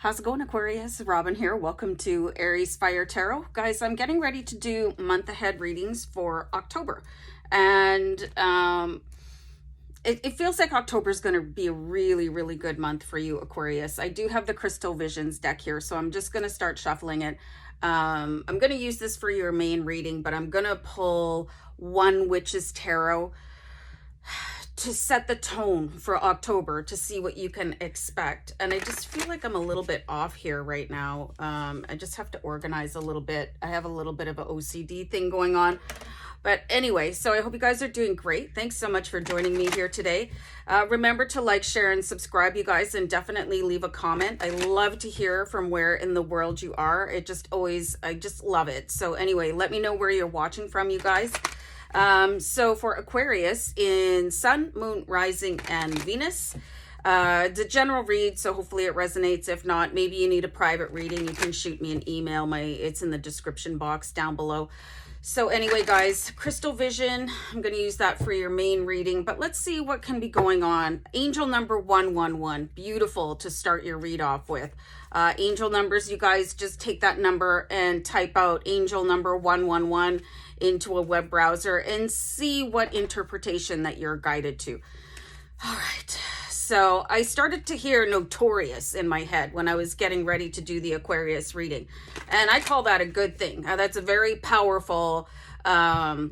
How's it going, Aquarius? Robin here. Welcome to Aries Fire Tarot. Guys, I'm getting ready to do month ahead readings for October. And it feels like October is going to be a really, really good month for you, Aquarius. I do have the Crystal Visions deck here, so I'm just going to start shuffling it. I'm going to use this for your main reading, but I'm going to pull one Witch's Tarot to set the tone for October, to see what you can expect. And I just feel like I'm a little bit off here right now. I just have to organize a little bit. I have a little bit of an OCD thing going on. But anyway, so I hope you guys are doing great. Thanks so much for joining me here today. Remember to like, share, and subscribe, you guys, and definitely leave a comment. I love to hear from where in the world you are. I just love it. So anyway, let me know where you're watching from, you guys. So for Aquarius, in Sun, Moon, Rising, and Venus, it's a general read, so hopefully it resonates. If not, maybe you need a private reading, you can shoot me an email. It's in the description box down below. So anyway, guys, Crystal Vision, I'm going to use that for your main reading, but let's see what can be going on. Angel number 111, beautiful to start your read off with. Angel numbers, you guys just take that number and type out angel number 111 into a web browser and see what interpretation that you're guided to. All right. So I started to hear Notorious in my head when I was getting ready to do the Aquarius reading. And I call that a good thing. That's a very powerful song,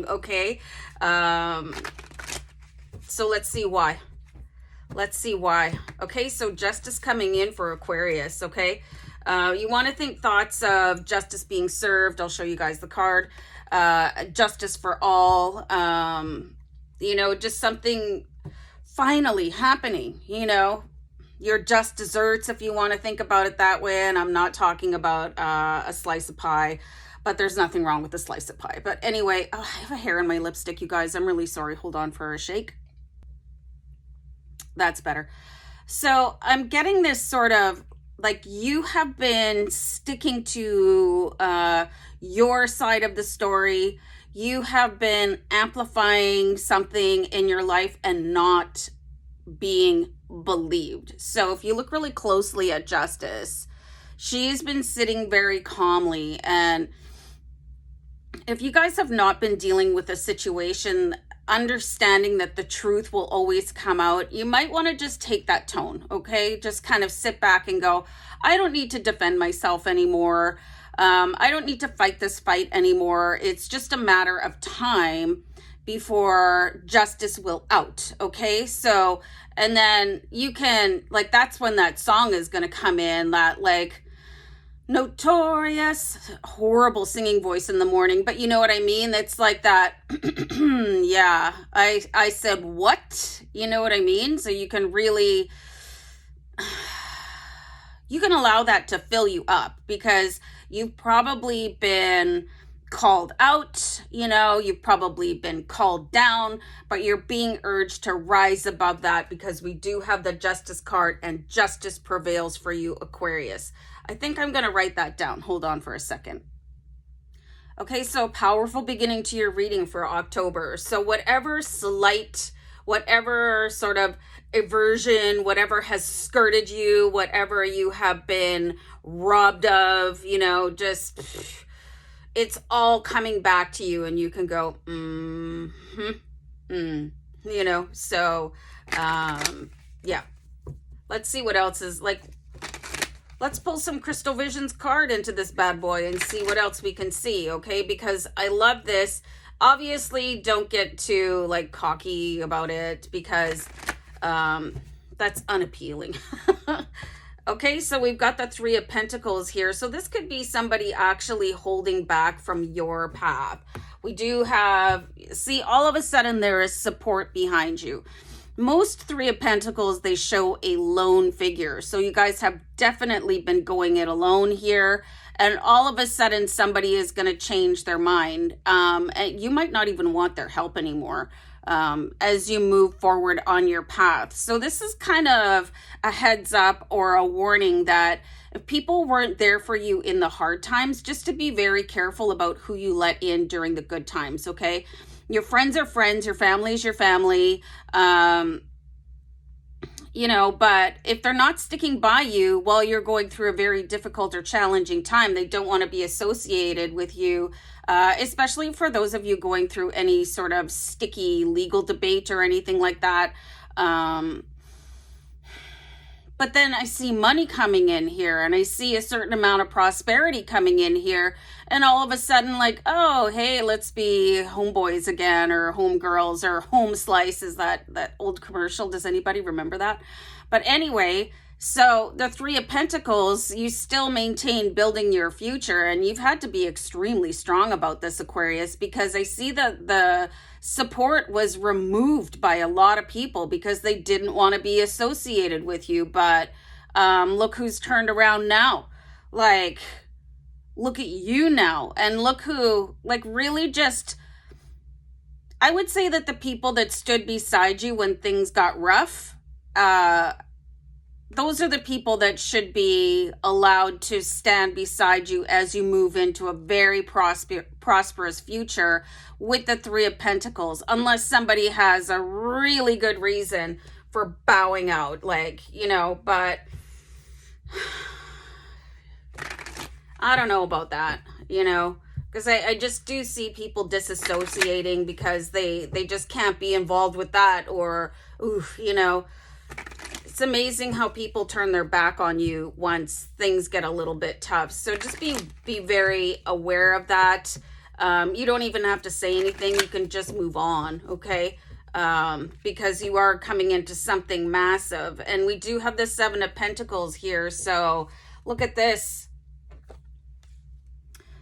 okay? So let's see why. Okay, so justice coming in for Aquarius, okay? You want to think thoughts of justice being served. I'll show you guys the card. Justice for all. Just something finally happening, your just desserts, if you want to think about it that way. And I'm not talking about a slice of pie, but there's nothing wrong with a slice of pie. But anyway, I have a hair in my lipstick, you guys. I'm really sorry. Hold on for a shake. That's better. So I'm getting this sort of like you have been sticking to your side of the story. You have been amplifying something in your life and not being believed. So if you look really closely at Justice, she's been sitting very calmly. And if you guys have not been dealing with a situation, understanding that the truth will always come out, you might want to just take that tone, okay? Just kind of sit back and go, I don't need to defend myself anymore. I don't need to fight this fight anymore. It's just a matter of time before justice will out, okay? So, and then you can, like, that's when that song is going to come in, that, like, Notorious, horrible singing voice in the morning, but you know what I mean? It's like that, yeah, I said what? You know what I mean? So you can really, you can allow that to fill you up because you've probably been called out, you've probably been called down, but you're being urged to rise above that because we do have the Justice card and justice prevails for you, Aquarius. I think I'm going to write that down. Hold on for a second. Okay, so powerful beginning to your reading for October. So whatever slight, whatever sort of aversion, whatever has skirted you, whatever you have been robbed of, just it's all coming back to you and you can go, so, yeah. Let's see what else is like. Let's pull some Crystal Visions card into this bad boy and see what else we can see, okay? Because I love this. Obviously, don't get too, like, cocky about it because that's unappealing. Okay, so we've got the Three of Pentacles here. So this could be somebody actually holding back from your path. We do have, see, all of a sudden there is support behind you. Most Three of Pentacles, they show a lone figure. So you guys have definitely been going it alone here. And all of a sudden, somebody is going to change their mind. And you might not even want their help anymore as you move forward on your path. So this is kind of a heads up or a warning that if people weren't there for you in the hard times, just to be very careful about who you let in during the good times, okay? Your friends are friends, your family is your family. you know, but if they're not sticking by you while you're going through a very difficult or challenging time, they don't want to be associated with you, especially for those of you going through any sort of sticky legal debate or anything like that. But then I see money coming in here, and I see a certain amount of prosperity coming in here. And all of a sudden, like, oh, hey, let's be homeboys again, or homegirls, or home slice. Is that old commercial? Does anybody remember that? But anyway, so the Three of Pentacles, you still maintain building your future. And you've had to be extremely strong about this, Aquarius, because I see that the support was removed by a lot of people because they didn't want to be associated with you. But look who's turned around now. Like, look at you now. And look who, like, really just, I would say that the people that stood beside you when things got rough, those are the people that should be allowed to stand beside you as you move into a very prosperous future with the Three of Pentacles, unless somebody has a really good reason for bowing out, like, you know, but I don't know about that, you know, because I just do see people disassociating because they just can't be involved with that, or, oof, you know. It's amazing how people turn their back on you once things get a little bit tough. So just be very aware of that. You don't even have to say anything. You can just move on, okay? Because you are coming into something massive. And we do have the Seven of Pentacles here. So look at this.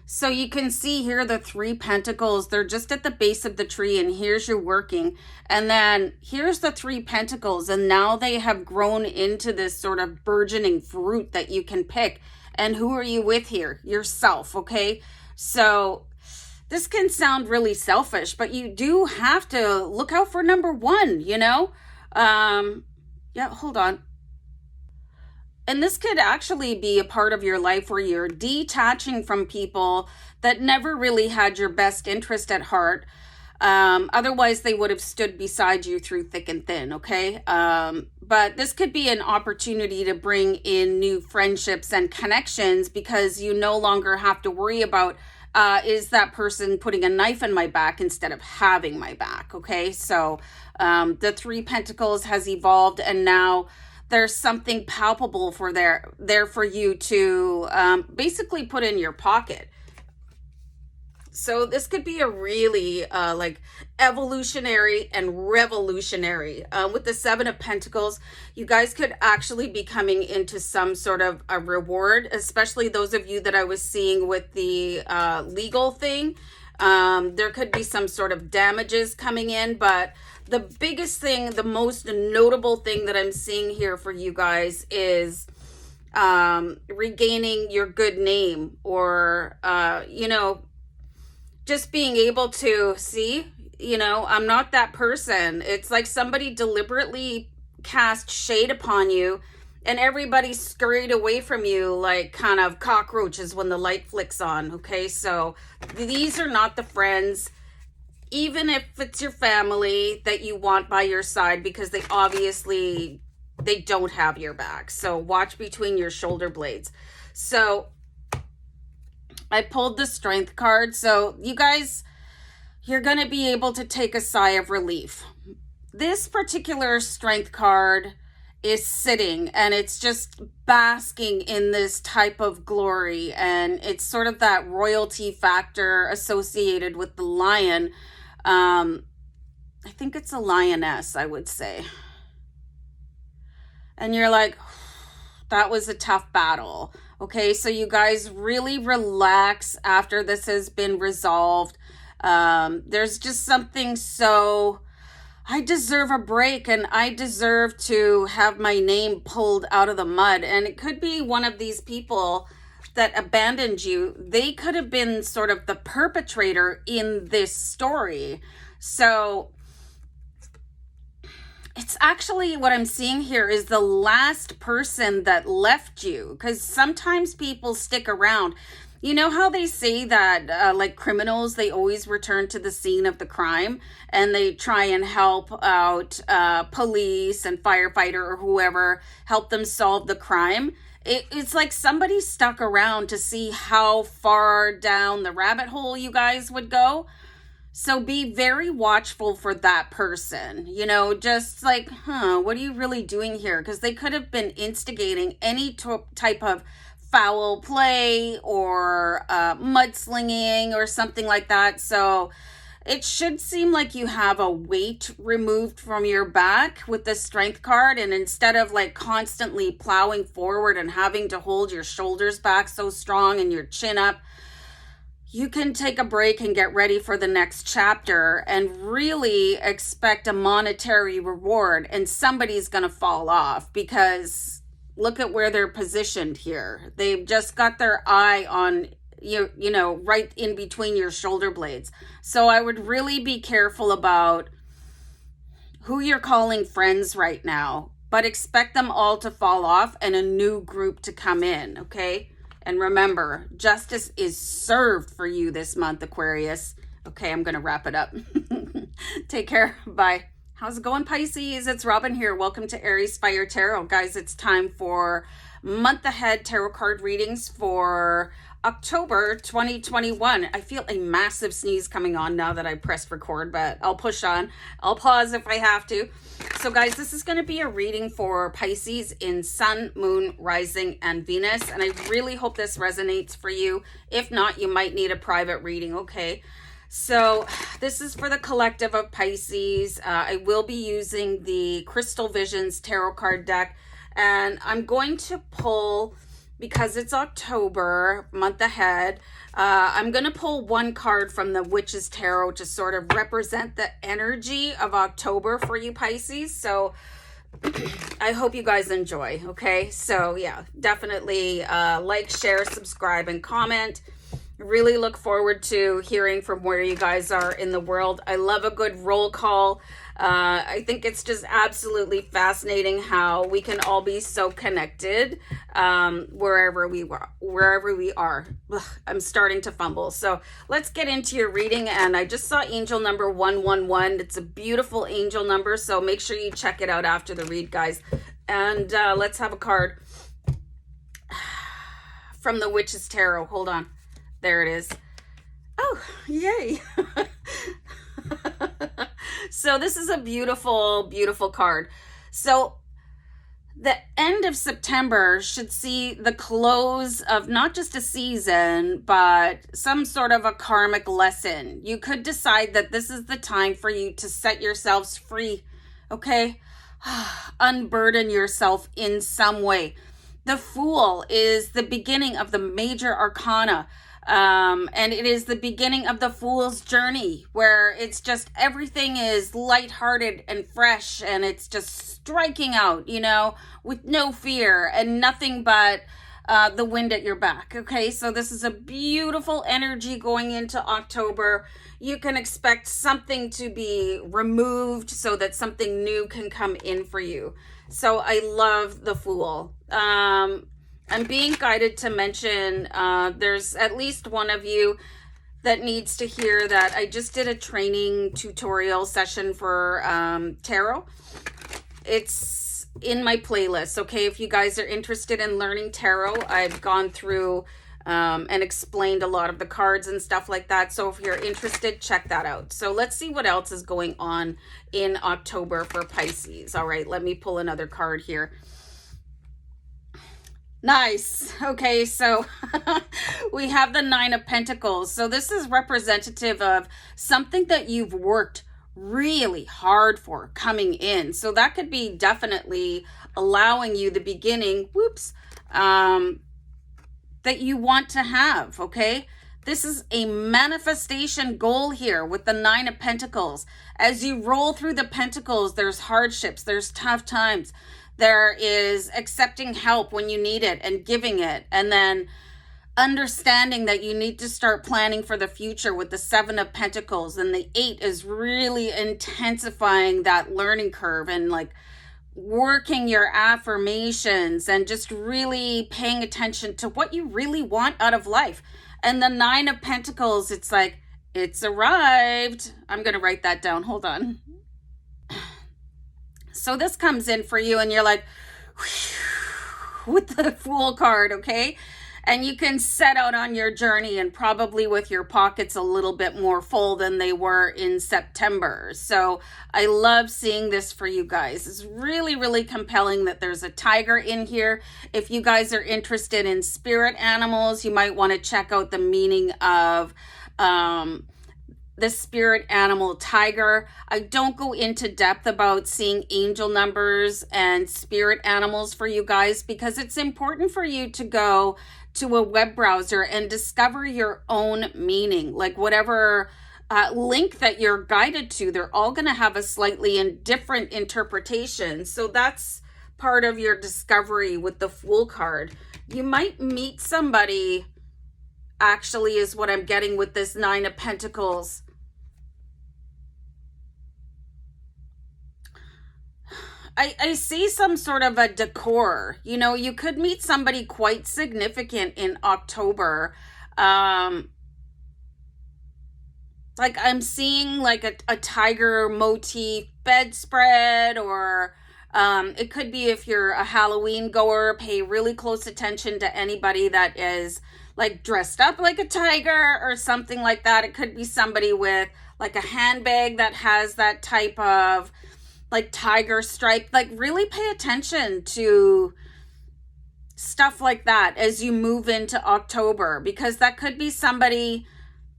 So you can see here the Three Pentacles, they're just at the base of the tree, and here's your working. And then here's the Three Pentacles, and now they have grown into this sort of burgeoning fruit that you can pick. And who are you with here? Yourself, okay? So this can sound really selfish, but you do have to look out for number one, you know? Yeah, hold on. And this could actually be a part of your life where you're detaching from people that never really had your best interest at heart. Otherwise, they would have stood beside you through thick and thin, okay? But this could be an opportunity to bring in new friendships and connections because you no longer have to worry about, is that person putting a knife in my back instead of having my back, okay? So the Three Pentacles has evolved, and now there's something palpable for there for you to basically put in your pocket. So this could be a really like evolutionary and revolutionary. With the Seven of Pentacles, you guys could actually be coming into some sort of a reward, especially those of you that I was seeing with the legal thing. There could be some sort of damages coming in, but the biggest thing, the most notable thing that I'm seeing here for you guys is regaining your good name, or, you know, just being able to see, you know, I'm not that person. It's like somebody deliberately cast shade upon you and everybody scurried away from you like kind of cockroaches when the light flicks on, okay? So these are not the friends, even if it's your family, that you want by your side, because they obviously, they don't have your back. So watch between your shoulder blades. So I pulled the Strength card. So you guys, you're going to be able to take a sigh of relief. This particular Strength card is sitting, and it's just basking in this type of glory, and it's sort of that royalty factor associated with the lion. I think it's a lioness, I would say. And you're like, that was a tough battle. Okay, so you guys really relax after this has been resolved. There's just something so, I deserve a break, and I deserve to have my name pulled out of the mud. And it could be one of these people that abandoned you. They could have been sort of the perpetrator in this story. So it's actually, what I'm seeing here is the last person that left you, because sometimes people stick around. You know how they say that like criminals, they always return to the scene of the crime and they try and help out police and firefighter or whoever, help them solve the crime. It's like somebody stuck around to see how far down the rabbit hole you guys would go. So be very watchful for that person, you know, just like, what are you really doing here? Because they could have been instigating any type of foul play or mudslinging or something like that. So it should seem like you have a weight removed from your back with the Strength card. And instead of like constantly plowing forward and having to hold your shoulders back so strong and your chin up, you can take a break and get ready for the next chapter and really expect a monetary reward. And somebody's going to fall off because look at where they're positioned here. They've just got their eye on you know, right in between your shoulder blades. So I would really be careful about who you're calling friends right now, but expect them all to fall off and a new group to come in, okay? And remember, justice is served for you this month, Aquarius. Okay, I'm going to wrap it up. Take care. Bye. How's it going, Pisces? It's Robin here. Welcome to Aries Fire Tarot. Guys, it's time for month ahead tarot card readings for October 2021. I feel a massive sneeze coming on now that I pressed record, but I'll push on. I'll pause if I have to. So guys, this is going to be a reading for Pisces in Sun, Moon, Rising, and Venus. And I really hope this resonates for you. If not, you might need a private reading, okay? So this is for the collective of Pisces. I will be using the Crystal Visions tarot card deck. And I'm going to pull, because it's October, month ahead, I'm going to pull one card from the Witch's Tarot to sort of represent the energy of October for you, Pisces. So I hope you guys enjoy, okay? So yeah, definitely like, share, subscribe, and comment. Really look forward to hearing from where you guys are in the world. I love a good roll call. I think it's just absolutely fascinating how we can all be so connected wherever we are. Ugh, I'm starting to fumble. So let's get into your reading. And I just saw angel number 111. It's a beautiful angel number. So make sure you check it out after the read, guys. And let's have a card from the Witch's Tarot. Hold on. There it is. Oh, yay. So this is a beautiful, beautiful card. So the end of September should see the close of not just a season, but some sort of a karmic lesson. You could decide that this is the time for you to set yourselves free, okay? Unburden yourself in some way. The Fool is the beginning of the major arcana. And it is the beginning of the Fool's journey, where it's just everything is lighthearted and fresh, and it's just striking out, you know, with no fear and nothing but the wind at your back. Okay, so this is a beautiful energy going into October. You can expect something to be removed so that something new can come in for you. So I love the Fool. I'm being guided to mention there's at least one of you that needs to hear that I just did a training tutorial session for tarot. It's in my playlist, okay? If you guys are interested in learning tarot, I've gone through and explained a lot of the cards and stuff like that. So if you're interested, check that out. So let's see what else is going on in October for Pisces. All right, let me pull another card here. Nice. Okay, so we have the Nine of Pentacles. So this is representative of something that you've worked really hard for coming in. So that could be definitely allowing you the beginning, that you want to have, okay? This is a manifestation goal here with the Nine of Pentacles. As you roll through the pentacles, there's hardships, there's tough times. There is accepting help when you need it and giving it. And then understanding that you need to start planning for the future with the Seven of Pentacles. And the Eight is really intensifying that learning curve and like working your affirmations and just really paying attention to what you really want out of life. And the Nine of Pentacles, it's like, it's arrived. I'm going to write that down. Hold on. So this comes in for you and you're like, with the Fool card, okay? And you can set out on your journey and probably with your pockets a little bit more full than they were in September. So I love seeing this for you guys. It's really, really compelling that there's a tiger in here. If you guys are interested in spirit animals, you might want to check out the meaning of the spirit animal tiger. I don't go into depth about seeing angel numbers and spirit animals for you guys because it's important for you to go to a web browser and discover your own meaning. Like whatever link that you're guided to, they're all going to have a slightly different interpretation. So that's part of your discovery with the Fool card. You might meet somebody, actually, is what I'm getting with this Nine of Pentacles. I see some sort of a decor. You know, you could meet somebody quite significant in October. Like I'm seeing like a tiger motif bedspread, or it could be if you're a Halloween goer, pay really close attention to anybody that is like dressed up like a tiger or something like that. It could be somebody with like a handbag that has that type of like tiger stripe. Like really pay attention to stuff like that as you move into October, because that could be somebody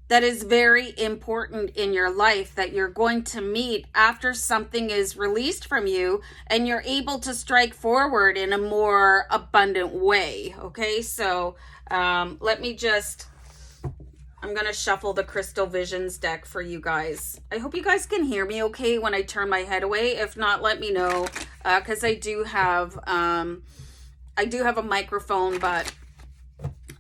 that is very important in your life that you're going to meet after something is released from you and you're able to strike forward in a more abundant way. Okay, so let me just, I'm going to shuffle the Crystal Visions deck for you guys. I hope you guys can hear me okay when I turn my head away. If not, let me know, because I do have a microphone, but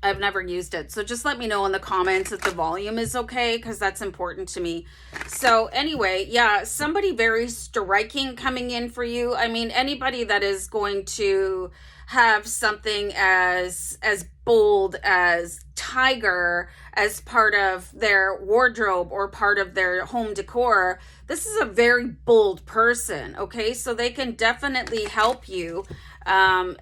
I've never used it. So just let me know in the comments if the volume is okay, because that's important to me. So anyway, yeah, somebody very striking coming in for you. I mean, anybody that is going to have something as bold as tiger as part of their wardrobe or part of their home decor, this is a very bold person, okay? So they can definitely help you and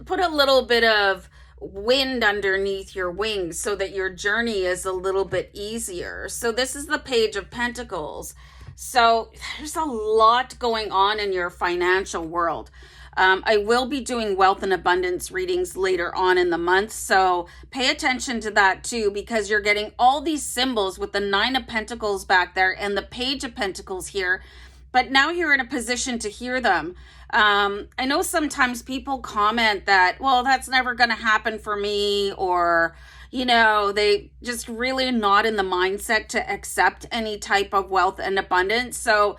put a little bit of wind underneath your wings so that your journey is a little bit easier. So this is the Page of Pentacles. So there's a lot going on in your financial world. I will be doing wealth and abundance readings later on in the month, so pay attention to that too, because you're getting all these symbols with the Nine of Pentacles back there and the Page of Pentacles here, but now you're in a position to hear them. I know sometimes people comment that, well, that's never going to happen for me, or, you know, they just really not in the mindset to accept any type of wealth and abundance. So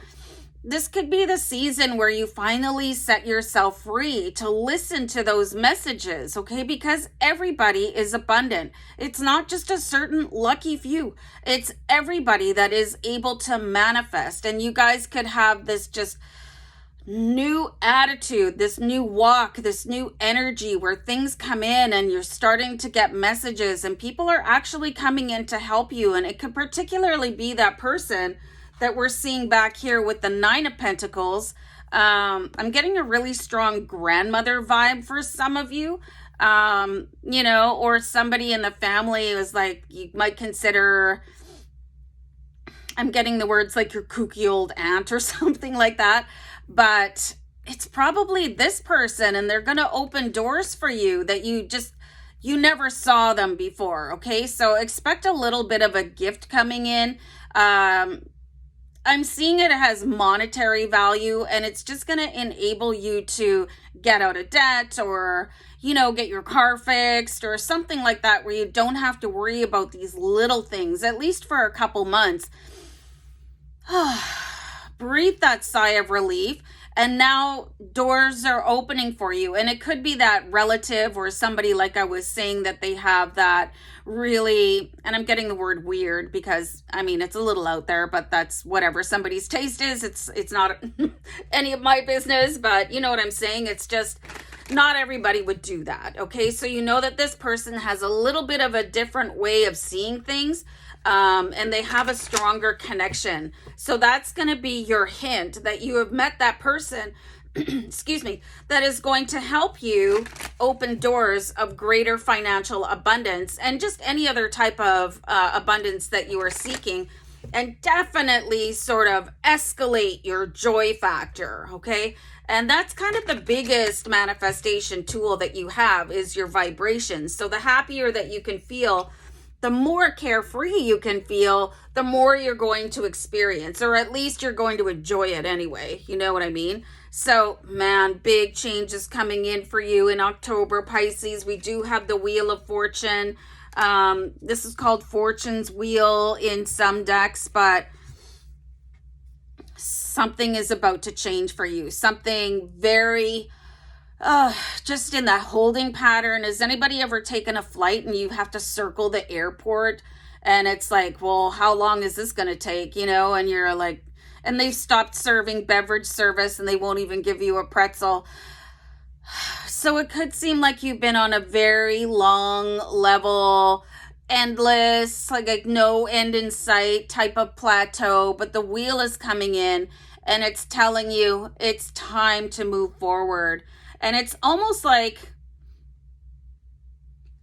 this could be the season where you finally set yourself free to listen to those messages, okay? Because everybody is abundant. It's not just a certain lucky few. It's everybody that is able to manifest. And you guys could have this just new attitude, this new walk, this new energy where things come in and you're starting to get messages and people are actually coming in to help you. And it could particularly be that person that we're seeing back here with the Nine of Pentacles. I'm getting a really strong grandmother vibe for some of you, you know, or somebody in the family is like, you might consider, I'm getting the words like your kooky old aunt or something like that. But it's probably this person, and they're going to open doors for you that you never saw them before. Okay. So expect a little bit of a gift coming in. I'm seeing it has monetary value, and it's just going to enable you to get out of debt or, you know, get your car fixed or something like that, where you don't have to worry about these little things, at least for a couple months. Breathe that sigh of relief. And now doors are opening for you. And it could be that relative or somebody, like I was saying, that they have that really, and I'm getting the word weird because, I mean, it's a little out there, but that's whatever somebody's taste is. It's not any of my business, but you know what I'm saying? It's just not everybody would do that, okay? So you know that this person has a little bit of a different way of seeing things, and they have a stronger connection. So that's going to be your hint that you have met that person, excuse me, that is going to help you open doors of greater financial abundance and just any other type of abundance that you are seeking, and definitely sort of escalate your joy factor, okay? And that's kind of the biggest manifestation tool that you have is your vibrations. So the happier that you can feel, the more carefree you can feel, the more you're going to experience, or at least you're going to enjoy it anyway. You know what I mean? So, man, big changes coming in for you in October, Pisces. We do have the Wheel of Fortune. This is called Fortune's Wheel in some decks, but something is about to change for you. Something very, just in that holding pattern. Has anybody ever taken a flight and you have to circle the airport and it's like, well, how long is this going to take? You know, and you're like, and they've stopped serving beverage service and they won't even give you a pretzel. So it could seem like you've been on a very long level, endless, like no end in sight type of plateau, but the wheel is coming in and it's telling you it's time to move forward. And it's almost like,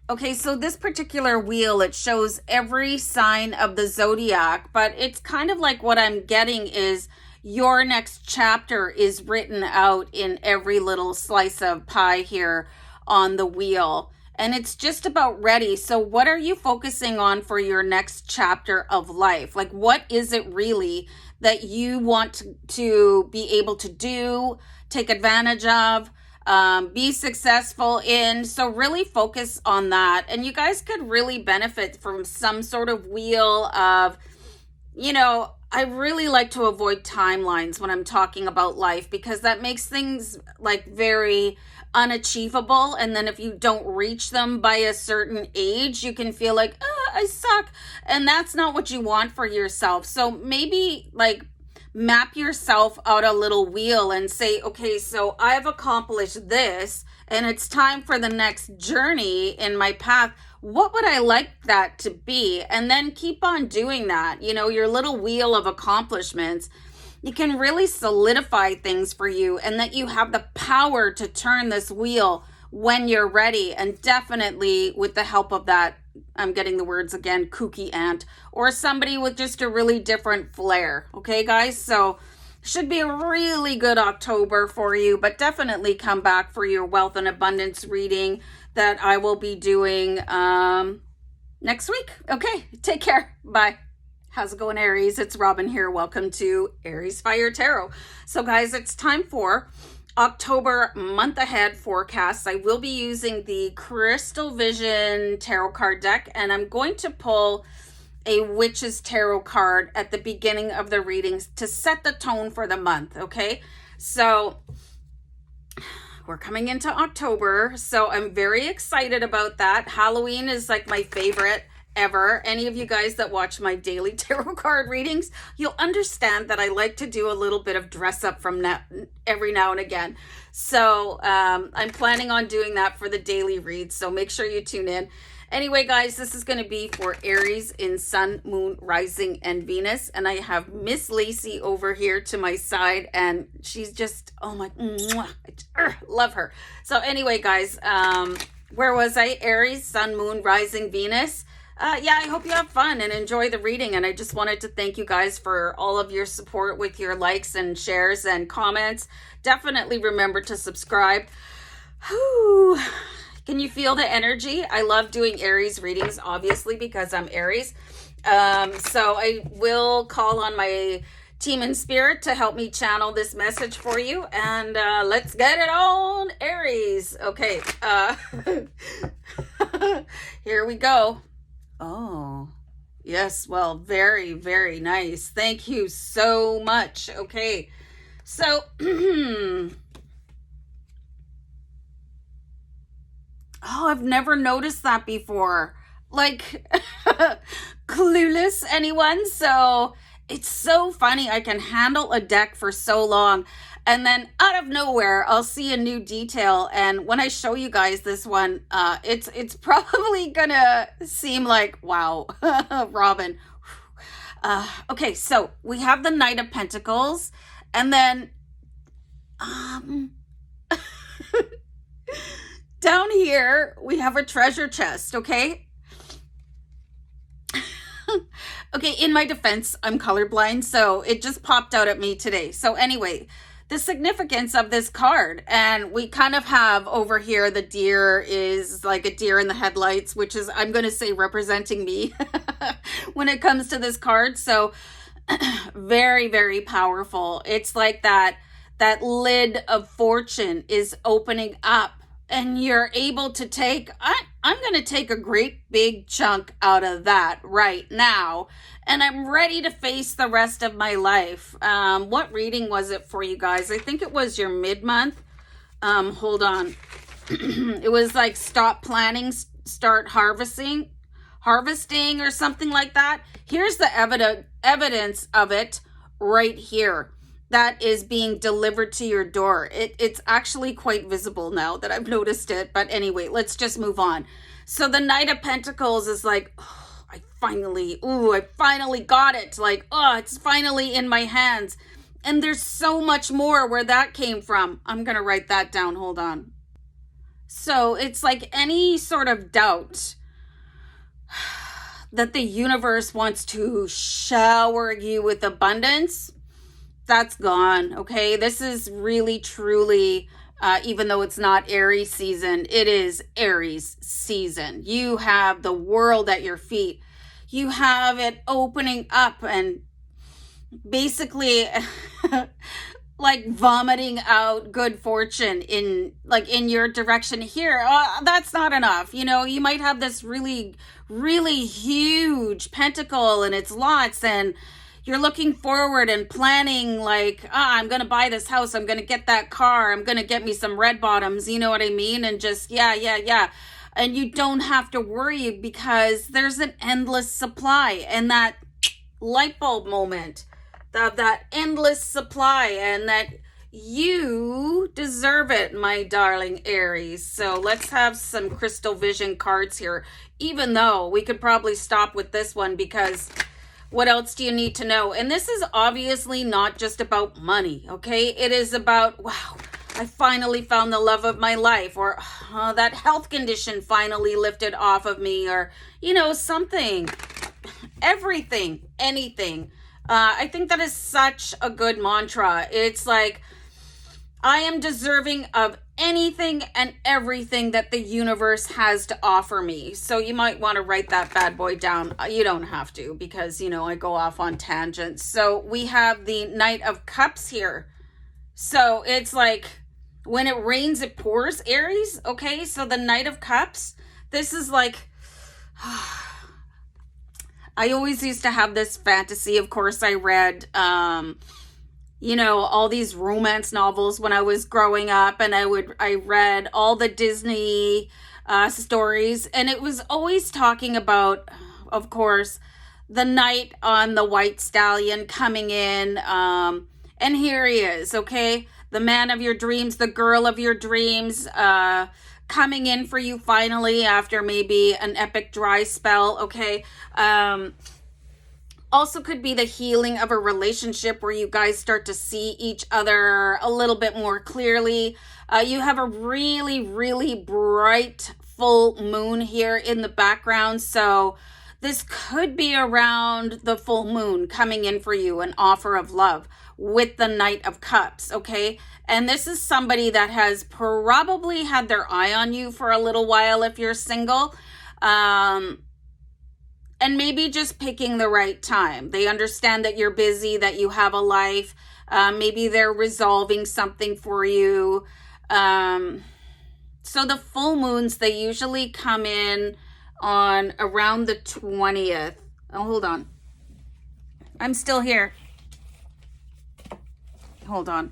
okay, so this particular wheel, it shows every sign of the zodiac, but it's kind of like what I'm getting is your next chapter is written out in every little slice of pie here on the wheel. And it's just about ready. So what are you focusing on for your next chapter of life? Like, what is it really that you want to be able to do, take advantage of, be successful in? So really focus on that. And you guys could really benefit from some sort of wheel of, you know, I really like to avoid timelines when I'm talking about life because that makes things like very unachievable. And then if you don't reach them by a certain age, you can feel like, I suck. And that's not what you want for yourself. So maybe like map yourself out a little wheel and say, okay, so I've accomplished this and it's time for the next journey in my path. What would I like that to be? And then keep on doing that. You know, your little wheel of accomplishments, you can really solidify things for you and that you have the power to turn this wheel when you're ready. And definitely with the help of that, I'm getting the words again, kooky aunt or somebody with just a really different flair. Okay, guys? So should be a really good October for you, but definitely come back for your wealth and abundance reading that I will be doing next week. Okay, take care. Bye. How's it going, Aries? It's Robin here. Welcome to Aries Fire Tarot. So guys, it's time for October month ahead forecasts. I will be using the Crystal Vision Tarot card deck, and I'm going to pull a Witch's Tarot card at the beginning of the readings to set the tone for the month, okay? So we're coming into October, so I'm very excited about that. Halloween is like my favorite ever. Any of you guys that watch my daily tarot card readings, you'll understand that I like to do a little bit of dress up from every now and again. So I'm planning on doing that for the daily reads, so make sure you tune in. Anyway, guys, this is going to be for Aries in Sun, Moon, Rising, and Venus. And I have Miss Lacey over here to my side. And she's just, oh my, love her. So anyway, guys, where was I? Aries, Sun, Moon, Rising, Venus. Yeah, I hope you have fun and enjoy the reading. And I just wanted to thank you guys for all of your support with your likes and shares and comments. Definitely remember to subscribe. Whew. Can you feel the energy? I love doing Aries readings, obviously, because I'm Aries. So I will call on my team in spirit to help me channel this message for you. And let's get it on, Aries. Okay. Here we go. Oh, yes. Well, very, very nice. Thank you so much. Okay. So, oh, I've never noticed that before. Like, clueless, anyone? So it's so funny. I can handle a deck for so long, and then out of nowhere, I'll see a new detail. And when I show you guys this one, it's probably gonna seem like, wow, Robin. Okay, so we have the Knight of Pentacles, and then down here we have a treasure chest, okay? Okay, in my defense, I'm colorblind, so it just popped out at me today. So anyway, the significance of this card, and we kind of have over here, the deer is like a deer in the headlights, which is, I'm going to say, representing me when it comes to this card. So very, very powerful. It's like that lid of fortune is opening up, and you're able to take, I'm going to take a great big chunk out of that right now, and I'm ready to face the rest of my life. What reading was it for you guys? I think it was your mid-month. Hold on. It was like stop planning, start harvesting or something like that. Here's the evidence of it right here. That is being delivered to your door. It's actually quite visible now that I've noticed it. But anyway, let's just move on. So the Knight of Pentacles is like, oh, I finally got it. Like, oh, it's finally in my hands. And there's so much more where that came from. I'm going to write that down. Hold on. So it's like any sort of doubt that the universe wants to shower you with abundance, that's gone, okay? This is really, truly, even though it's not Aries season, it is Aries season. You have the world at your feet. You have it opening up and basically like vomiting out good fortune in your direction here. That's not enough. You know, you might have this really, really huge pentacle and it's lots, and you're looking forward and planning like, I'm going to buy this house. I'm going to get that car. I'm going to get me some red bottoms. You know what I mean? And just, yeah. And you don't have to worry because there's an endless supply, and that light bulb moment, that endless supply, and that you deserve it, my darling Aries. So let's have some crystal vision cards here, even though we could probably stop with this one because what else do you need to know? And this is obviously not just about money, okay? It is about, wow, I finally found the love of my life, or that health condition finally lifted off of me, or, you know, something, everything, anything. I think that is such a good mantra. It's like, I am deserving of anything and everything that the universe has to offer me. So you might want to write that bad boy down. You don't have to, because, you know, I go off on tangents. So we have the Knight of Cups here. So it's like, when it rains, it pours, Aries. Okay, so the Knight of Cups, this is like, I always used to have this fantasy. Of course, I read, you know, all these romance novels when I was growing up, and I read all the Disney stories, and it was always talking about, of course, the knight on the white stallion coming in, and here he is, okay? The man of your dreams, the girl of your dreams, coming in for you finally after maybe an epic dry spell, okay? Also could be the healing of a relationship where you guys start to see each other a little bit more clearly. You have a really, really bright full moon here in the background. So this could be around the full moon coming in for you, an offer of love with the Knight of Cups, okay? And this is somebody that has probably had their eye on you for a little while if you're single. And maybe just picking the right time. They understand that you're busy, that you have a life. Maybe they're resolving something for you. So the full moons, they usually come in on around the 20th. Oh, hold on. I'm still here. Hold on.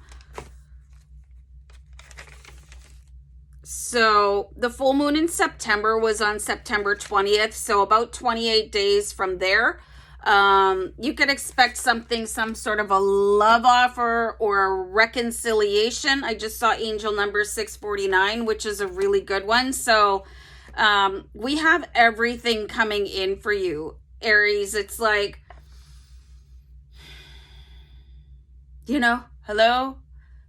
So the full moon in September was on September 20th. So about 28 days from there. You could expect something, some sort of a love offer or a reconciliation. I just saw angel number 649, which is a really good one. So we have everything coming in for you, Aries. It's like, you know, hello,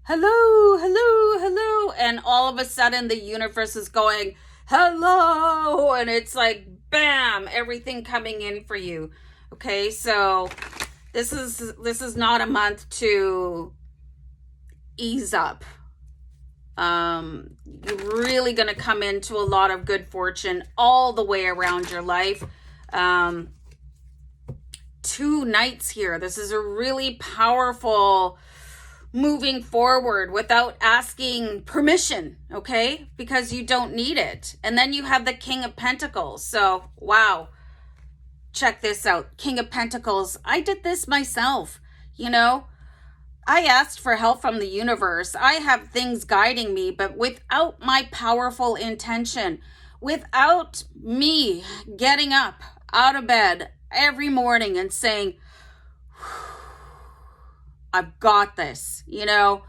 hello, hello, hello. And all of a sudden the universe is going, hello. And it's like, bam, everything coming in for you. Okay, so this is not a month to ease up. You're really going to come into a lot of good fortune all the way around your life. 2 knights here. This is a really powerful moving forward without asking permission, okay? Because you don't need it. And then you have the King of Pentacles. So, wow. Check this out. King of Pentacles. I did this myself, you know. I asked for help from the universe. I have things guiding me, but without my powerful intention, without me getting up out of bed every morning and saying, I've got this, you know,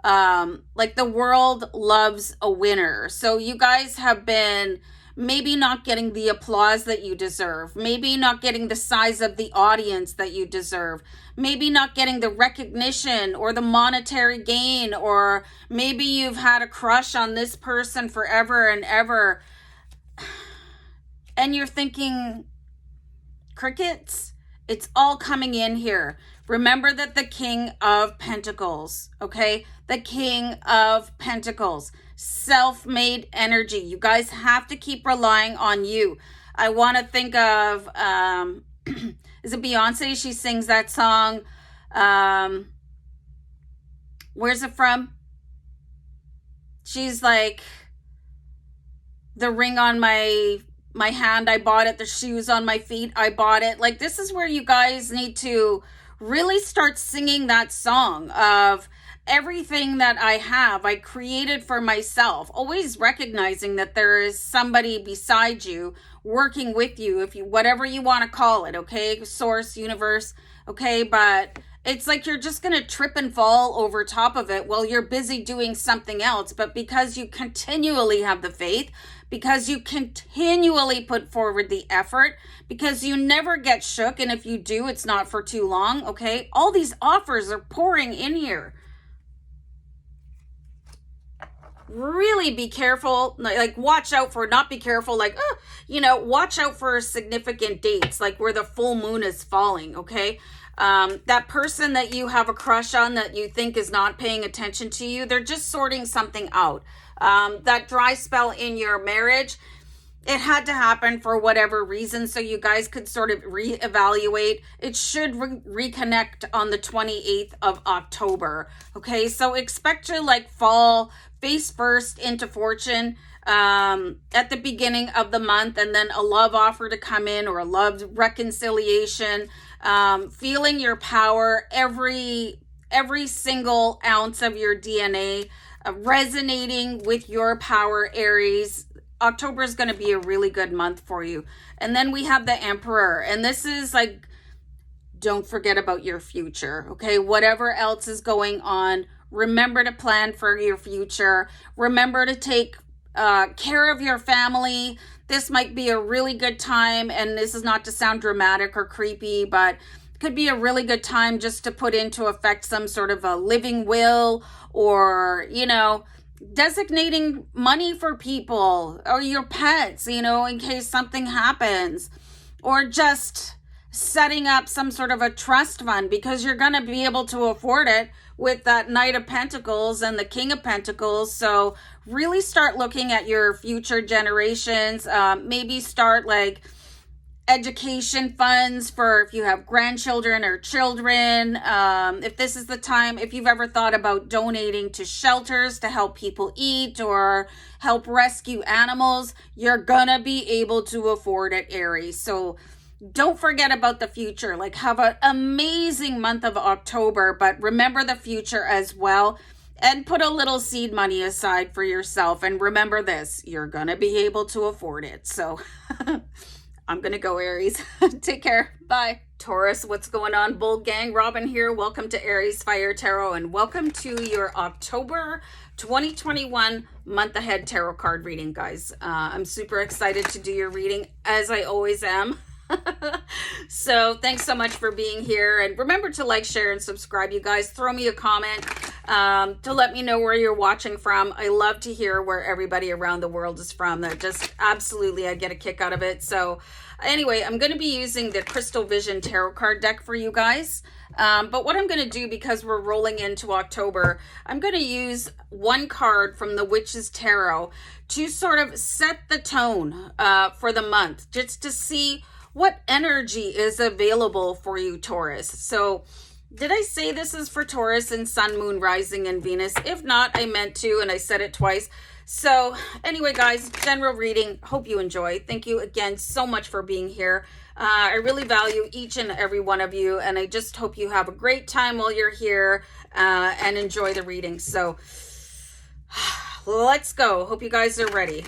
like the world loves a winner. So you guys have been maybe not getting the applause that you deserve, maybe not getting the size of the audience that you deserve, maybe not getting the recognition or the monetary gain, or maybe you've had a crush on this person forever and ever. And you're thinking, crickets, it's all coming in here. Remember that the King of Pentacles, okay? The King of Pentacles, self-made energy. You guys have to keep relying on you. I want to think of, is it Beyonce? She sings that song. Where's it from? She's like, the ring on my hand, I bought it. The shoes on my feet, I bought it. Like, this is where you guys need to really start singing that song of everything that I have, I created for myself. Always recognizing that there is somebody beside you working with you, if you, whatever you want to call it, okay? Source, universe, okay? But it's like you're just going to trip and fall over top of it while you're busy doing something else. But because you continually have the faith, because you continually put forward the effort, because you never get shook, and if you do, it's not for too long, okay? All these offers are pouring in here. Really be careful, like watch out for, not be careful, like, you know, watch out for significant dates, like where the full moon is falling, okay? That person that you have a crush on that you think is not paying attention to you, they're just sorting something out. That dry spell in your marriage, it had to happen for whatever reason, so you guys could sort of reevaluate. It should reconnect on the 28th of October, okay? So expect to like fall face first into fortune at the beginning of the month, and then a love offer to come in, or a love reconciliation, feeling your power, every single ounce of your DNA resonating with your power, Aries. October is going to be a really good month for you. And then we have the Emperor, and this is like, don't forget about your future, okay? Whatever else is going on, remember to plan for your future. Remember to take care of your family. This might be a really good time, and this is not to sound dramatic or creepy, but it could be a really good time just to put into effect some sort of a living will, or, you know, designating money for people or your pets, you know, in case something happens, or just setting up some sort of a trust fund, because you're going to be able to afford it with that Knight of Pentacles and the King of Pentacles. So really start looking at your future generations. Maybe start like education funds for if you have grandchildren or children. If this is the time, if you've ever thought about donating to shelters to help people eat or help rescue animals, you're gonna be able to afford it, Aries. So don't forget about the future. Like, have an amazing month of October, but remember the future as well, and put a little seed money aside for yourself. And remember this, you're gonna be able to afford it. So I'm going to go, Aries. Take care. Bye. Taurus, what's going on? Bull Gang, Robin here. Welcome to Aries Fire Tarot and welcome to your October 2021 month ahead tarot card reading, guys. I'm super excited to do your reading, as I always am. So thanks so much for being here, and remember to like, share, and subscribe, you guys. Throw me a comment to let me know where you're watching from. I love to hear where everybody around the world is from. That just absolutely, I get a kick out of it. So anyway, I'm going to be using the Crystal Vision tarot card deck for you guys. But what I'm going to do, because we're rolling into October, I'm going to use one card from the Witch's Tarot to sort of set the tone for the month, just to see what energy is available for you, Taurus. So did I say this is for Taurus and Sun, Moon, Rising, and Venus? If not, I meant to, and I said it twice. So anyway, guys, general reading. Hope you enjoy. Thank you again so much for being here. I really value each and every one of you, and I just hope you have a great time while you're here and enjoy the reading. So let's go. Hope you guys are ready.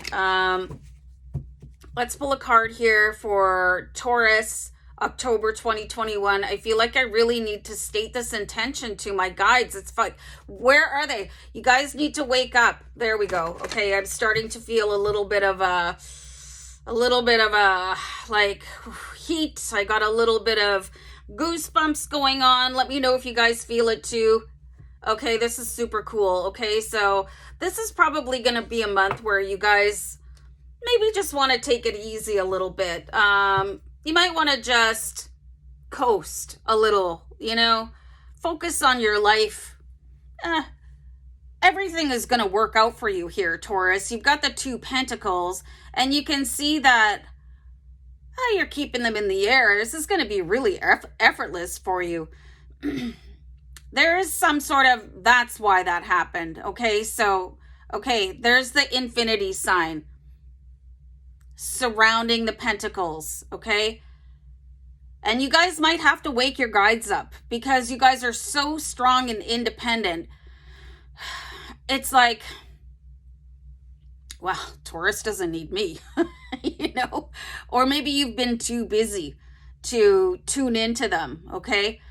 Let's pull a card here for Taurus, October 2021. I feel like I really need to state this intention to my guides. It's fun. Where are they? You guys need to wake up. There we go. Okay, I'm starting to feel a little bit of a like heat. I got a little bit of goosebumps going on. Let me know if you guys feel it too. Okay, this is super cool. Okay, so this is probably going to be a month where you guys maybe just want to take it easy a little bit. You might want to just coast a little, you know, focus on your life. Everything is going to work out for you here, Taurus. You've got the 2 Pentacles, and you can see that you're keeping them in the air. This is going to be really effortless for you. There is some sort of, that's why that happened. Okay, so, okay, there's the infinity sign surrounding the Pentacles, okay? And you guys might have to wake your guides up because you guys are so strong and independent. It's like, well, Taurus doesn't need me, you know? Or maybe you've been too busy to tune into them, okay?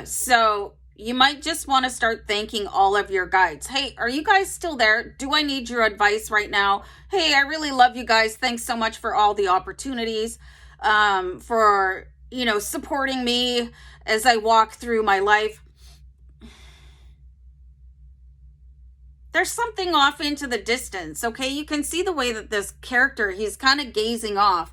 So you might just want to start thanking all of your guides. Hey, are you guys still there? Do I need your advice right now? Hey, I really love you guys. Thanks so much for all the opportunities, for, you know, supporting me as I walk through my life. There's something off into the distance, okay? You can see the way that this character, he's kind of gazing off.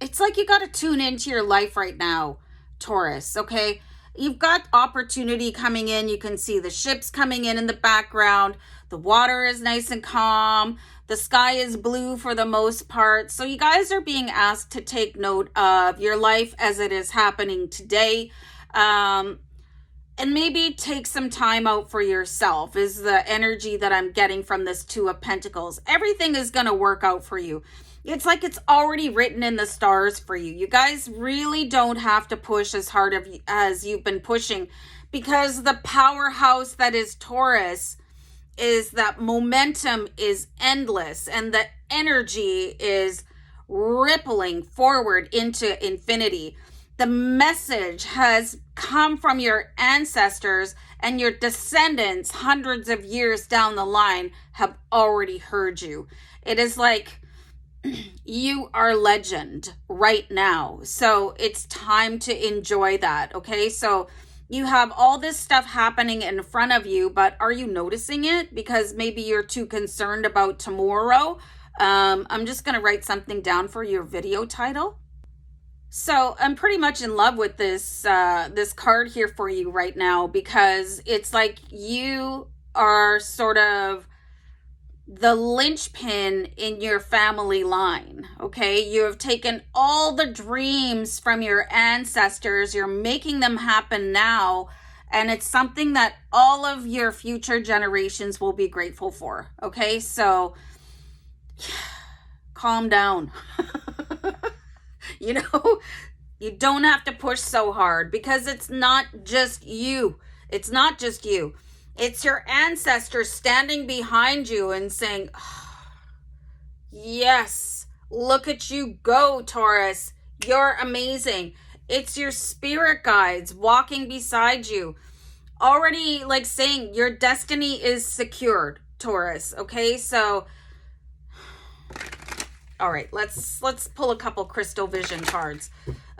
It's like you got to tune into your life right now, Taurus, okay? You've got opportunity coming in. You can see the ships coming in the background. The water is nice and calm. The sky is blue for the most part. So you guys are being asked to take note of your life as it is happening today. And maybe take some time out for yourself is the energy that I'm getting from this 2 of Pentacles. Everything is going to work out for you. It's like it's already written in the stars for you. You guys really don't have to push as hard as you've been pushing, because the powerhouse that is Taurus is that momentum is endless and the energy is rippling forward into infinity. The message has come from your ancestors, and your descendants hundreds of years down the line have already heard you. It is like you are legend right now. So it's time to enjoy that, okay? So you have all this stuff happening in front of you, but are you noticing it? Because maybe you're too concerned about tomorrow. I'm just going to write something down for your video title. So I'm pretty much in love with this this card here for you right now, because it's like you are sort of the linchpin in your family line, okay? You have taken all the dreams from your ancestors. You're making them happen now, and it's something that all of your future generations will be grateful for, okay? So calm down. You know, you don't have to push so hard, because it's not just you. It's not just you. It's your ancestors standing behind you and saying, oh, yes, Look at you go, Taurus. You're amazing. It's your spirit guides walking beside you. Already like saying your destiny is secured, Taurus. Okay, so all right, let's pull a couple crystal vision cards.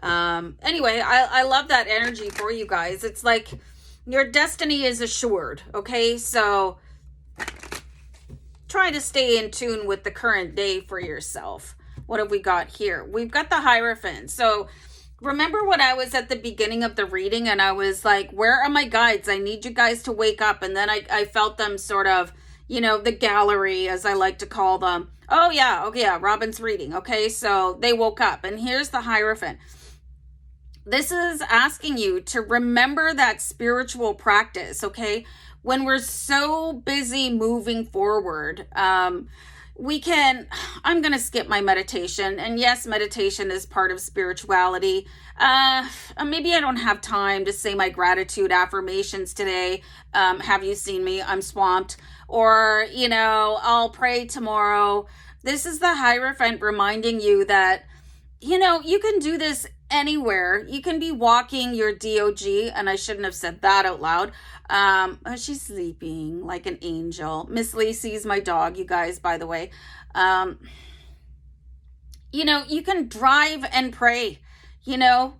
Anyway, I love that energy for you guys. It's like your destiny is assured. Okay, so try to stay in tune with the current day for yourself. What have we got here? We've got the Hierophant. So remember when I was at the beginning of the reading and I was like, where are my guides? I need you guys to wake up. And then I felt them sort of, you know, the gallery, as I like to call them. Oh yeah, okay, yeah, Robin's reading. Okay, so they woke up and here's the Hierophant. This is asking you to remember that spiritual practice, okay? When we're so busy moving forward, I'm going to skip my meditation. And yes, meditation is part of spirituality. Maybe I don't have time to say my gratitude affirmations today. Have you seen me? I'm swamped. Or, you know, I'll pray tomorrow. This is the Hierophant reminding you that, you know, you can do this anywhere. You can be walking your DOG, and I shouldn't have said that out loud. She's sleeping like an angel. Miss Lacey's my dog, you guys, by the way. You know, you can drive and pray, you know,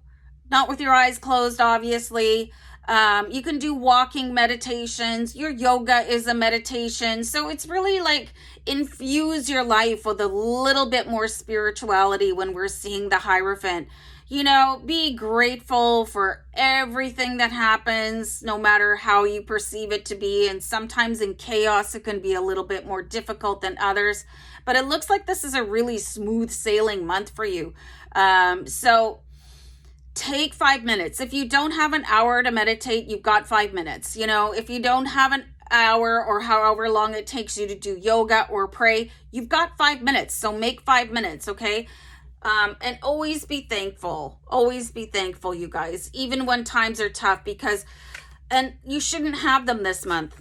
not with your eyes closed, obviously. You can do walking meditations. Your yoga is a meditation. So it's really like infuse your life with a little bit more spirituality when we're seeing the Hierophant. You know, be grateful for everything that happens, no matter how you perceive it to be. And sometimes in chaos, it can be a little bit more difficult than others. But it looks like this is a really smooth sailing month for you. So take 5 minutes. If you don't have an hour to meditate, you've got 5 minutes. You know, if you don't have an hour or however long it takes you to do yoga or pray, you've got 5 minutes. So make 5 minutes, okay? And always be thankful. Always be thankful, you guys, even when times are tough, and you shouldn't have them this month.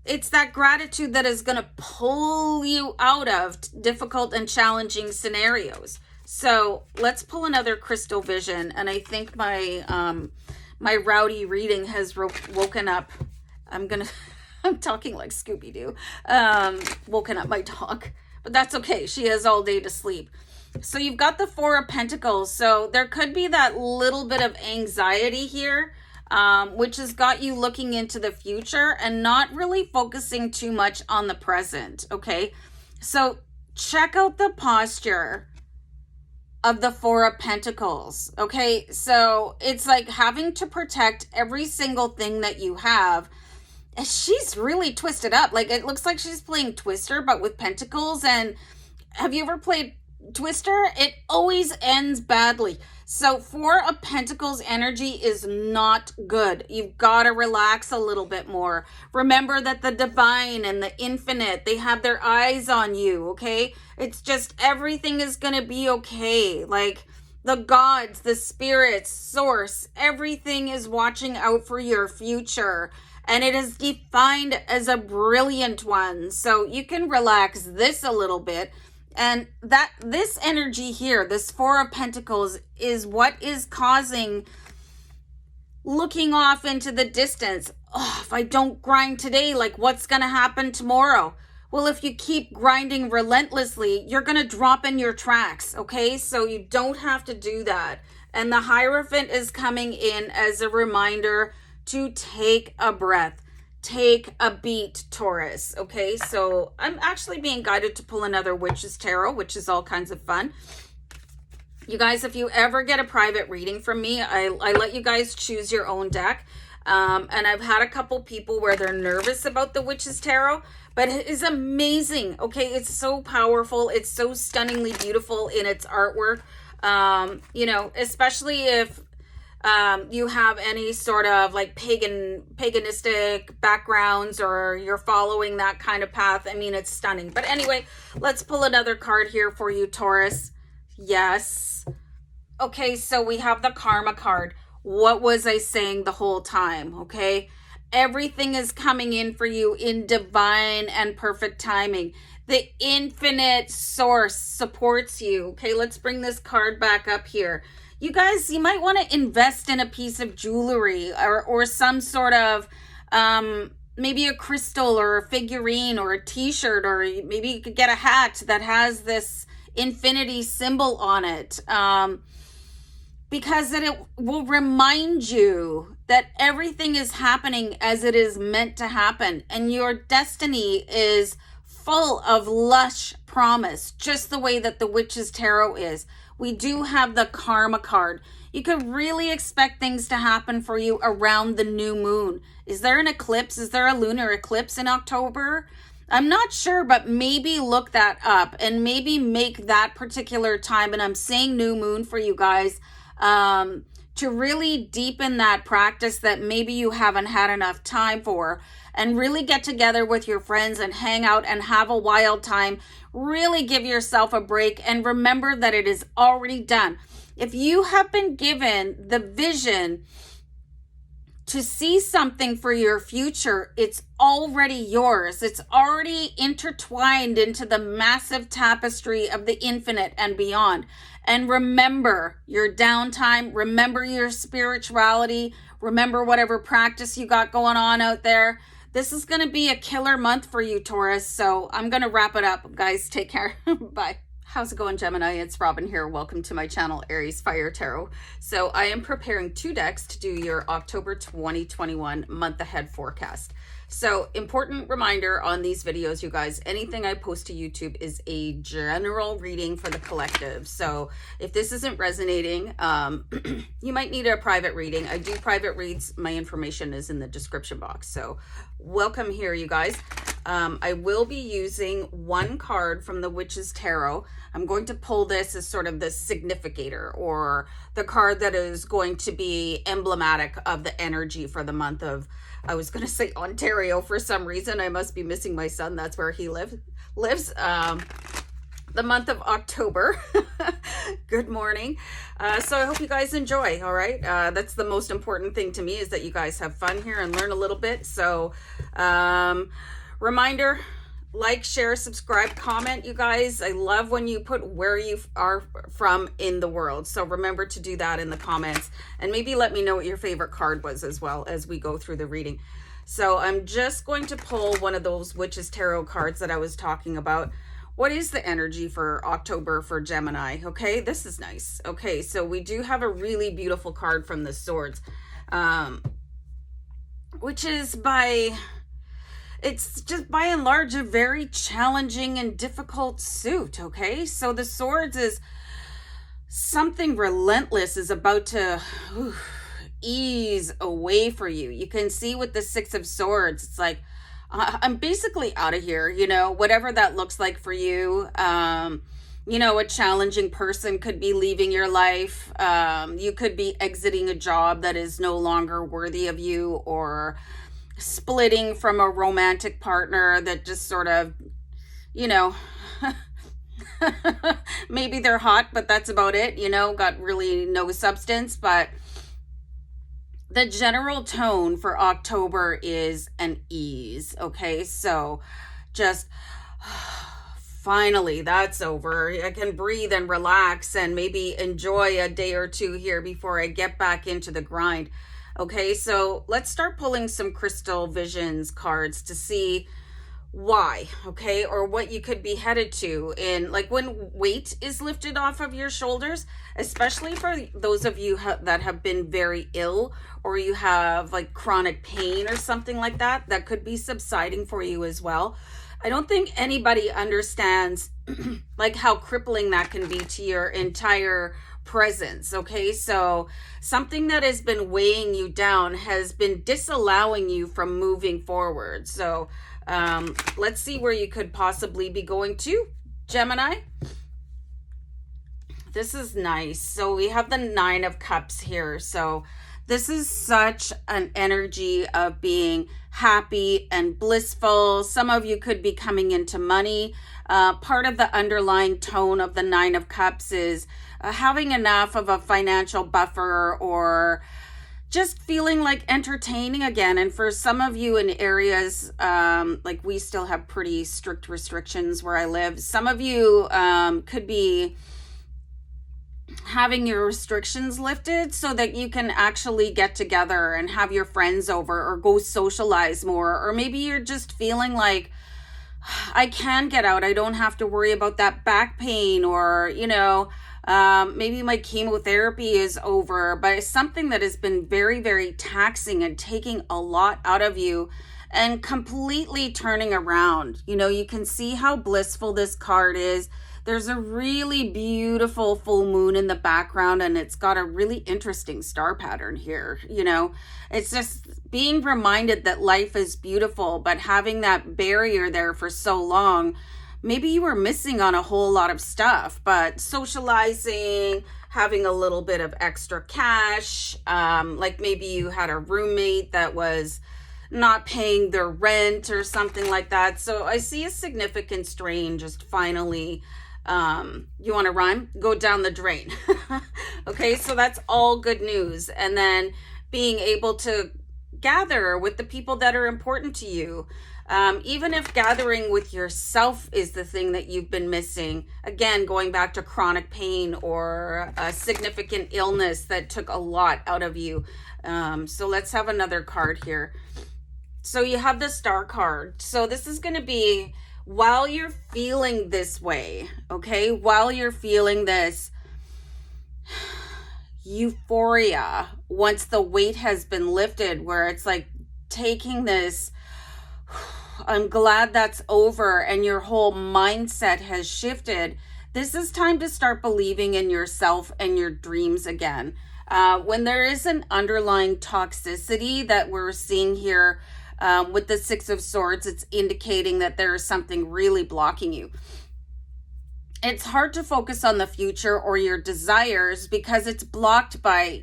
It's that gratitude that is going to pull you out of difficult and challenging scenarios. So let's pull another crystal vision. And I think my rowdy reading has woken up. I'm talking like Scooby-Doo, woken up my dog, but that's okay. She has all day to sleep. So you've got the Four of Pentacles. So there could be that little bit of anxiety here, which has got you looking into the future and not really focusing too much on the present. Okay. So check out the posture of the Four of Pentacles. Okay. So it's like having to protect every single thing that you have. She's really twisted up. Like it looks like she's playing Twister, but with pentacles. And have you ever played Twister? It always ends badly. So Four of Pentacles energy is not good. You've got to relax a little bit more. Remember that the divine and the infinite, they have their eyes on you, okay? It's just everything is going to be okay. Like the gods, the spirits, source, everything is watching out for your future. And it is defined as a brilliant one. So you can relax this a little bit. And that this energy here, this Four of Pentacles, is what is causing looking off into the distance. Oh, if I don't grind today, like what's going to happen tomorrow? Well, if you keep grinding relentlessly, you're going to drop in your tracks, okay? So you don't have to do that. And the Hierophant is coming in as a reminder to take a breath. Take a beat, Taurus. Okay, so I'm actually being guided to pull another Witch's Tarot, which is all kinds of fun. You guys, if you ever get a private reading from me, I let you guys choose your own deck. And I've had a couple people where they're nervous about the Witch's Tarot, but it is amazing. Okay, it's so powerful. It's so stunningly beautiful in its artwork. You know, especially if you have any sort of like paganistic backgrounds or you're following that kind of path. I mean, it's stunning. But anyway, let's pull another card here for you, Taurus. Yes. Okay, so we have the Karma card. What was I saying the whole time? Okay, everything is coming in for you in divine and perfect timing. The infinite source supports you. Okay, let's bring this card back up here. You guys, you might want to invest in a piece of jewelry or some sort of, maybe a crystal or a figurine or a t-shirt, or maybe you could get a hat that has this infinity symbol on it. Because it will remind you that everything is happening as it is meant to happen. And your destiny is full of lush promise, just the way that the Witch's Tarot is. We do have the Karma card. You could really expect things to happen for you around the new moon. Is there an eclipse? Is there a lunar eclipse in October? I'm not sure, but maybe look that up and maybe make that particular time. And I'm saying new moon for you guys, to really deepen that practice that maybe you haven't had enough time for, and really get together with your friends and hang out and have a wild time. Really give yourself a break and remember that it is already done. If you have been given the vision to see something for your future, it's already yours. It's already intertwined into the massive tapestry of the infinite and beyond. And remember your downtime, remember your spirituality, remember whatever practice you got going on out there. This is going to be a killer month for you, Taurus. So I'm going to wrap it up. Guys, take care. Bye. How's it going, Gemini? It's Robin here. Welcome to my channel, Aries Fire Tarot. So I am preparing 2 decks to do your October 2021 month ahead forecast. So important reminder on these videos, you guys, anything I post to YouTube is a general reading for the collective. So if this isn't resonating, you might need a private reading. I do private reads. My information is in the description box. So welcome here, you guys. I will be using 1 card from the Witch's Tarot. I'm going to pull this as sort of the significator, or the card that is going to be emblematic of the energy for the month of, I was going to say Ontario for some reason. I must be missing my son. That's where he lives. The month of October. Good morning. So I hope you guys enjoy. All right. That's the most important thing to me, is that you guys have fun here and learn a little bit. So, reminder, like, share, subscribe, comment, you guys. I love when you put where you are from in the world. So remember to do that in the comments, and maybe let me know what your favorite card was as well as we go through the reading. So I'm just going to pull one of those Witch's Tarot cards that I was talking about. What is the energy for October for Gemini? Okay, this is nice. Okay, so we do have a really beautiful card from the Swords, which is it's just by and large a very challenging and difficult suit. Okay, so the Swords is something relentless is about to ease away for you. You can see with the 6 of Swords, it's like, I'm basically out of here, you know, whatever that looks like for you. You know, a challenging person could be leaving your life. You could be exiting a job that is no longer worthy of you, or splitting from a romantic partner that just sort of, you know, maybe they're hot, but that's about it, you know, got really no substance. But the general tone for October is an ease. Okay, so just finally that's over. I can breathe and relax and maybe enjoy a day or 2 here before I get back into the grind. Okay, so let's start pulling some Crystal Visions cards to see why, okay, or what you could be headed to in, like, when weight is lifted off of your shoulders, especially for those of you that have been very ill, or you have like chronic pain or something like that, that could be subsiding for you as well. I don't think anybody understands like how crippling that can be to your entire presence. Okay, so something that has been weighing you down has been disallowing you from moving forward. So let's see where you could possibly be going to, Gemini. This is nice. So we have the 9 of Cups here. So this is such an energy of being happy and blissful. Some of you could be coming into money. Part of the underlying tone of the 9 of Cups is having enough of a financial buffer, or just feeling like entertaining again. And for some of you in areas, like we still have pretty strict restrictions where I live. Some of you could be having your restrictions lifted so that you can actually get together and have your friends over or go socialize more. Or maybe you're just feeling like, I can get out. I don't have to worry about that back pain, or, you know, maybe my chemotherapy is over, but it's something that has been very, very taxing and taking a lot out of you and completely turning around. You know, you can see how blissful this card is. There's a really beautiful full moon in the background, and it's got a really interesting star pattern here. You know, it's just being reminded that life is beautiful, but having that barrier there for so long, maybe you were missing on a whole lot of stuff, but socializing, having a little bit of extra cash, like maybe you had a roommate that was not paying their rent or something like that. So I see a significant strain just finally, you want to rhyme? Go down the drain. Okay, so that's all good news. And then being able to gather with the people that are important to you. Even if gathering with yourself is the thing that you've been missing, again, going back to chronic pain or a significant illness that took a lot out of you. So let's have another card here. So you have the Star card. So this is going to be while you're feeling this way, okay? While you're feeling this euphoria, once the weight has been lifted, where it's like taking this, I'm glad that's over, and your whole mindset has shifted. This is time to start believing in yourself and your dreams again. When there is an underlying toxicity that we're seeing here with the Six of Swords, it's indicating that there is something really blocking you. It's hard to focus on the future or your desires because it's blocked by,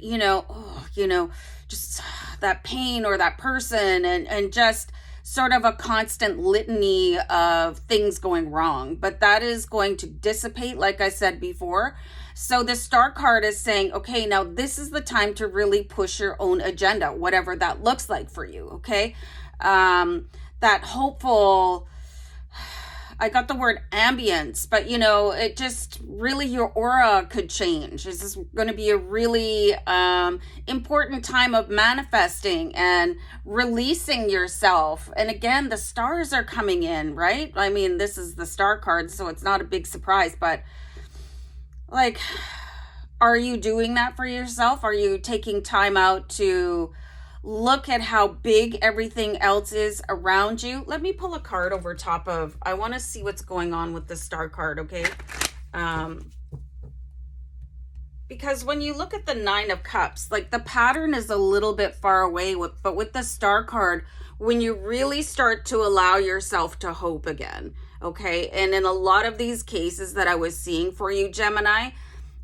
just that pain or that person and just sort of a constant litany of things going wrong. But that is going to dissipate, like I said before. So the Star card is saying, okay, now this is the time to really push your own agenda, whatever that looks like for you, okay? That hopeful, I got the word ambience, but it just really, your aura could change. This is going to be a really important time of manifesting and releasing yourself. And again, the stars are coming in, right? I mean, this is the Star card, so it's not a big surprise, but like, are you doing that for yourself? Are you taking time out to look at how big everything else is around you? Let me pull a card over top of, I want to see what's going on with the Star card, okay? Because when you look at the Nine of Cups, like the pattern is a little bit far away, but with the Star card, when you really start to allow yourself to hope again, okay? And in a lot of these cases that I was seeing for you, Gemini,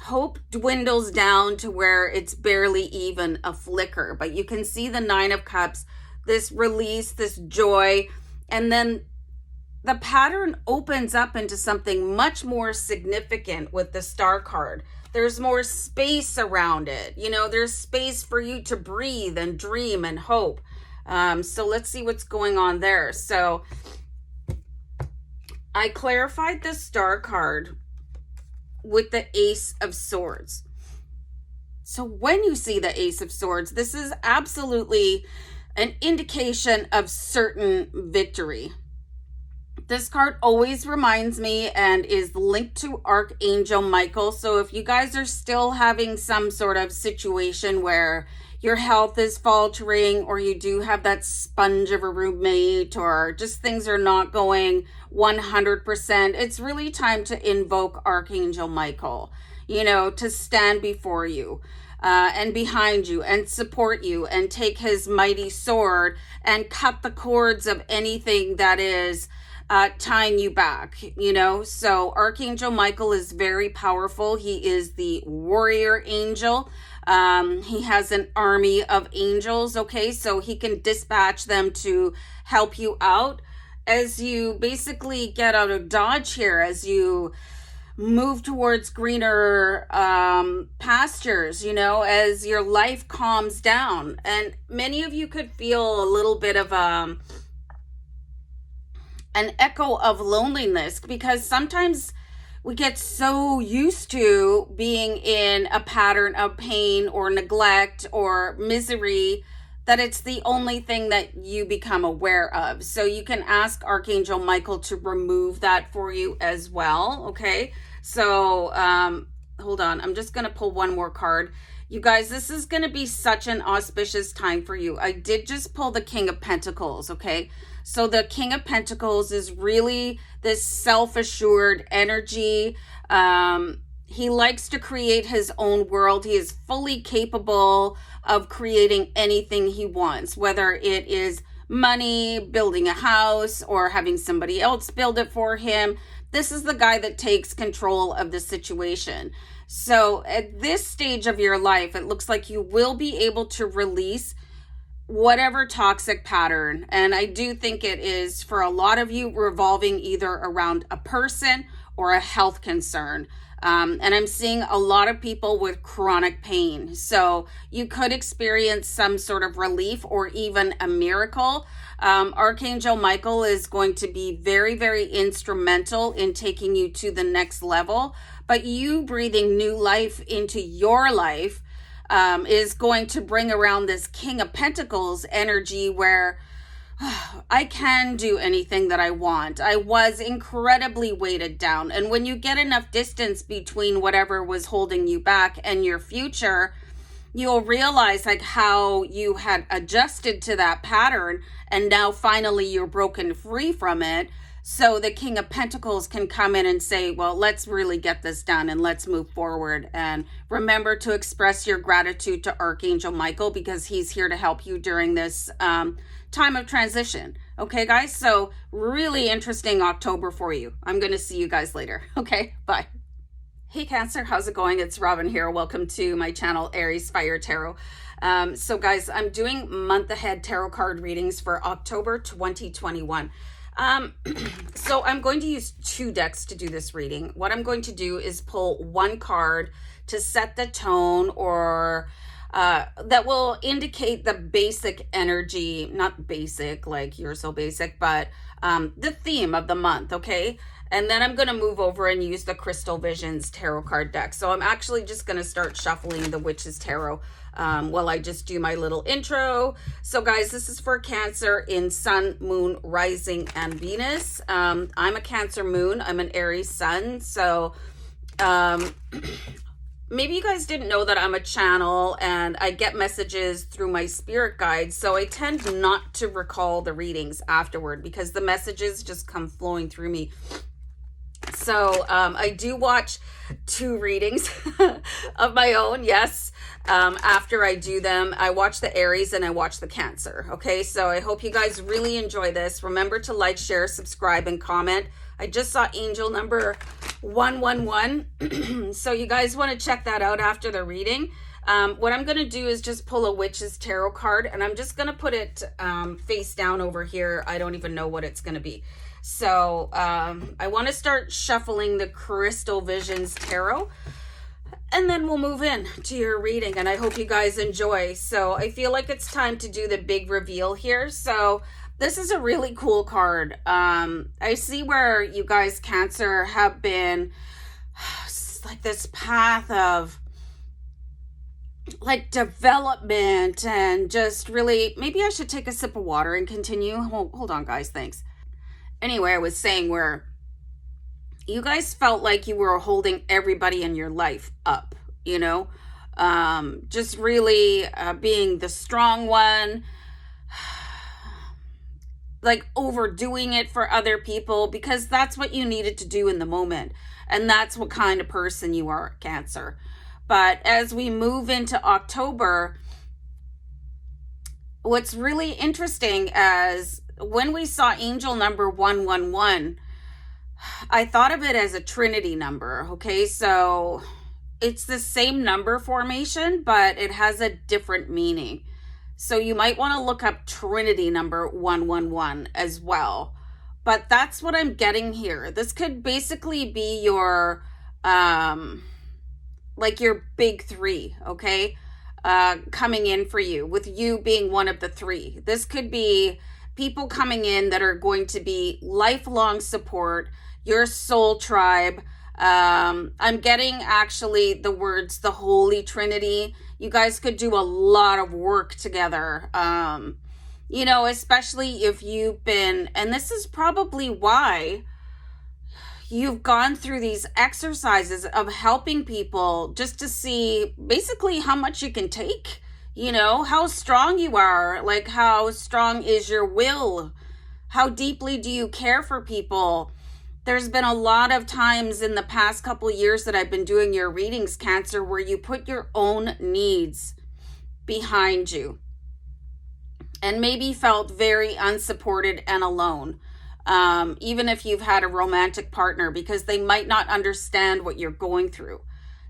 hope dwindles down to where it's barely even a flicker. But you can see the Nine of Cups, this release, this joy, and then the pattern opens up into something much more significant with the Star card. There's more space around it. There's space for you to breathe and dream and hope. So let's see what's going on there. So I clarified the Star card with the Ace of Swords. So when you see the Ace of Swords, this is absolutely an indication of certain victory. This card always reminds me and is linked to Archangel Michael. So if you guys are still having some sort of situation where your health is faltering, or you do have that sponge of a roommate, or just things are not going 100%, it's really time to invoke Archangel Michael, to stand before you and behind you and support you and take his mighty sword and cut the cords of anything that is tying you back, So Archangel Michael is very powerful. He is the warrior angel. He has an army of angels, okay? So he can dispatch them to help you out as you basically get out of dodge here, as you move towards greener pastures, you know, as your life calms down. And many of you could feel a little bit of an echo of loneliness, because sometimes we get so used to being in a pattern of pain or neglect or misery that it's the only thing that you become aware of. So you can ask Archangel Michael to remove that for you as well, okay? So hold on, I'm just going to pull one more card. You guys, this is going to be such an auspicious time for you. I did just pull the King of Pentacles, okay? So the King of Pentacles is really this self-assured energy. He likes to create his own world. He is fully capable of creating anything he wants, whether it is money, building a house, or having somebody else build it for him. This is the guy that takes control of the situation. So at this stage of your life, it looks like you will be able to release whatever toxic pattern. And I do think it is, for a lot of you, revolving either around a person or a health concern. And I'm seeing a lot of people with chronic pain. So you could experience some sort of relief or even a miracle. Archangel Michael is going to be very, very instrumental in taking you to the next level. But you breathing new life into your life is going to bring around this King of Pentacles energy where I can do anything that I want. I was incredibly weighted down. And when you get enough distance between whatever was holding you back and your future, you'll realize like how you had adjusted to that pattern, and now finally you're broken free from it. So the King of Pentacles can come in and say, well, let's really get this done and let's move forward. And remember to express your gratitude to Archangel Michael, because he's here to help you during this time of transition. Okay, guys? So really interesting October for you. I'm going to see you guys later. Okay, bye. Hey, Cancer. How's it going? It's Robin here. Welcome to my channel, Aries Fire Tarot. So guys, I'm doing month ahead tarot card readings for October 2021. So I'm going to use 2 decks to do this reading. What I'm going to do is pull one card to set the tone, or that will indicate the basic energy, not basic like you're so basic, but the theme of the month, okay? And then I'm going to move over and use the Crystal Visions tarot card deck. So I'm actually just going to start shuffling the Witch's Tarot while I just do my little intro. So guys, this is for Cancer in Sun, Moon, Rising, and Venus. I'm a Cancer Moon. I'm an Aries Sun. So maybe you guys didn't know that I'm a channel and I get messages through my spirit guides. So I tend not to recall the readings afterward because the messages just come flowing through me. So I do watch 2 readings of my own, yes. After I do them, I watch the Aries and I watch the Cancer. Okay, so I hope you guys really enjoy this. Remember to like, share, subscribe, and comment. I just saw angel number 111. So you guys want to check that out after the reading. What I'm going to do is just pull a Witch's Tarot card, and I'm just going to put it face down over here. I don't even know what it's going to be. So I want to start shuffling the Crystal Visions Tarot, and then we'll move in to your reading, and I hope you guys enjoy. So I feel like it's time to do the big reveal here. So this is a really cool card. I see where you guys, Cancer, have been like this path of like development and just really, maybe I should take a sip of water and continue. Hold on, guys. Thanks. Anyway, I was saying where you guys felt like you were holding everybody in your life up, you know, just really being the strong one, like overdoing it for other people, because that's what you needed to do in the moment. And that's what kind of person you are, Cancer. But as we move into October, what's really interesting as when we saw angel number 111, I thought of it as a Trinity number. Okay, so it's the same number formation, but it has a different meaning. So you might want to look up Trinity number 111 as well. But that's what I'm getting here. This could basically be your like your big three, okay? Coming in for you, with you being one of the three. This could be people coming in that are going to be lifelong support, your soul tribe. I'm getting actually the words, the Holy Trinity. You guys could do a lot of work together. You know, especially if you've been, and this is probably why you've gone through these exercises of helping people just to see basically how much you can take, you know, how strong you are, like how strong is your will, how deeply do you care for people. There's been a lot of times in the past couple years that I've been doing your readings, Cancer, where you put your own needs behind you and maybe felt very unsupported and alone. Even if you've had a romantic partner, because they might not understand what you're going through.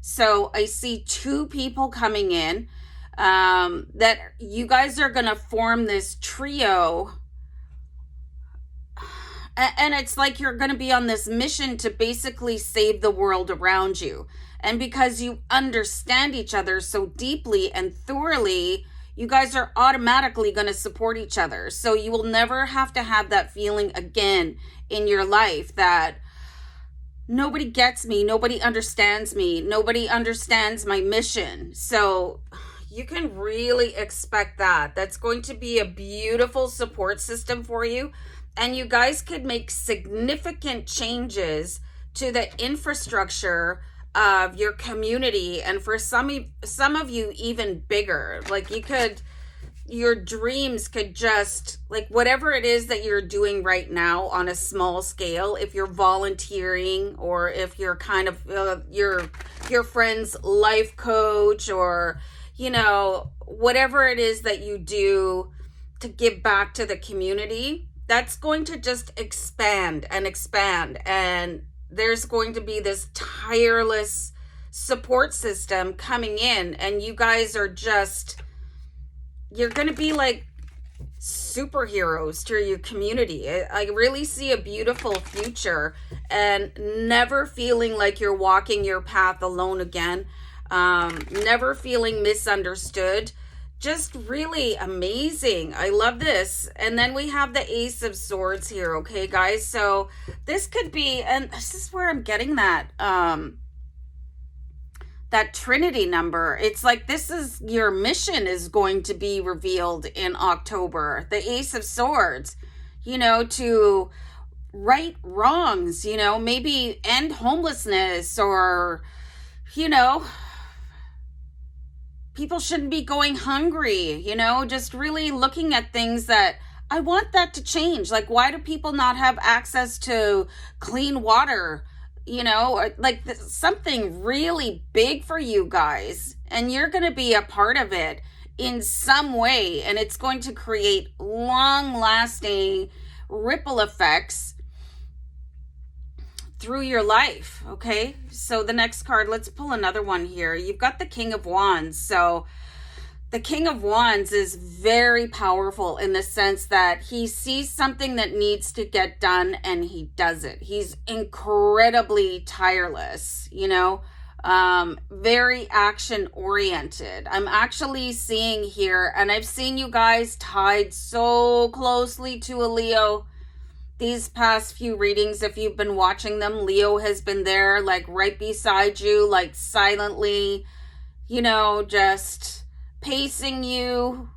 So I see two people coming in, that you guys are going to form this trio. And it's like you're going to be on this mission to basically save the world around you. And because you understand each other so deeply and thoroughly, you guys are automatically going to support each other. So you will never have to have that feeling again in your life that nobody gets me, nobody understands me, nobody understands my mission. So you can really expect that. That's going to be a beautiful support system for you. And you guys could make significant changes to the infrastructure of your community, and for some of you even bigger. Like your dreams could just, like whatever it is that you're doing right now on a small scale, if you're volunteering or if you're kind of your friend's life coach, or you know, whatever it is that you do to give back to the community, that's going to just expand and expand. And there's going to be this tireless support system coming in, and you guys are just, you're going to be like superheroes to your community. I really see a beautiful future, and never feeling like you're walking your path alone again. Never feeling misunderstood. Just really amazing. I love this. And then we have the Ace of Swords here, okay, guys? So this could be, and this is where I'm getting that Trinity number. It's like this is, your mission is going to be revealed in October. The Ace of Swords, you know, to right wrongs, you know, maybe end homelessness, or, you know, people shouldn't be going hungry, you know, just really looking at things that I want that to change. Like, why do people not have access to clean water? You know, like something really big for you guys, and you're going to be a part of it in some way. And it's going to create long lasting ripple effects through your life. Okay, so the next card, let's pull another one here. You've got the King of Wands. So the King of Wands is very powerful in the sense that he sees something that needs to get done and he does it. He's incredibly tireless, you know, very action oriented. I'm actually seeing here, and I've seen you guys tied so closely to a Leo. These past few readings, if you've been watching them, Leo has been there, like right beside you, like silently, you know, just pacing you,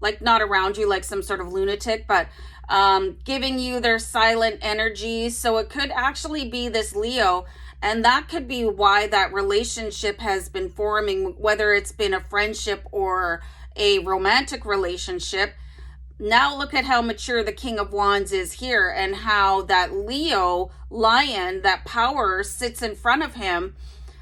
like not around you like some sort of lunatic, but giving you their silent energy. So it could actually be this Leo, and that could be why that relationship has been forming, whether it's been a friendship or a romantic relationship. Now look at how mature the King of Wands is here, and how that Leo lion, that power, sits in front of him.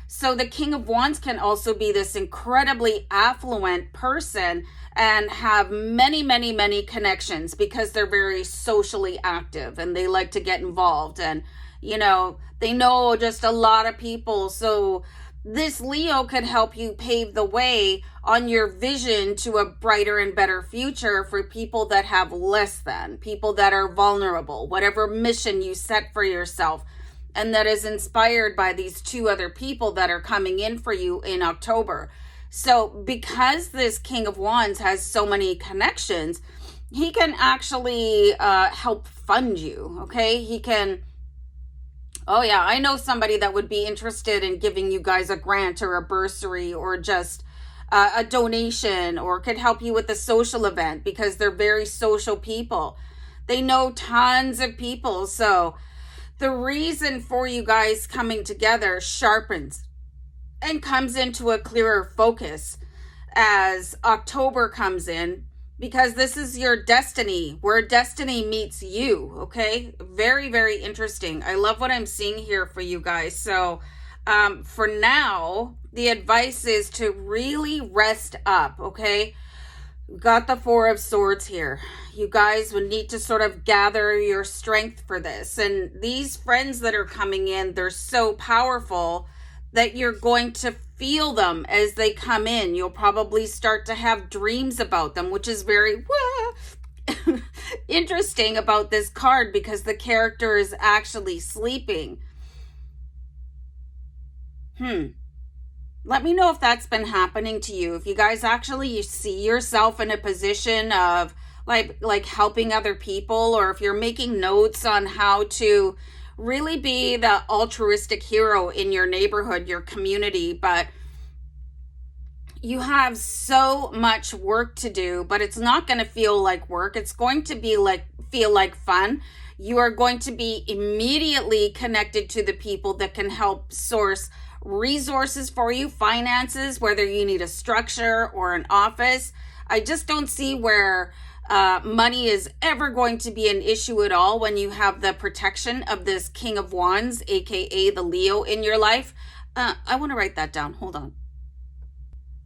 So the King of Wands can also be this incredibly affluent person and have many, many, many connections, because they're very socially active and they like to get involved, and, you know, they know just a lot of people. So this Leo could help you pave the way on your vision to a brighter and better future for people that have less than, people that are vulnerable, whatever mission you set for yourself. and that is inspired by these two other people that are coming in for you in October. So because this King of Wands has so many connections, he can actually help fund you, okay? He can, oh yeah, I know somebody that would be interested in giving you guys a grant or a bursary or just a donation, or could help you with a social event, because they're very social people. They know tons of people. So the reason for you guys coming together sharpens and comes into a clearer focus as October comes in, because this is your destiny, where destiny meets you, okay? Very, very interesting. I love what I'm seeing here for you guys. So for now, the advice is to really rest up, okay? Got the Four of Swords here. You guys would need to sort of gather your strength for this. And these friends that are coming in, they're so powerful that you're going to feel them as they come in. You'll probably start to have dreams about them, which is very interesting about this card, because the character is actually sleeping. Let me know if that's been happening to you. If you guys actually you see yourself in a position of like helping other people, or if you're making notes on how to really be the altruistic hero in your neighborhood, your community, but you have so much work to do, but it's not going to feel like work. It's going to be feel like fun. You are going to be immediately connected to the people that can help source resources for you, finances, whether you need a structure or an office. I just don't see where money is ever going to be an issue at all when you have the protection of this King of Wands, aka the Leo in your life. I want to write that down. Hold on.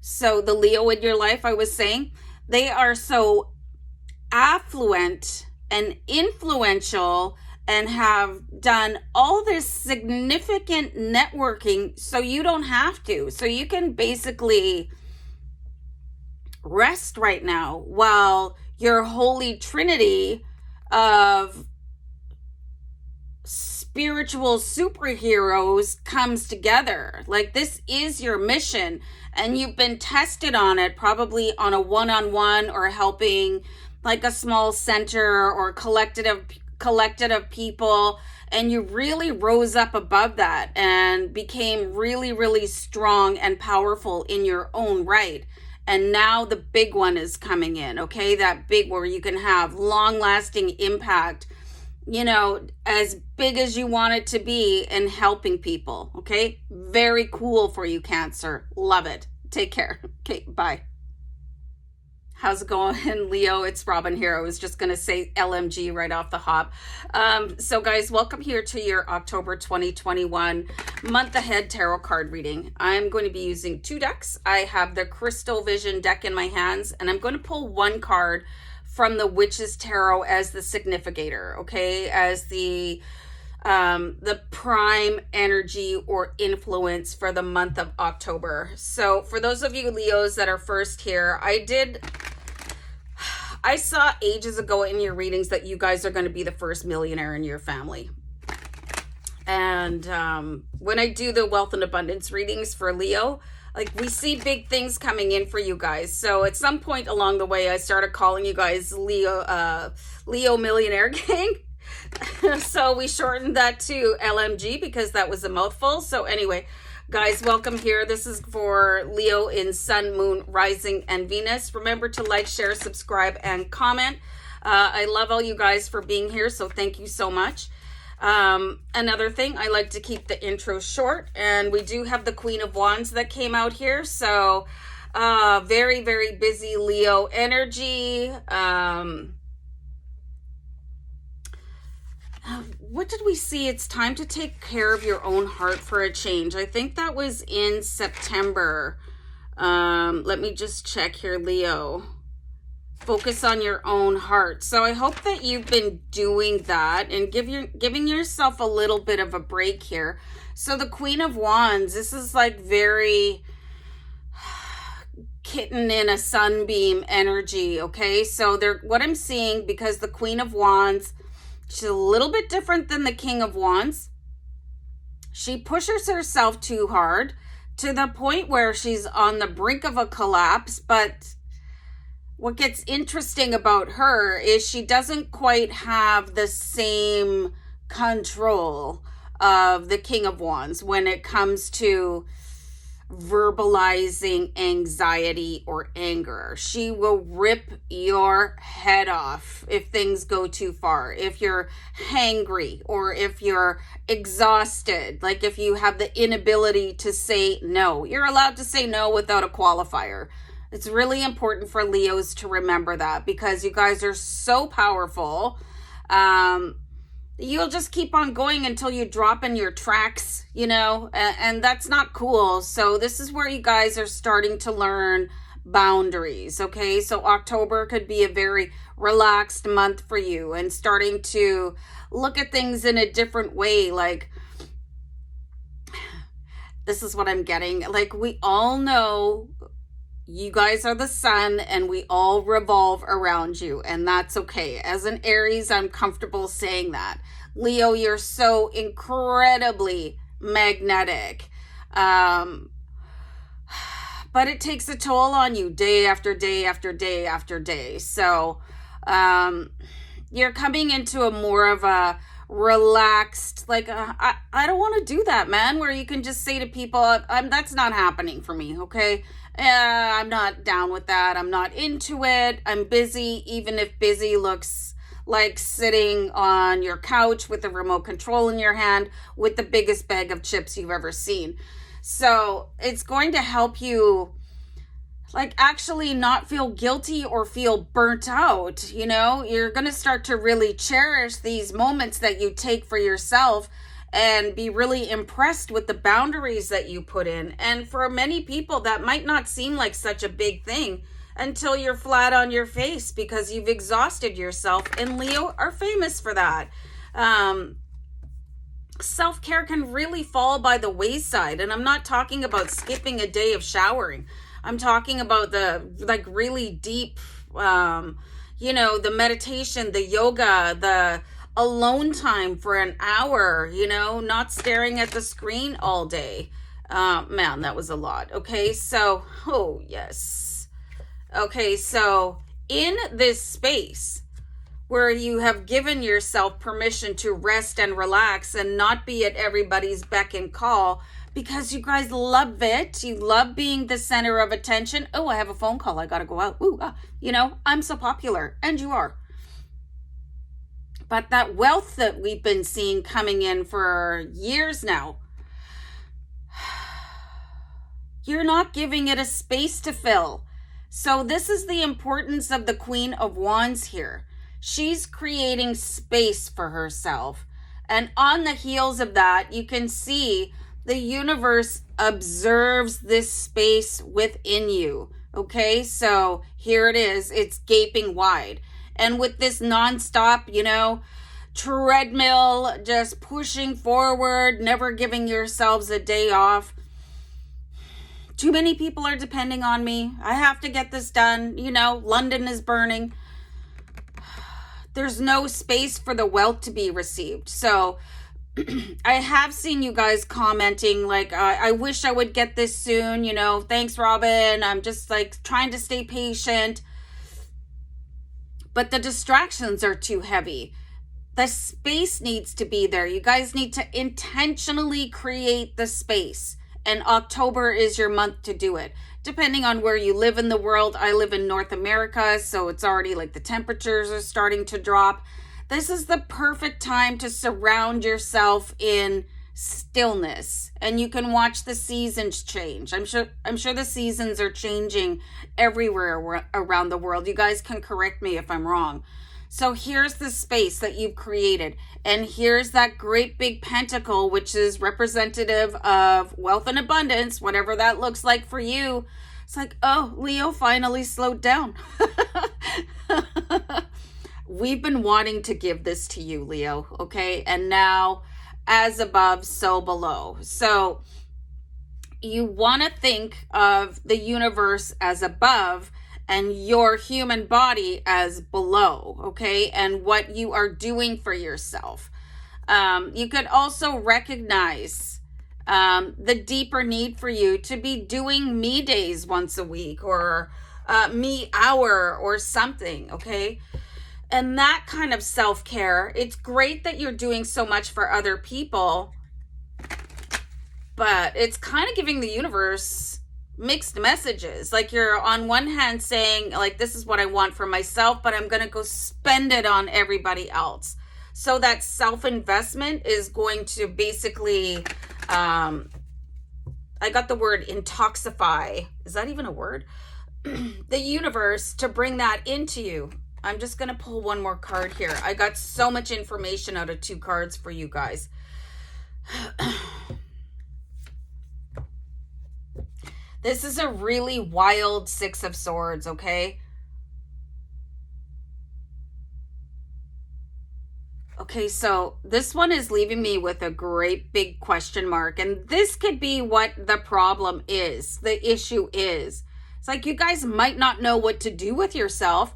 So the Leo in your life, I was saying, they are so affluent and influential and have done all this significant networking, so you don't have to. So you can basically rest right now while your holy trinity of spiritual superheroes comes together. Like, this is your mission, and you've been tested on it, probably on a one-on-one, or helping like a small center or collective of people, and you really rose up above that and became really, really strong and powerful in your own right. And now the big one is coming in, okay? That big, where you can have long-lasting impact, you know, as big as you want it to be, in helping people, okay? Very cool for you, Cancer. Love it. Take care. Okay, bye. How's it going, Leo? It's Robin here. I was just going to say LMG right off the hop. So guys, welcome here to your October 2021 month ahead tarot card reading. I'm going to be using two decks. I have the Crystal Vision deck in my hands, and I'm going to pull one card from the Witch's Tarot as the significator, okay? As the prime energy or influence for the month of October. So for those of you Leos that are first here, I saw ages ago in your readings that you guys are going to be the first millionaire in your family. And when I do the wealth and abundance readings for Leo, like, we see big things coming in for you guys. So at some point along the way, I started calling you guys Leo Millionaire Gang. So we shortened that to LMG because that was a mouthful. So anyway, guys, welcome here. This is for Leo in Sun, Moon, Rising, and Venus. Remember to like, share, subscribe, and comment. I love all you guys for being here, so thank you so much. Another thing, I like to keep the intro short, and we do have the Queen of Wands that came out here. So very, very busy Leo energy. What did we see? It's time to take care of your own heart for a change. I think that was in September. Let me just check here, Leo. Focus on your own heart. So I hope that you've been doing that and giving yourself a little bit of a break here. So the Queen of Wands, this is like very kitten in a sunbeam energy, okay? So what I'm seeing, because the Queen of Wands, she's a little bit different than the King of Wands. She pushes herself too hard to the point where she's on the brink of a collapse. But what gets interesting about her is she doesn't quite have the same control of the King of Wands when it comes to verbalizing anxiety or anger. She will rip your head off if things go too far. If you're hangry or if you're exhausted, like if you have the inability to say no, you're allowed to say no without a qualifier. It's really important for Leos to remember that, because you guys are so powerful. You'll just keep on going until you drop in your tracks, you know, and that's not cool. So this is where you guys are starting to learn boundaries, okay? So October could be a very relaxed month for you and starting to look at things in a different way. Like, this is what I'm getting. Like, we all know you guys are the sun and we all revolve around you, and that's okay. As an Aries, I'm comfortable saying that. Leo, you're so incredibly magnetic. But it takes a toll on you day after day after day after day. So you're coming into a more of a relaxed, like, I don't want to do that, man, where you can just say to people, that's not happening for me, okay? I'm not down with that. I'm not into it. I'm busy, even if busy looks like sitting on your couch with the remote control in your hand with the biggest bag of chips you've ever seen. So it's going to help you, like, actually not feel guilty or feel burnt out. You know, you're going to start to really cherish these moments that you take for yourself and be really impressed with the boundaries that you put in. And for many people, that might not seem like such a big thing until you're flat on your face because you've exhausted yourself. And Leo are famous for that. Self-care can really fall by the wayside. And I'm not talking about skipping a day of showering. I'm talking about the, like, really deep, you know, the meditation, the yoga, the alone time for an hour, you know, not staring at the screen all day. Man, that was a lot. Okay, so, oh, yes. Okay, so in this space where you have given yourself permission to rest and relax and not be at everybody's beck and call, because you guys love it. You love being the center of attention. Oh, I have a phone call. I got to go out. Ooh, you know, I'm so popular, and you are. But that wealth that we've been seeing coming in for years now, you're not giving it a space to fill. So this is the importance of the Queen of Wands here. She's creating space for herself. And on the heels of that, you can see the universe observes this space within you. Okay, so here it is. It's gaping wide. And with this nonstop, you know, treadmill, just pushing forward, never giving yourselves a day off. Too many people are depending on me. I have to get this done. You know, London is burning. There's no space for the wealth to be received. So I have seen you guys commenting like, I wish I would get this soon. You know, thanks, Robin. I'm just like trying to stay patient. But the distractions are too heavy. The space needs to be there. You guys need to intentionally create the space. And October is your month to do it. Depending on where you live in the world. I live in North America, so it's already like the temperatures are starting to drop. This is the perfect time to surround yourself in stillness, and you can watch the seasons change. I'm sure the seasons are changing everywhere around the world. You guys can correct me if I'm wrong. So here's the space that you've created, and here's that great big pentacle, which is representative of wealth and abundance, whatever that looks like for you. It's like, oh, Leo finally slowed down. We've been wanting to give this to you, Leo, okay? And now, as above, so below. So you want to think of the universe as above and your human body as below, okay? And what you are doing for yourself. You could also recognize the deeper need for you to be doing me days once a week, or me hour or something, okay? And that kind of self-care, it's great that you're doing so much for other people, but it's kind of giving the universe mixed messages. Like, you're on one hand saying, like, this is what I want for myself, but I'm going to go spend it on everybody else. So that self-investment is going to basically, I got the word intoxify. Is that even a word? The universe to bring that into you. I'm just going to pull one more card here. I got so much information out of 2 cards for you guys. This is a really wild 6 of Swords, okay? Okay, so this one is leaving me with a great big question mark. And this could be what the problem is, the issue is. It's like you guys might not know what to do with yourself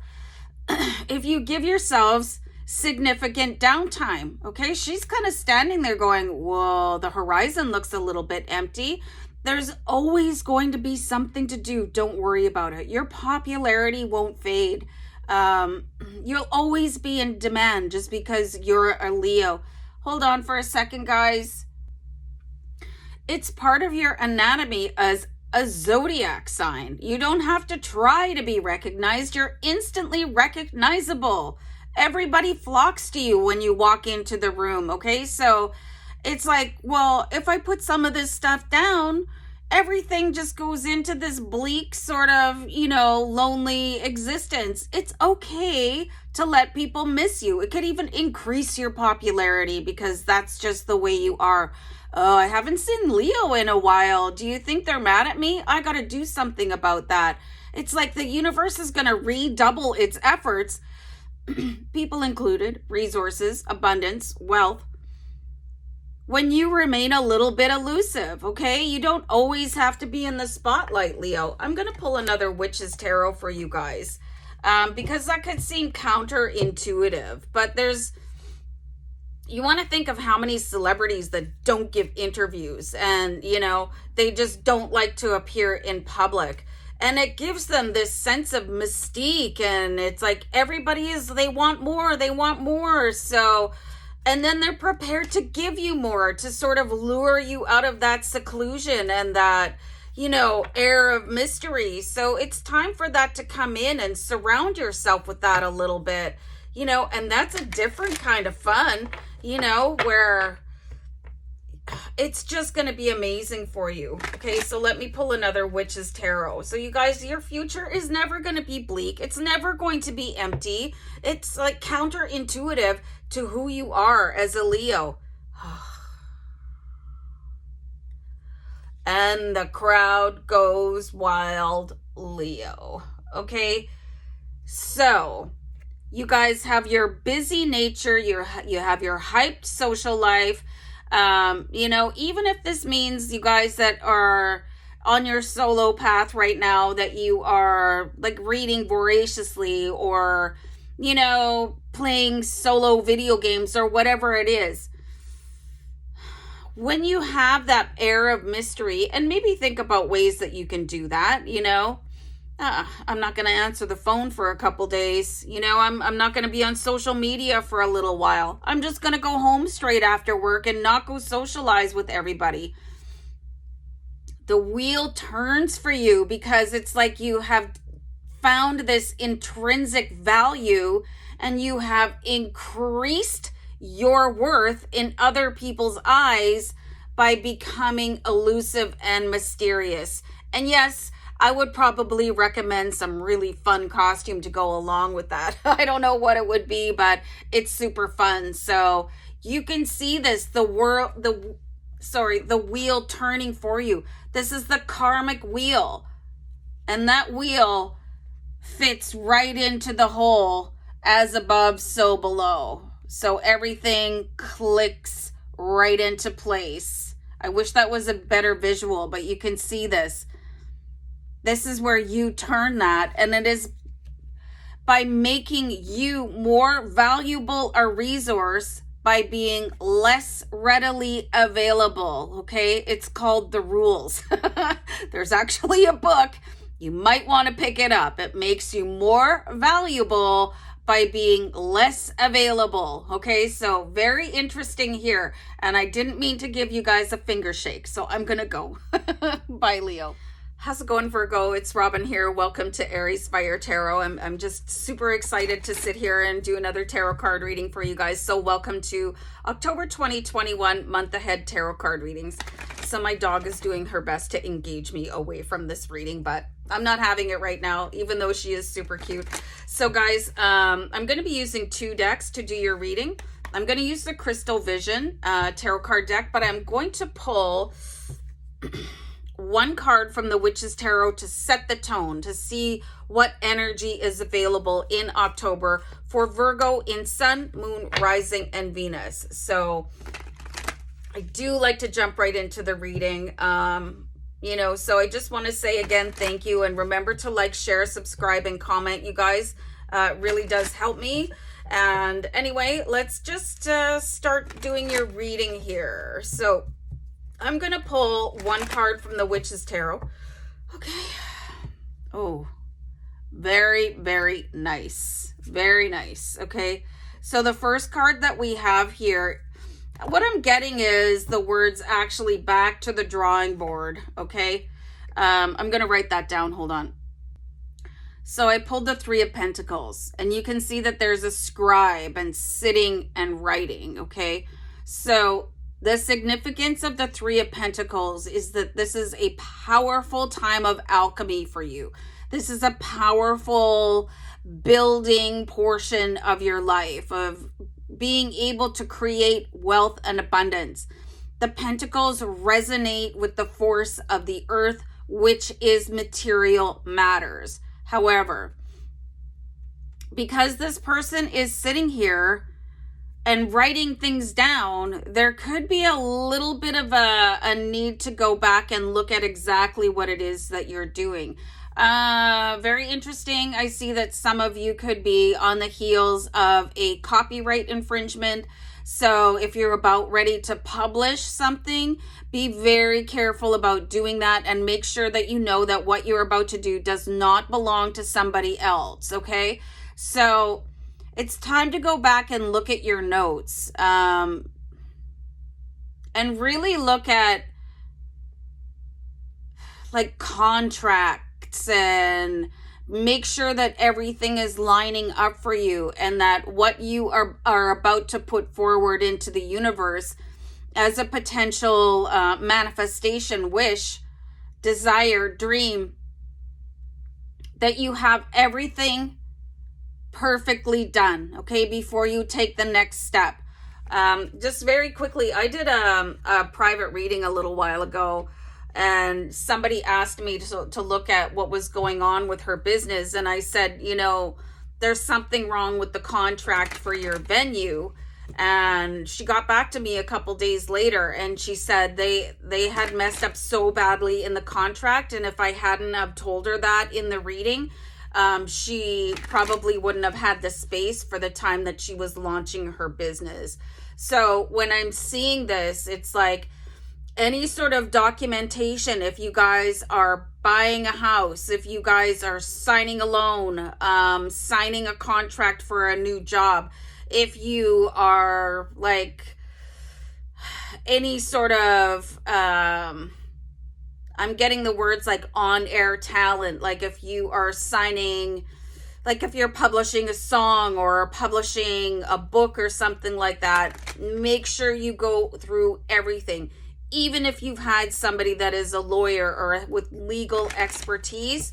if you give yourselves significant downtime, okay? She's kind of standing there going, whoa, the horizon looks a little bit empty. There's always going to be something to do. Don't worry about it. Your popularity won't fade. You'll always be in demand just because you're a Leo. Hold on for a second, guys. It's part of your anatomy as a zodiac sign. You don't have to try to be recognized. You're instantly recognizable. Everybody flocks to you when you walk into the room, okay? So it's like, well, if I put some of this stuff down, everything just goes into this bleak sort of, lonely existence. It's okay to let people miss you. It could even increase your popularity because that's just the way you are. Oh, I haven't seen Leo in a while. Do you think they're mad at me? I got to do something about that. It's like the universe is going to redouble its efforts, people included, resources, abundance, wealth, when you remain a little bit elusive, okay? You don't always have to be in the spotlight, Leo. I'm going to pull another Witch's Tarot for you guys because that could seem counterintuitive, but you want to think of how many celebrities that don't give interviews and, they just don't like to appear in public. And it gives them this sense of mystique, and it's like they want more. So, and then they're prepared to give you more to sort of lure you out of that seclusion and that, air of mystery. So it's time for that to come in and surround yourself with that a little bit, and that's a different kind of fun, where it's just going to be amazing for you. Okay, so let me pull another Witch's Tarot. So you guys, your future is never going to be bleak. It's never going to be empty. It's like counterintuitive to who you are as a Leo. And the crowd goes wild, Leo. Okay, so you guys have your busy nature. You have your hyped social life. Even if this means you guys that are on your solo path right now, that you are like reading voraciously or, playing solo video games or whatever it is. When you have that air of mystery, and maybe think about ways that you can do that, I'm not going to answer the phone for a couple days. I'm not going to be on social media for a little while. I'm just going to go home straight after work and not go socialize with everybody. The wheel turns for you because it's like you have found this intrinsic value and you have increased your worth in other people's eyes by becoming elusive and mysterious. And yes, I would probably recommend some really fun costume to go along with that. I don't know what it would be, but it's super fun. So you can see this, the wheel turning for you. This is the karmic wheel. And that wheel fits right into the hole, as above, so below. So everything clicks right into place. I wish that was a better visual, but you can see this. This is where you turn that, and it is by making you more valuable a resource by being less readily available, okay? It's called The Rules. There's actually a book. You might want to pick it up. It makes you more valuable by being less available, okay? So very interesting here. And I didn't mean to give you guys a finger shake, so I'm gonna go. Bye, Leo. How's it going, Virgo? It's Robin here. Welcome to Aries Fire Tarot. I'm just super excited to sit here and do another tarot card reading for you guys. So welcome to October 2021 month ahead tarot card readings. So my dog is doing her best to engage me away from this reading, but I'm not having it right now, even though she is super cute. So guys, I'm going to be using 2 decks to do your reading. I'm going to use the Crystal Vision tarot card deck, but I'm going to pull one card from the Witch's Tarot to set the tone, to see what energy is available in October for Virgo in Sun, Moon, Rising, and Venus. So I do like to jump right into the reading. So I just want to say again, thank you. And remember to like, share, subscribe, and comment, you guys. It really does help me. And anyway, let's just start doing your reading here. So I'm going to pull one card from the Witch's Tarot. Okay. Oh, very, very nice. Very nice. Okay. So the first card that we have here, what I'm getting is the words actually back to the drawing board. Okay. I'm going to write that down. Hold on. So I pulled the 3 of Pentacles, and you can see that there's a scribe and sitting and writing. Okay. So the significance of the 3 of Pentacles is that this is a powerful time of alchemy for you. This is a powerful building portion of your life, of being able to create wealth and abundance. The Pentacles resonate with the force of the earth, which is material matters. However, because this person is sitting here and writing things down, there could be a little bit of a need to go back and look at exactly what it is that you're doing. Very interesting. I see that some of you could be on the heels of a copyright infringement. So if you're about ready to publish something, be very careful about doing that and make sure that you know that what you're about to do does not belong to somebody else, okay? So it's time to go back and look at your notes and really look at like contracts and make sure that everything is lining up for you and that what you are about to put forward into the universe as a potential manifestation, wish, desire, dream, that you have everything perfectly done, okay, before you take the next step. Just very quickly, I did a private reading a little while ago, and somebody asked me to look at what was going on with her business, and I said, there's something wrong with the contract for your venue. And she got back to me a couple days later, and she said they had messed up so badly in the contract, and if I hadn't have told her that in the reading, she probably wouldn't have had the space for the time that she was launching her business. So when I'm seeing this, it's like any sort of documentation, if you guys are buying a house, if you guys are signing a loan, signing a contract for a new job, if you are like any sort of, I'm getting the words like on-air talent, like if you are signing, like if you're publishing a song or publishing a book or something like that, make sure you go through everything. Even if you've had somebody that is a lawyer or with legal expertise,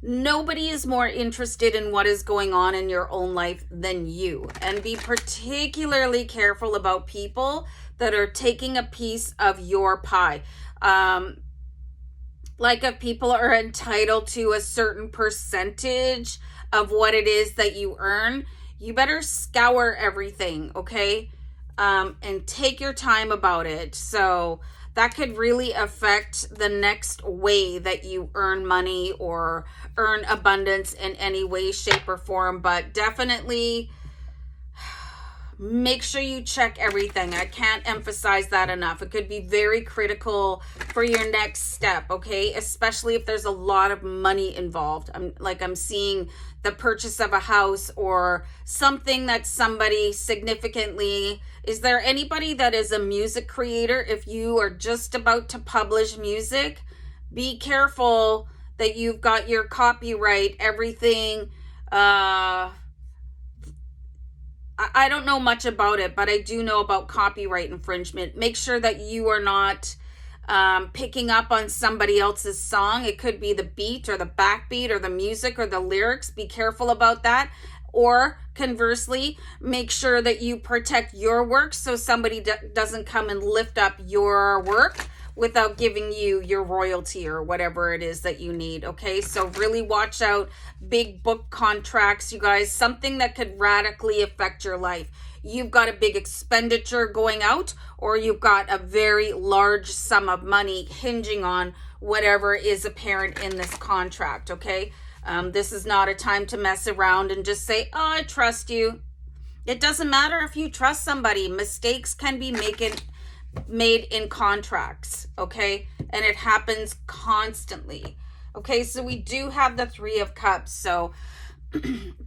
nobody is more interested in what is going on in your own life than you. And be particularly careful about people that are taking a piece of your pie. Like if people are entitled to a certain percentage of what it is that you earn, you better scour everything, okay? And take your time about it. So that could really affect the next way that you earn money or earn abundance in any way, shape, or form. But definitely Make sure you check everything. I can't emphasize that enough. It could be very critical for your next step, okay? Especially if there's a lot of money involved. I'm seeing the purchase of a house or something that somebody significantly... Is there anybody that is a music creator? If you are just about to publish music, be careful that you've got your copyright, everything... I don't know much about it, but I do know about copyright infringement. Make sure that you are not picking up on somebody else's song. It could be the beat or the backbeat or the music or the lyrics. Be careful about that. Or conversely, make sure that you protect your work so somebody doesn't come and lift up your work without giving you your royalty or whatever it is that you need, okay? So really watch out. Big book contracts, you guys, something that could radically affect your life. You've got a big expenditure going out, or you've got a very large sum of money hinging on whatever is apparent in this contract, okay? This is not a time to mess around and just say, oh, I trust you. It doesn't matter if you trust somebody. Mistakes can be made in contracts, okay? And it happens constantly. Okay, so we do have the Three of Cups. So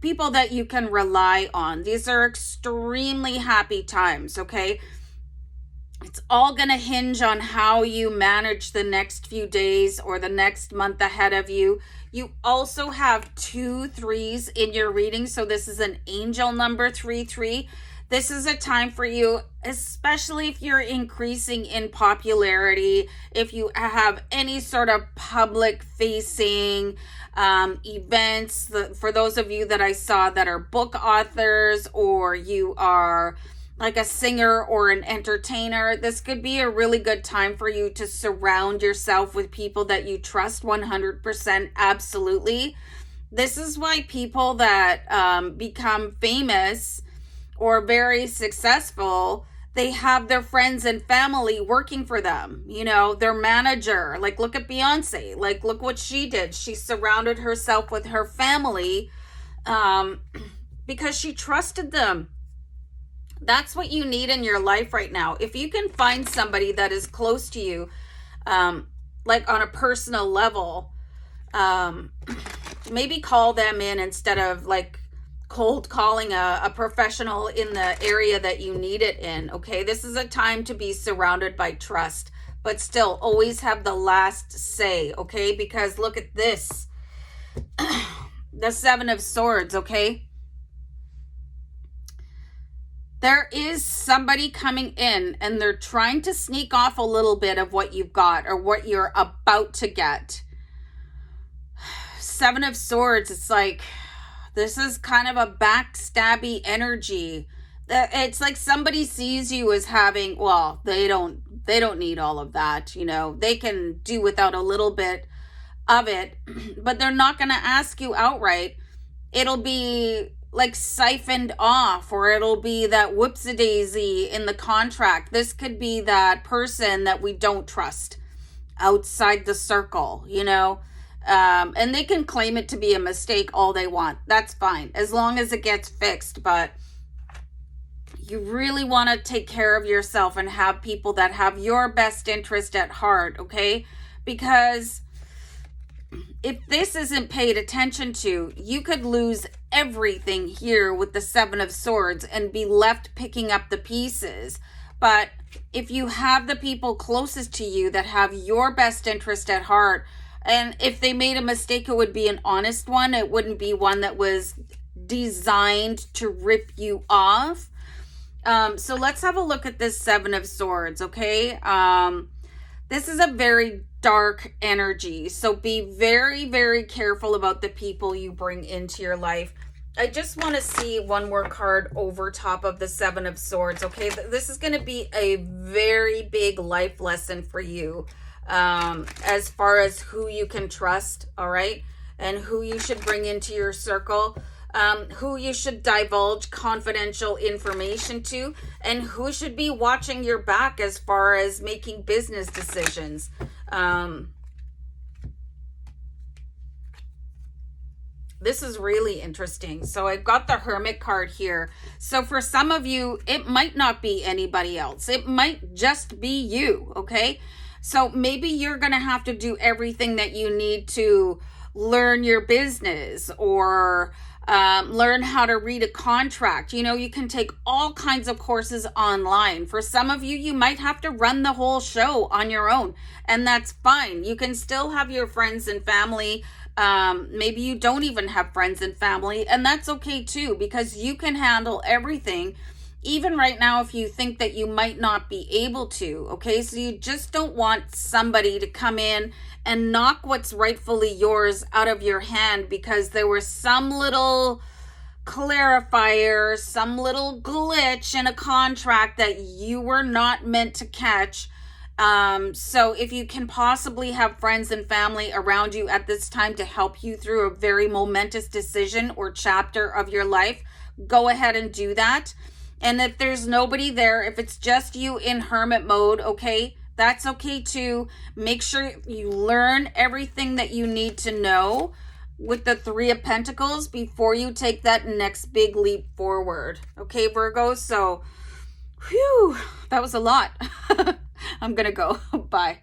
people that you can rely on. These are extremely happy times, okay? It's all going to hinge on how you manage the next few days or the next month ahead of you. You also have 2 3s in your reading. So this is an angel number 3-3. This is a time for you, especially if you're increasing in popularity, if you have any sort of public facing events. For those of you that I saw that are book authors, or you are like a singer or an entertainer, this could be a really good time for you to surround yourself with people that you trust 100%. Absolutely. This is why people that become famous or very successful, they have their friends and family working for them, you know, their manager. Like, look at Beyonce. Like, look what she did. She surrounded herself with her family because she trusted them. That's what you need in your life right now. If you can find somebody that is close to you, like on a personal level, maybe call them in instead of like cold calling a professional in the area that you need it in, okay? This is a time to be surrounded by trust, but still always have the last say, okay? Because look at this. The Seven of Swords, okay? There is somebody coming in and they're trying to sneak off a little bit of what you've got or what you're about to get. Seven of Swords, it's like, this is kind of a backstabby energy. It's like somebody sees you as having, well, they don't need all of that, you know. They can do without a little bit of it, but they're not going to ask you outright. It'll be like siphoned off, or it'll be that whoopsie-daisy in the contract. This could be that person that we don't trust outside the circle, you know. And they can claim it to be a mistake all they want. That's fine, as long as it gets fixed. But you really want to take care of yourself and have people that have your best interest at heart, okay? Because if this isn't paid attention to, you could lose everything here with the Seven of Swords and be left picking up the pieces. But if you have the people closest to you that have your best interest at heart, and if they made a mistake, it would be an honest one. It wouldn't be one that was designed to rip you off. So let's have a look at this Seven of Swords, okay? This is a very dark energy. So be very, very careful about the people you bring into your life. I just want to see one more card over top of the Seven of Swords, okay? This is going to be a very big life lesson for you. As far as who you can trust, all right, and who you should bring into your circle, who you should divulge confidential information to, and who should be watching your back as far as making business decisions. This is really interesting. So I've got the Hermit card here. So for some of you, it might not be anybody else. It might just be you, okay? So maybe you're going to have to do everything that you need to learn your business, or learn how to read a contract. You know, you can take all kinds of courses online. For some of you, you might have to run the whole show on your own, and that's fine. You can still have your friends and family. Maybe you don't even have friends and family, and that's okay too, because you can handle everything. Even right now, if you think that you might not be able to, okay? So you just don't want somebody to come in and knock what's rightfully yours out of your hand because there was some little clarifier, some little glitch in a contract that you were not meant to catch. So if you can possibly have friends and family around you at this time to help you through a very momentous decision or chapter of your life, go ahead and do that. And if there's nobody there, if it's just you in hermit mode, okay, that's okay too. Make sure you learn everything that you need to know with the Three of Pentacles before you take that next big leap forward. Okay, Virgo? So, whew, that was a lot. I'm gonna go. Bye.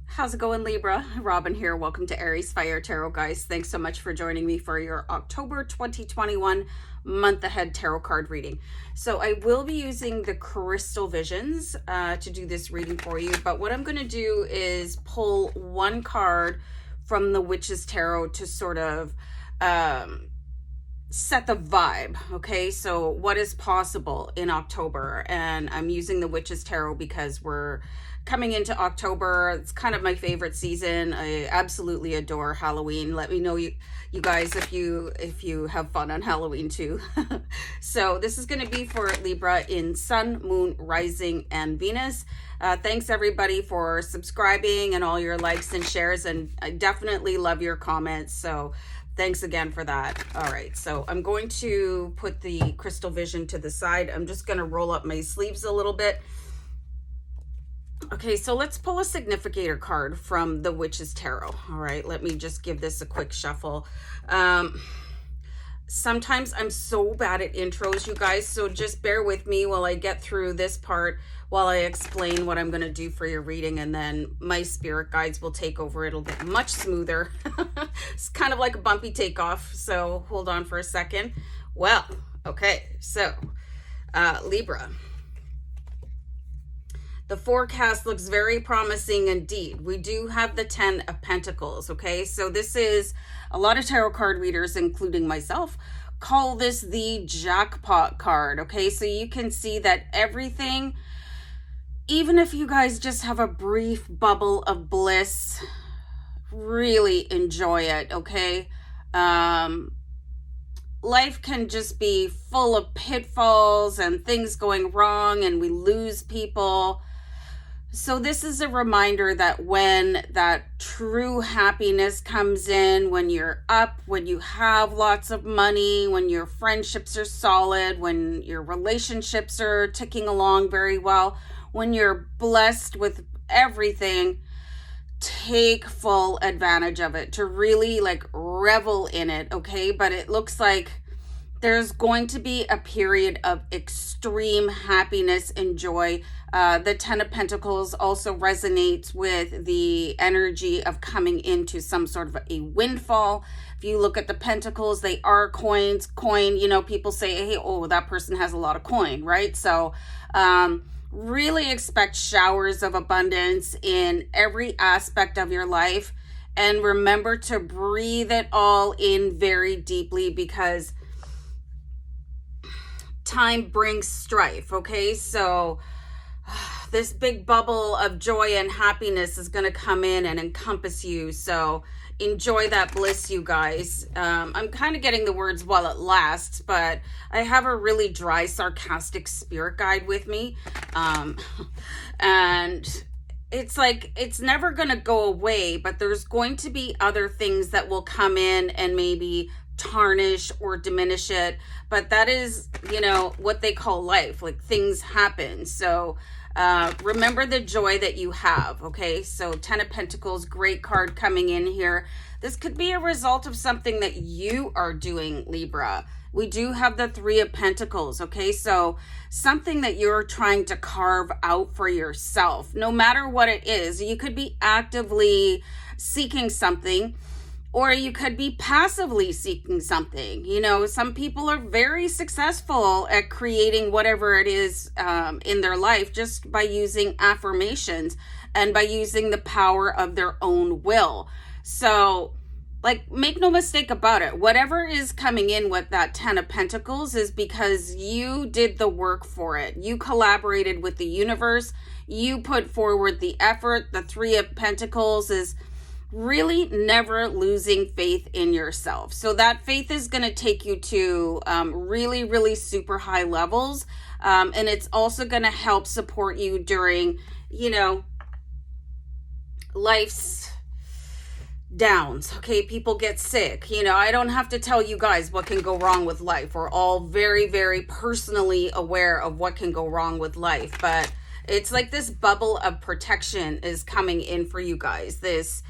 How's it going, Libra? Robin here. Welcome to Aries Fire Tarot, guys. Thanks so much for joining me for your October 2021 month ahead tarot card reading. So I will be using the crystal visions to do this reading for you, but what I'm going to do is pull one card from the Witch's Tarot to sort of set the vibe. Okay, so what is possible in October? And I'm using the Witch's Tarot because we're coming into October. It's kind of my favorite season. I absolutely adore Halloween. Let me know you guys if you have fun on Halloween too. So this is going to be for Libra in Sun, Moon, Rising, and Venus. Thanks everybody for subscribing and all your likes and shares, and I definitely love your comments. So thanks again for that. All right, so I'm going to put the crystal vision to the side. I'm just going to roll up my sleeves a little bit. Okay, so let's pull a significator card from the Witch's Tarot. All right, let me just give this a quick shuffle. Sometimes I'm so bad at intros, you guys, so just bear with me while I get through this part, while I explain what I'm going to do for your reading, and then my spirit guides will take over. It'll get much smoother. It's kind of like a bumpy takeoff, so hold on for a second. Well, okay, so Libra. The forecast looks very promising indeed. We do have the 10 of Pentacles, okay? So this is, a lot of tarot card readers, including myself, call this the jackpot card, okay? So you can see that everything, even if you guys just have a brief bubble of bliss, really enjoy it, okay? Life can just be full of pitfalls and things going wrong, and we lose people. So this is a reminder that when that true happiness comes in, when you're up, when you have lots of money, when your friendships are solid, when your relationships are ticking along very well, when you're blessed with everything, take full advantage of it, to really like revel in it, okay? But it looks like there's going to be a period of extreme happiness and joy. The 10 of Pentacles also resonates with the energy of coming into some sort of a windfall. If you look at the Pentacles, they are coins. Coin, you know, people say, hey, oh, that person has a lot of coin, right? So really expect showers of abundance in every aspect of your life. And remember to breathe it all in very deeply, because time brings strife, okay? So this big bubble of joy and happiness is going to come in and encompass you. So enjoy that bliss, you guys. I'm kind of getting the words while it lasts, but I have a really dry, sarcastic spirit guide with me. And it's like, it's never going to go away, but there's going to be other things that will come in and maybe tarnish or diminish it. But that is, you know, what they call life. Like, things happen. So Remember the joy that you have, okay? So 10 of Pentacles, great card coming in here. This could be a result of something that you are doing, Libra. We do have the 3 of Pentacles, okay? So something that you're trying to carve out for yourself, no matter what it is. You could be actively seeking something, or you could be passively seeking something. You know, some people are very successful at creating whatever it is in their life just by using affirmations and by using the power of their own will. So, like, make no mistake about it. Whatever is coming in with that 10 of Pentacles is because you did the work for it. You collaborated with the universe. You put forward the effort. The 3 of Pentacles is really never losing faith in yourself. So that faith is going to take you to really, really super high levels. And it's also going to help support you during, you know, life's downs. Okay, people get sick. You know, I don't have to tell you guys what can go wrong with life. We're all very, very personally aware of what can go wrong with life. But it's like this bubble of protection is coming in for you guys. This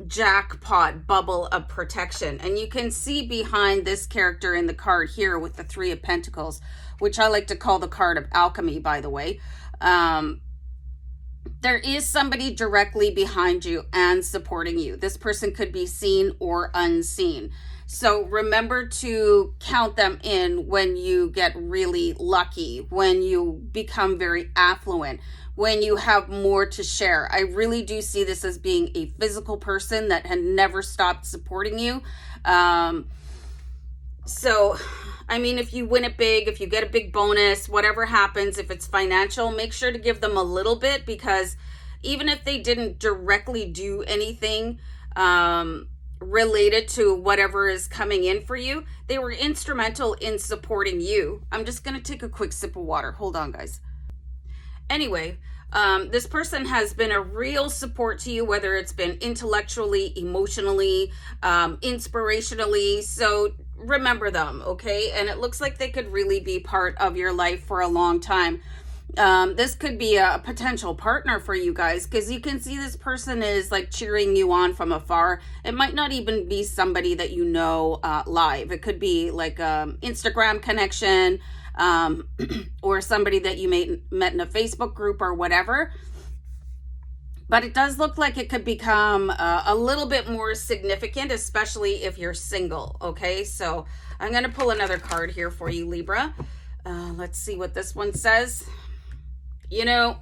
jackpot bubble of protection. And you can see behind this character in the card here with the 3 of Pentacles, which I like to call the card of alchemy, by the way. There is somebody directly behind you and supporting you. This person could be seen or unseen. So remember to count them in when you get really lucky, when you become very affluent, when you have more to share. I really do see this as being a physical person that had never stopped supporting you. So, I mean, if you win it big, if you get a big bonus, whatever happens, if it's financial, make sure to give them a little bit, because even if they didn't directly do anything related to whatever is coming in for you, they were instrumental in supporting you. I'm just going to take a quick sip of water. Hold on, guys. Anyway, this person has been a real support to you, whether it's been intellectually, emotionally, inspirationally. So remember them, okay? And it looks like they could really be part of your life for a long time. This could be a potential partner for you guys, because you can see this person is like cheering you on from afar. It might not even be somebody that you know live. It could be like an Instagram connection, or somebody that you met in a Facebook group or whatever. But it does look like it could become a little bit more significant, especially if you're single, okay? So I'm going to pull another card here for you, Libra. Let's see what this one says. You know,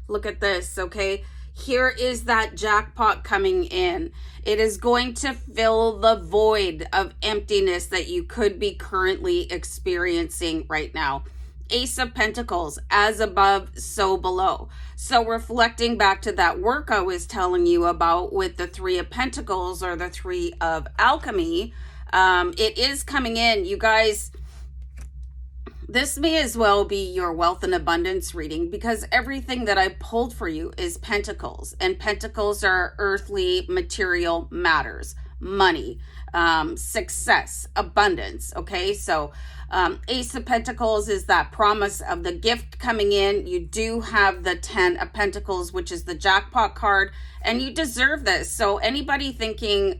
look at this, okay? Here is that jackpot coming in. It is going to fill the void of emptiness that you could be currently experiencing right now. Ace of Pentacles, as above, so below. So reflecting back to that work I was telling you about with the 3 of Pentacles, or the 3 of alchemy, it is coming in. You guys, this may as well be your wealth and abundance reading, because everything that I pulled for you is pentacles, and pentacles are earthly material matters, money, success, abundance. Okay, so Ace of Pentacles is that promise of the gift coming in. You do have the 10 of Pentacles, which is the jackpot card, and you deserve this. So anybody thinking,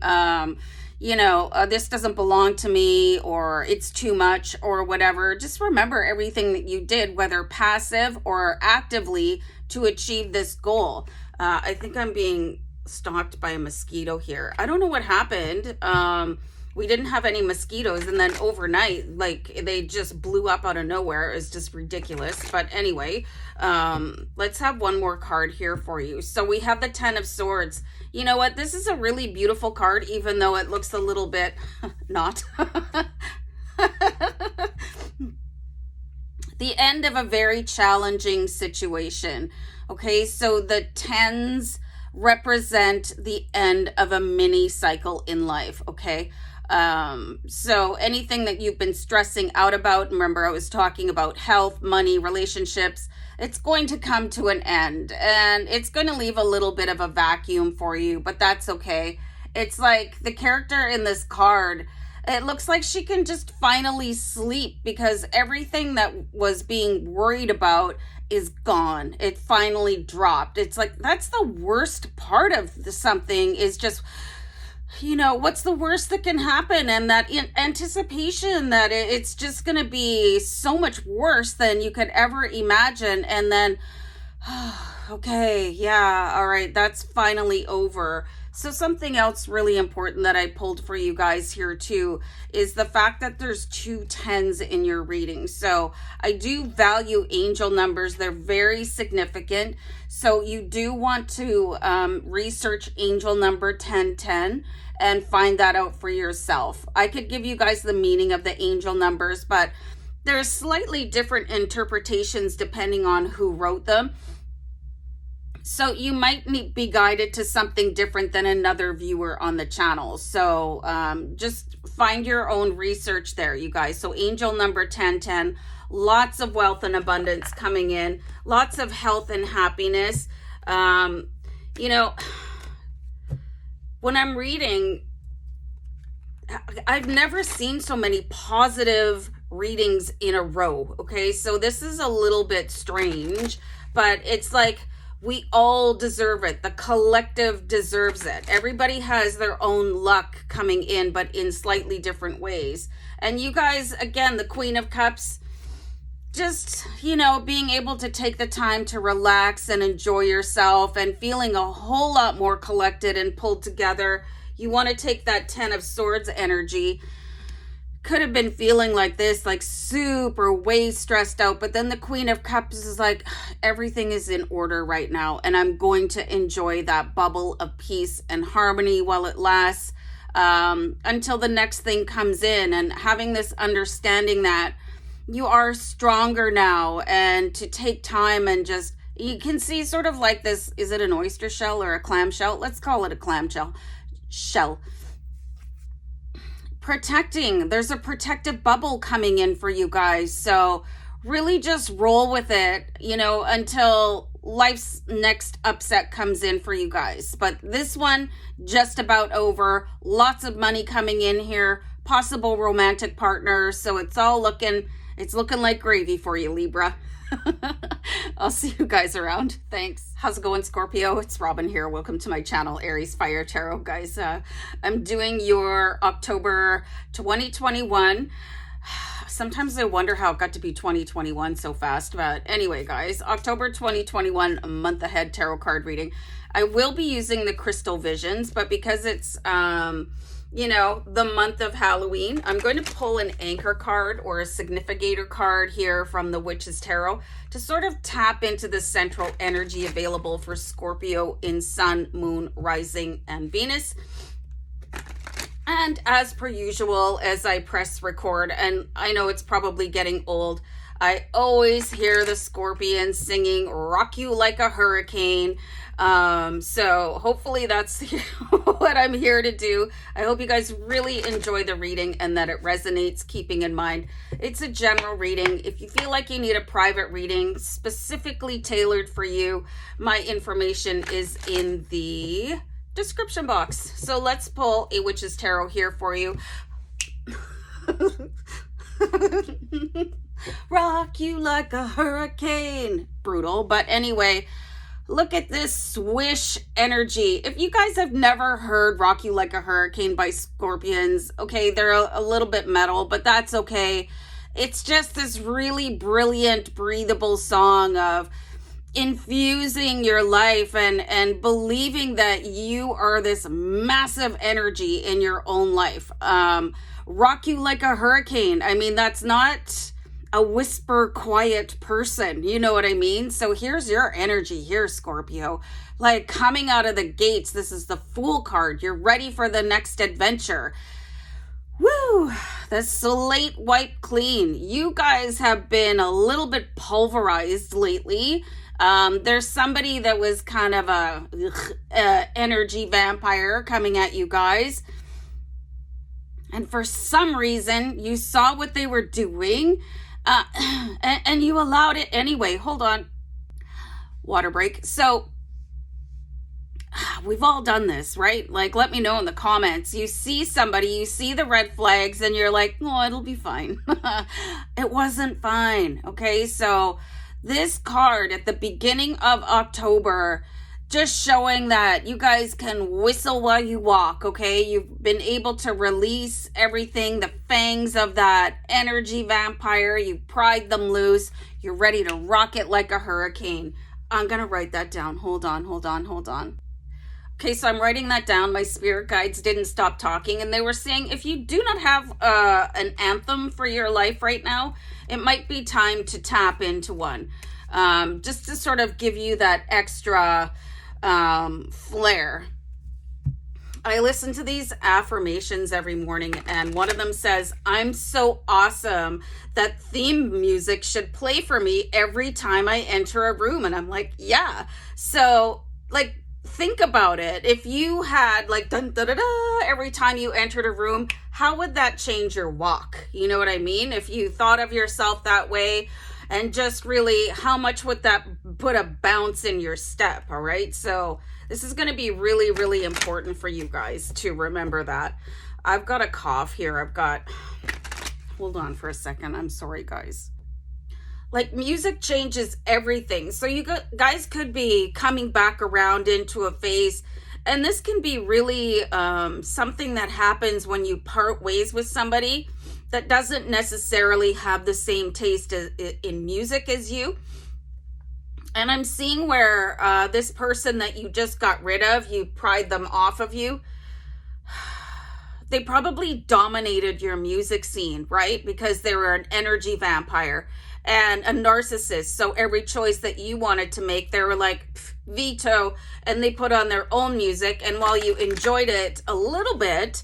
you know, this doesn't belong to me, or it's too much, or whatever, just remember everything that you did, whether passive or actively, to achieve this goal. I think I'm being stalked by a mosquito here. I don't know what happened. We didn't have any mosquitoes, and then overnight, like, they just blew up out of nowhere. It's just ridiculous. But anyway, let's have one more card here for you. So we have the 10 of Swords. You know what? This is a really beautiful card, even though it looks a little bit not. The end of a very challenging situation. Okay, so the 10s represent the end of a mini cycle in life, okay? So anything that you've been stressing out about, remember I was talking about health, money, relationships, it's going to come to an end, and it's going to leave a little bit of a vacuum for you, but that's okay. It's like the character in this card, It looks like she can just finally sleep because everything that was being worried about is gone. It finally dropped. It's like, that's the worst part of something, is just, you know, what's the worst that can happen? And that anticipation that it's just going to be so much worse than you could ever imagine. And then, okay, yeah, all right, that's finally over. So something else really important that I pulled for you guys here too is the fact that there's 2 10s in your reading. So I do value angel numbers. They're very significant. So you do want to research angel number 1010 and find that out for yourself. I could give you guys the meaning of the angel numbers, but there's slightly different interpretations depending on who wrote them. So you might be guided to something different than another viewer on the channel. So just find your own research there, you guys. So angel number 1010, lots of wealth and abundance coming in, lots of health and happiness. You know, when I'm reading, I've never seen so many positive readings in a row. Okay, so this is a little bit strange, but it's like, we all deserve it. The collective deserves it. Everybody has their own luck coming in, but in slightly different ways. And you guys, again, the Queen of Cups, just, you know, being able to take the time to relax and enjoy yourself and feeling a whole lot more collected and pulled together. You want to take that 10 of Swords energy. Could have been feeling like this, like super way stressed out, but then the Queen of Cups is like, everything is in order right now, and I'm going to enjoy that bubble of peace and harmony while it lasts, until the next thing comes in. And having this understanding that you are stronger now, and to take time and just, you can see sort of like this, is it an oyster shell or a clam shell? Let's call it a clam shell. Protecting, there's a protective bubble coming in for you guys. So really just roll with it, you know, until life's next upset comes in for you guys. But this one, just about over. Lots of money coming in here, possible romantic partner. So it's looking like gravy for you, Libra. I'll see you guys around. Thanks. How's it going, Scorpio? It's Robin here. Welcome to my channel, Aries Fire Tarot, guys. I'm doing your October 2021. Sometimes I wonder how it got to be 2021 so fast. But anyway, guys, October 2021, a month ahead tarot card reading. I will be using the Crystal Visions, but because it's you know, the month of Halloween, I'm going to pull an anchor card or a significator card here from the Witch's Tarot to sort of tap into the central energy available for Scorpio in Sun, Moon, Rising, and Venus. And as per usual, as I press record, and I know it's probably getting old, I always hear the Scorpions singing "Rock You Like a Hurricane." So hopefully that's what I'm here to do. I hope you guys really enjoy the reading and that it resonates, keeping in mind it's a general reading. If you feel like you need a private reading specifically tailored for you, my information is in the description box. So let's pull a Witch's Tarot here for you. Rock you like a hurricane. Brutal. But anyway, look at this swish energy. If you guys have never heard Rock You Like a Hurricane by Scorpions, okay, they're a little bit metal, but that's okay. It's just this really brilliant, breathable song of infusing your life and believing that you are this massive energy in your own life. Rock you like a hurricane. I mean, that's not a whisper quiet person, you know what I mean? So here's your energy here, Scorpio, like coming out of the gates. This is the Fool card. You're ready for the next adventure. Woo, the slate wiped clean. You guys have been a little bit pulverized lately. There's somebody that was kind of a energy vampire coming at you guys, and for some reason you saw what they were doing, and you allowed it anyway. Hold on. Water break. So we've all done this, right? Like, let me know in the comments. You see somebody, you see the red flags, and you're like, oh, it'll be fine. It wasn't fine, okay? So this card at the beginning of October, just showing that you guys can whistle while you walk, okay? You've been able to release everything, the fangs of that energy vampire. You pried them loose. You're ready to rock it like a hurricane. I'm going to write that down. Hold on. Okay, so I'm writing that down. My spirit guides didn't stop talking, and they were saying if you do not have an anthem for your life right now, it might be time to tap into one. Just to sort of give you that extra flair. I listen to these affirmations every morning, and one of them says, I'm so awesome that theme music should play for me every time I enter a room. And I'm like, yeah. So, like, think about it. If you had like dun da da da every time you entered a room, how would that change your walk? You know what I mean? If you thought of yourself that way, and just really how much would that put a bounce in your step? All right. So this is going to be really, really important for you guys to remember that. I've got a cough here. Hold on for a second. I'm sorry, guys. Like, music changes everything. So you guys could be coming back around into a phase, and this can be really something that happens when you part ways with somebody that doesn't necessarily have the same taste in music as you. And I'm seeing where this person that you just got rid of, you pried them off of you. They probably dominated your music scene, right? Because they were an energy vampire and a narcissist. So every choice that you wanted to make, they were like, veto, and they put on their own music. And while you enjoyed it a little bit,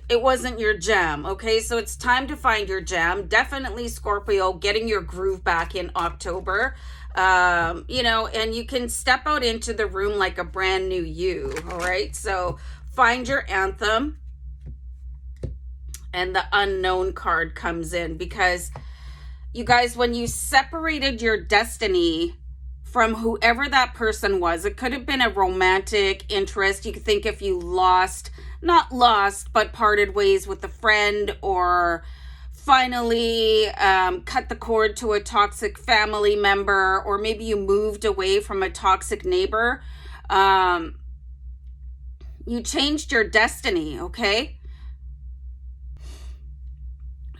it wasn't your jam, okay? So it's time to find your jam. Definitely, Scorpio, getting your groove back in October. You know, and you can step out into the room like a brand new you, all right? So find your anthem. And the unknown card comes in because you guys, when you separated your destiny from whoever that person was, it could have been a romantic interest. You could think if you not lost, but parted ways with a friend, or finally cut the cord to a toxic family member, or maybe you moved away from a toxic neighbor. You changed your destiny, okay?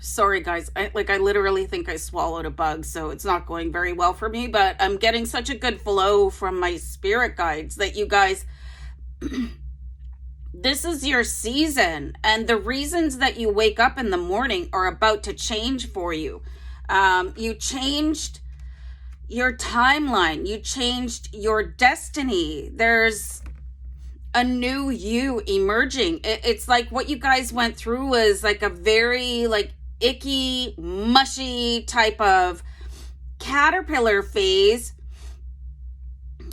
Sorry, guys. I literally think I swallowed a bug, so it's not going very well for me, but I'm getting such a good flow from my spirit guides that you guys, this is your season, and the reasons that you wake up in the morning are about to change for you. You changed your timeline. You changed your destiny. There's a new you emerging. It's like what you guys went through was like a very icky, mushy type of caterpillar phase.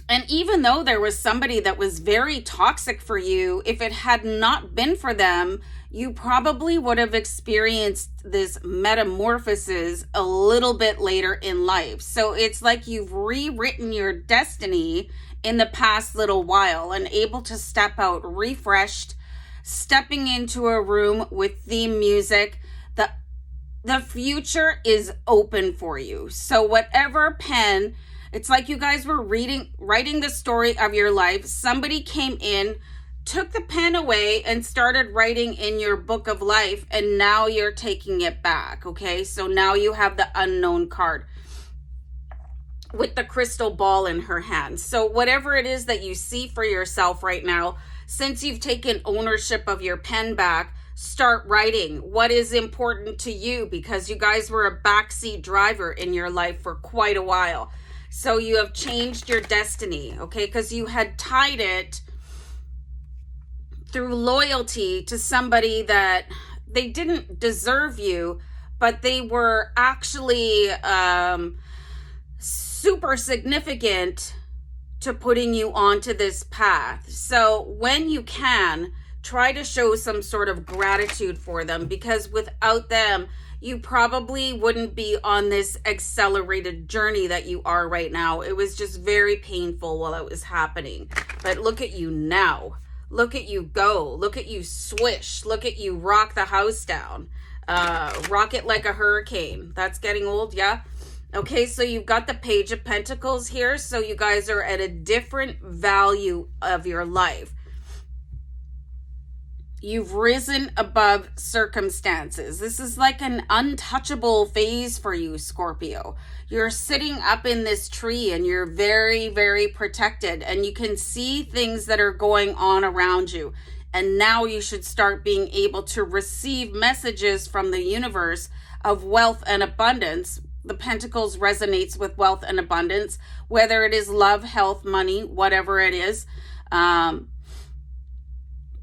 And even though there was somebody that was very toxic for you, if it had not been for them, you probably would have experienced this metamorphosis a little bit later in life. So it's like you've rewritten your destiny in the past little while and able to step out refreshed, stepping into a room with theme music. The future is open for you. So whatever pen, it's like you guys were writing the story of your life. Somebody came in, took the pen away, and started writing in your book of life, and now you're taking it back, okay? So now you have the unknown card with the crystal ball in her hand. So whatever it is that you see for yourself right now, since you've taken ownership of your pen back, start writing what is important to you, because you guys were a backseat driver in your life for quite a while. So you have changed your destiny, okay? Because you had tied it through loyalty to somebody that they didn't deserve you, but they were actually super significant to putting you onto this path. So when you can, try to show some sort of gratitude for them, because without them, you probably wouldn't be on this accelerated journey that you are right now. It was just very painful while it was happening. But look at you now. Look at you go. Look at you swish. Look at you rock the house down. Rock it like a hurricane. That's getting old, yeah? Okay, so you've got the Page of Pentacles here. So you guys are at a different value of your life. You've risen above circumstances. This is like an untouchable phase for you, Scorpio. You're sitting up in this tree and you're very, very protected, and you can see things that are going on around you. And now you should start being able to receive messages from the universe of wealth and abundance. The Pentacles resonates with wealth and abundance, whether it is love, health, money, whatever it is.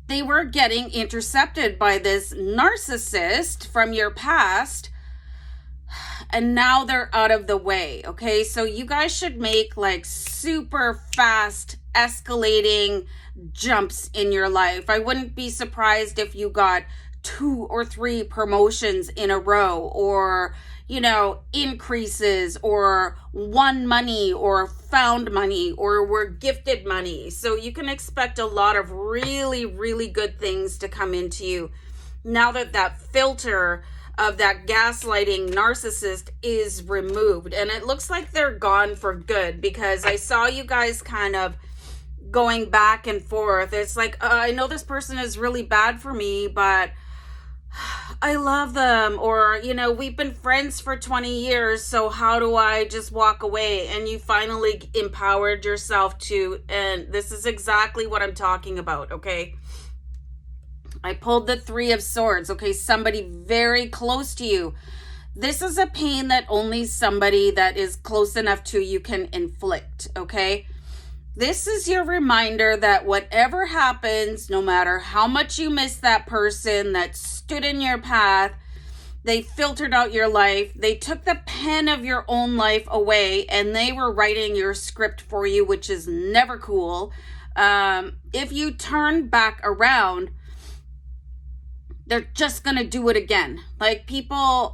They were getting intercepted by this narcissist from your past, and now they're out of the way, okay? So you guys should make like super fast escalating jumps in your life. I wouldn't be surprised if you got 2 or 3 promotions in a row, or you know, increases, or won money, or found money, or were gifted money. So you can expect a lot of really, really good things to come into you now that that filter of that gaslighting narcissist is removed. And it looks like they're gone for good, because I saw you guys kind of going back and forth. It's like, I know this person is really bad for me, but I love them, or, you know, we've been friends for 20 years, so how do I just walk away? And you finally empowered yourself to, and this is exactly what I'm talking about, okay? I pulled the 3 of Swords, okay? Somebody very close to you. This is a pain that only somebody that is close enough to you can inflict, okay? This is your reminder that whatever happens, no matter how much you miss that person that stood in your path, they filtered out your life, they took the pen of your own life away, and they were writing your script for you, which is never cool. If you turn back around, they're just going to do it again. Like people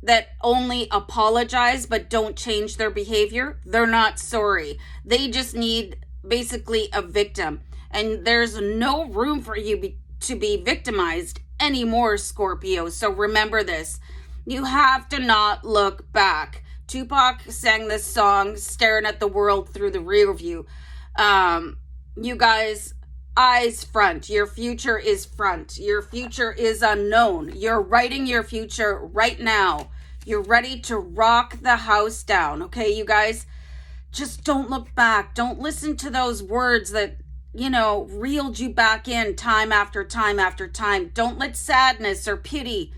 that only apologize but don't change their behavior, they're not sorry. They just need basically a victim. And there's no room for you to be victimized anymore, Scorpio. So remember this. You have to not look back. Tupac sang this song, staring at the world through the rear view. You guys, eyes front. Your future is front. Your future is unknown. You're writing your future right now. You're ready to rock the house down. Okay, you guys, just don't look back. Don't listen to those words that, you know, reeled you back in time after time after time. Don't let sadness or pity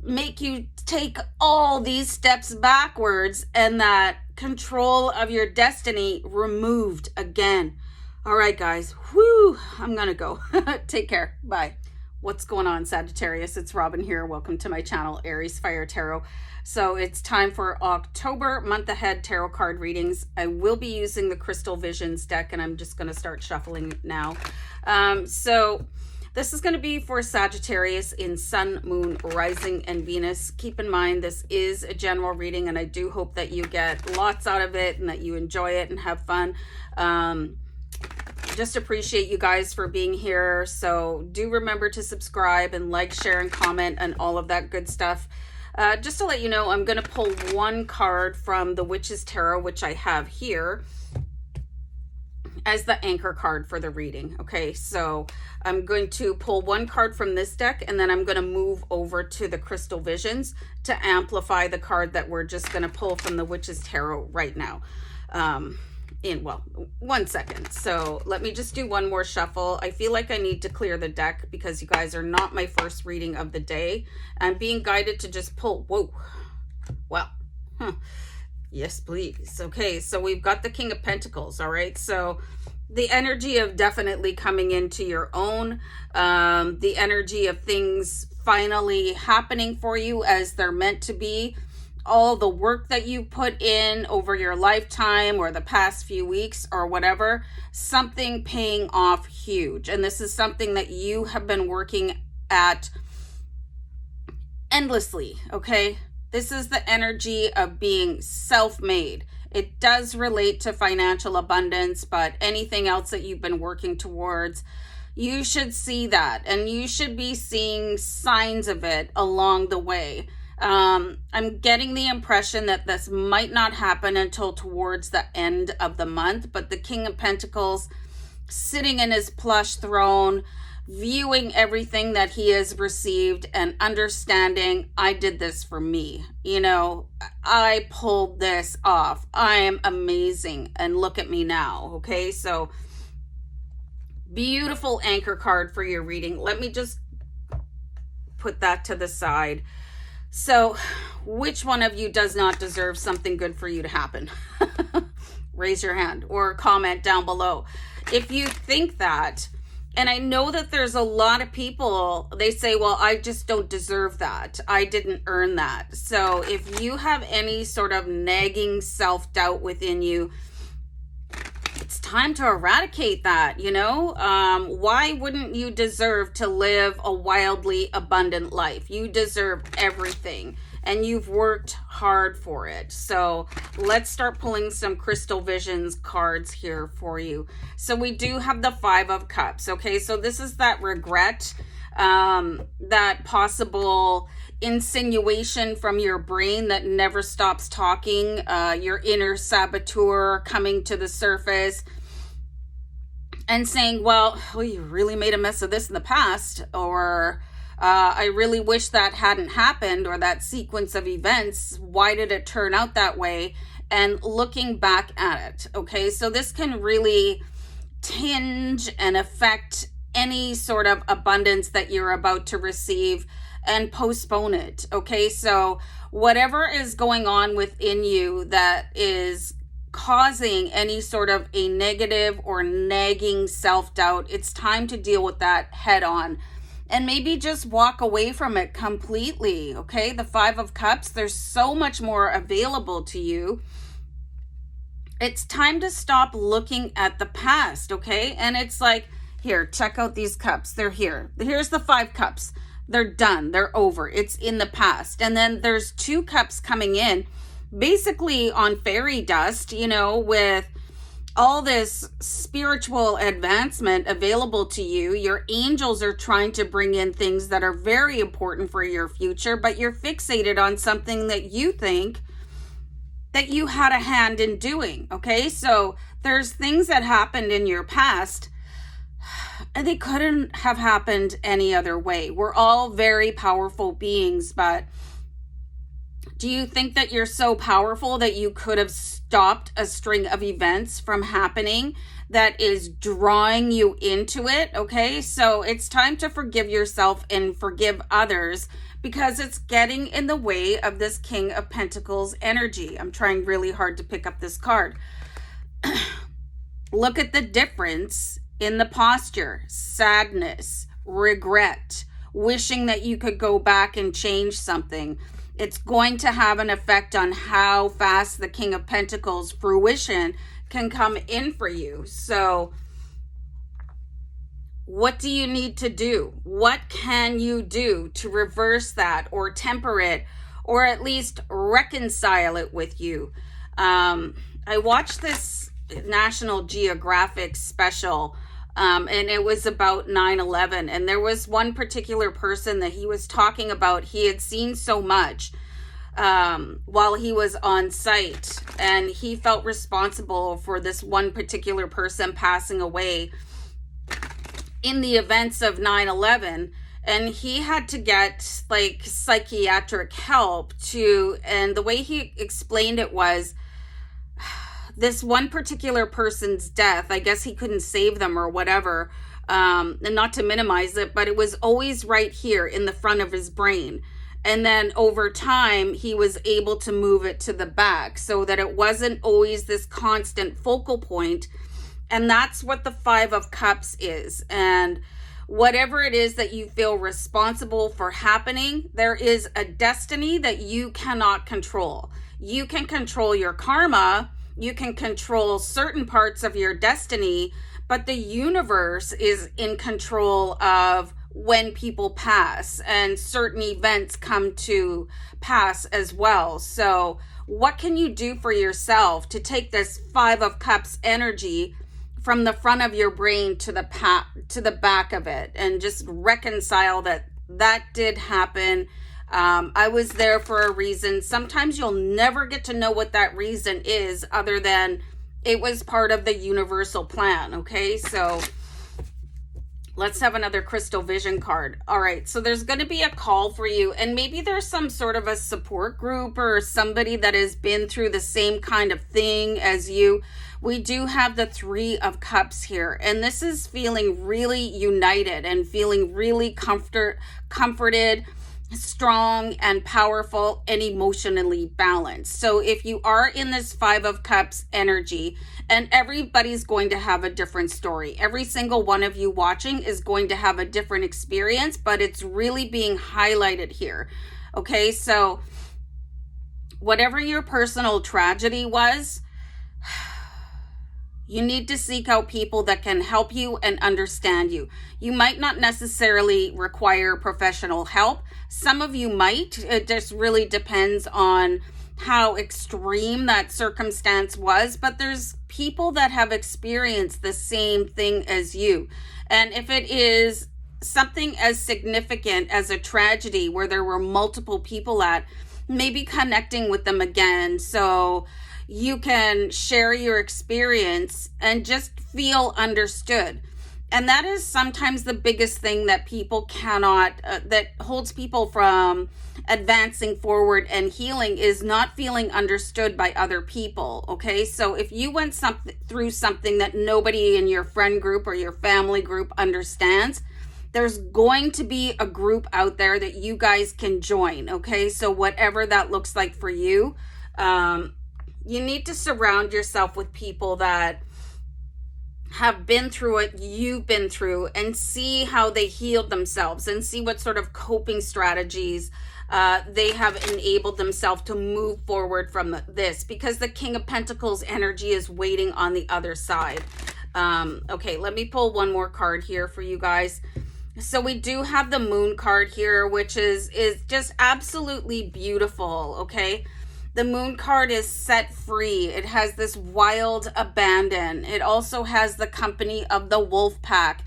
make you take all these steps backwards and that control of your destiny removed again. All right, guys. Whoo, I'm going to go. Take care. Bye. What's going on, Sagittarius? It's Robin here. Welcome to my channel, Aries Fire Tarot. So it's time for October month ahead tarot card readings. I will be using the Crystal Visions deck, and I'm just going to start shuffling now. So this is going to be for Sagittarius in Sun, Moon, Rising, and Venus. Keep in mind, this is a general reading, and I do hope that you get lots out of it and that you enjoy it and have fun. Just appreciate you guys for being here. So do remember to subscribe and like, share, and comment and all of that good stuff. Just to let you know, I'm going to pull one card from the Witch's Tarot, which I have here as the anchor card for the reading. Okay, so I'm going to pull one card from this deck, and then I'm going to move over to the Crystal Visions to amplify the card that we're just going to pull from the Witch's Tarot right now. In, well, 1 second. So let me just do one more shuffle. I feel like I need to clear the deck because you guys are not my first reading of the day. I'm being guided to just pull. Whoa. Well, yes, please. Okay, so we've got the King of Pentacles. All right, so the energy of definitely coming into your own, the energy of things finally happening for you as they're meant to be. All the work that you put in over your lifetime or the past few weeks or whatever, something paying off huge. And this is something that you have been working at endlessly, okay? This is the energy of being self-made. It does relate to financial abundance, but anything else that you've been working towards, you should see that, and you should be seeing signs of it along the way. I'm getting the impression that this might not happen until towards the end of the month, but the King of Pentacles sitting in his plush throne, viewing everything that he has received and understanding, I did this for me. You know, I pulled this off. I am amazing. And look at me now. Okay. So beautiful anchor card for your reading. Let me just put that to the side. So which one of you does not deserve something good for you to happen? Raise your hand or comment down below. If you think that, and I know that there's a lot of people, they say, well, I just don't deserve that. I didn't earn that. So if you have any sort of nagging self-doubt within you, it's time to eradicate that, you know? Why wouldn't you deserve to live a wildly abundant life? You deserve everything, and you've worked hard for it. So let's start pulling some Crystal Visions cards here for you. So we do have the Five of Cups, okay? So this is that regret, that possible insinuation from your brain that never stops talking, your inner saboteur coming to the surface and saying, well, you really made a mess of this in the past, or I really wish that hadn't happened, or that sequence of events, why did it turn out that way? And looking back at it, okay? So this can really tinge and affect any sort of abundance that you're about to receive and postpone it, okay? So whatever is going on within you that is causing any sort of a negative or nagging self-doubt, it's time to deal with that head on. And maybe just walk away from it completely, okay? The Five of Cups, there's so much more available to you. It's time to stop looking at the past, okay? And it's like, here, check out these cups. They're here. Here's the 5 cups. They're done. They're over. It's in the past. And then there's 2 cups coming in, basically on fairy dust, you know, with all this spiritual advancement available to you. Your angels are trying to bring in things that are very important for your future, but you're fixated on something that you think that you had a hand in doing, okay? So there's things that happened in your past, and they couldn't have happened any other way. We're all very powerful beings, but do you think that you're so powerful that you could have stopped a string of events from happening that is drawing you into it? Okay, so it's time to forgive yourself and forgive others, because it's getting in the way of this King of Pentacles energy. I'm trying really hard to pick up this card. Look at the difference in the posture: sadness, regret, wishing that you could go back and change something. It's going to have an effect on how fast the King of Pentacles fruition can come in for you. So what do you need to do? What can you do to reverse that or temper it, or at least reconcile it with you? I watched this National Geographic special, and it was about 9/11. And there was one particular person that he was talking about. He had seen so much while he was on site, and he felt responsible for this one particular person passing away in the events of 9/11. And he had to get like psychiatric help and the way he explained it was, this one particular person's death, I guess he couldn't save them or whatever, and not to minimize it, but it was always right here in the front of his brain. And then over time, he was able to move it to the back so that it wasn't always this constant focal point. And that's what the Five of Cups is. And whatever it is that you feel responsible for happening, there is a destiny that you cannot control. You can control your karma. You can control certain parts of your destiny, but the universe is in control of when people pass, and certain events come to pass as well. So what can you do for yourself to take this Five of Cups energy from the front of your brain to the back of it, and just reconcile that did happen. I was there for a reason. Sometimes you'll never get to know what that reason is, other than it was part of the universal plan. Okay, so let's have another crystal vision card. All right, so there's going to be a call for you, and maybe there's some sort of a support group or somebody that has been through the same kind of thing as you. We do have the Three of Cups here, and this is feeling really united and feeling really comforted, strong and powerful, and emotionally balanced. So if you are in this Five of Cups energy, and everybody's going to have a different story. Every single one of you watching is going to have a different experience, but it's really being highlighted here. Okay, so whatever your personal tragedy was, you need to seek out people that can help you and understand you. You might not necessarily require professional help. Some of you might. It just really depends on how extreme that circumstance was. But there's people that have experienced the same thing as you. And if it is something as significant as a tragedy where there were multiple people at, maybe connecting with them again, so you can share your experience and just feel understood. And that is sometimes the biggest thing that people cannot, that holds people from advancing forward and healing, is not feeling understood by other people. Okay, so if you went through something that nobody in your friend group or your family group understands, there's going to be a group out there that you guys can join. Okay, so whatever that looks like for you, you need to surround yourself with people that have been through what you've been through, and see how they healed themselves, and see what sort of coping strategies they have enabled themselves to move forward from this, because the King of Pentacles energy is waiting on the other side. Okay, let me pull one more card here for you guys. So we do have the Moon card here, which is just absolutely beautiful. Okay, the Moon card is set free. It has this wild abandon. It also has the company of the wolf pack.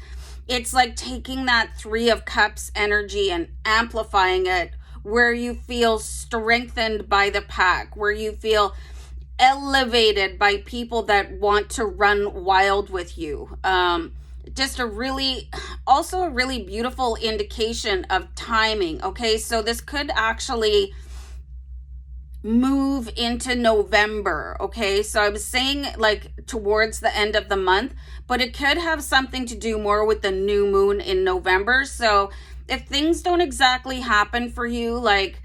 It's like taking that Three of Cups energy and amplifying it, where you feel strengthened by the pack, where you feel elevated by people that want to run wild with you. Just also a really beautiful indication of timing. Okay, so this could actually move into November. Okay, so I was saying like towards the end of the month, but it could have something to do more with the new moon in November. So if things don't exactly happen for you, like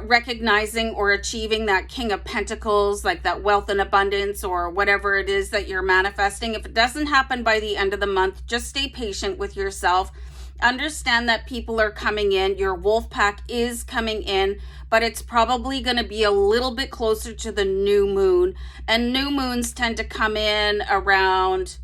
recognizing or achieving that King of Pentacles, like that wealth and abundance or whatever it is that you're manifesting, if it doesn't happen by the end of the month, just stay patient with yourself. Understand that people are coming in. Your wolf pack is coming in, but it's probably going to be a little bit closer to the new moon. And new moons tend to come in around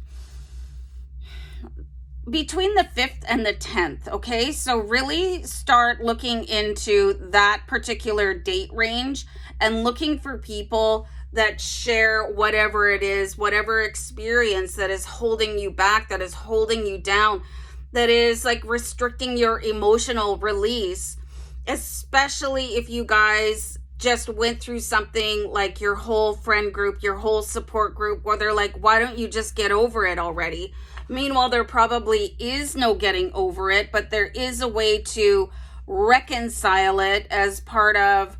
between the 5th and the 10th. Okay, so really start looking into that particular date range and looking for people that share whatever it is, whatever experience that is holding you back, that is holding you down, that is like restricting your emotional release, especially if you guys just went through something like your whole friend group, your whole support group, where they're like, why don't you just get over it already? Meanwhile, there probably is no getting over it, but there is a way to reconcile it as part of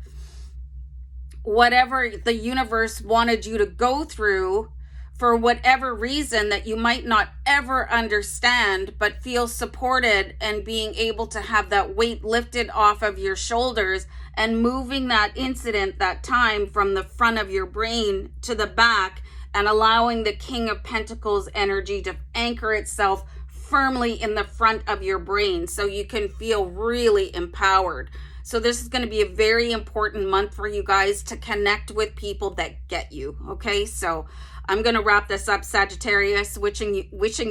whatever the universe wanted you to go through for whatever reason that you might not ever understand, but feel supported and being able to have that weight lifted off of your shoulders and moving that incident, that time, from the front of your brain to the back, and allowing the King of Pentacles energy to anchor itself firmly in the front of your brain so you can feel really empowered. So this is going to be a very important month for you guys to connect with people that get you. Okay, so I'm going to wrap this up, Sagittarius, wishing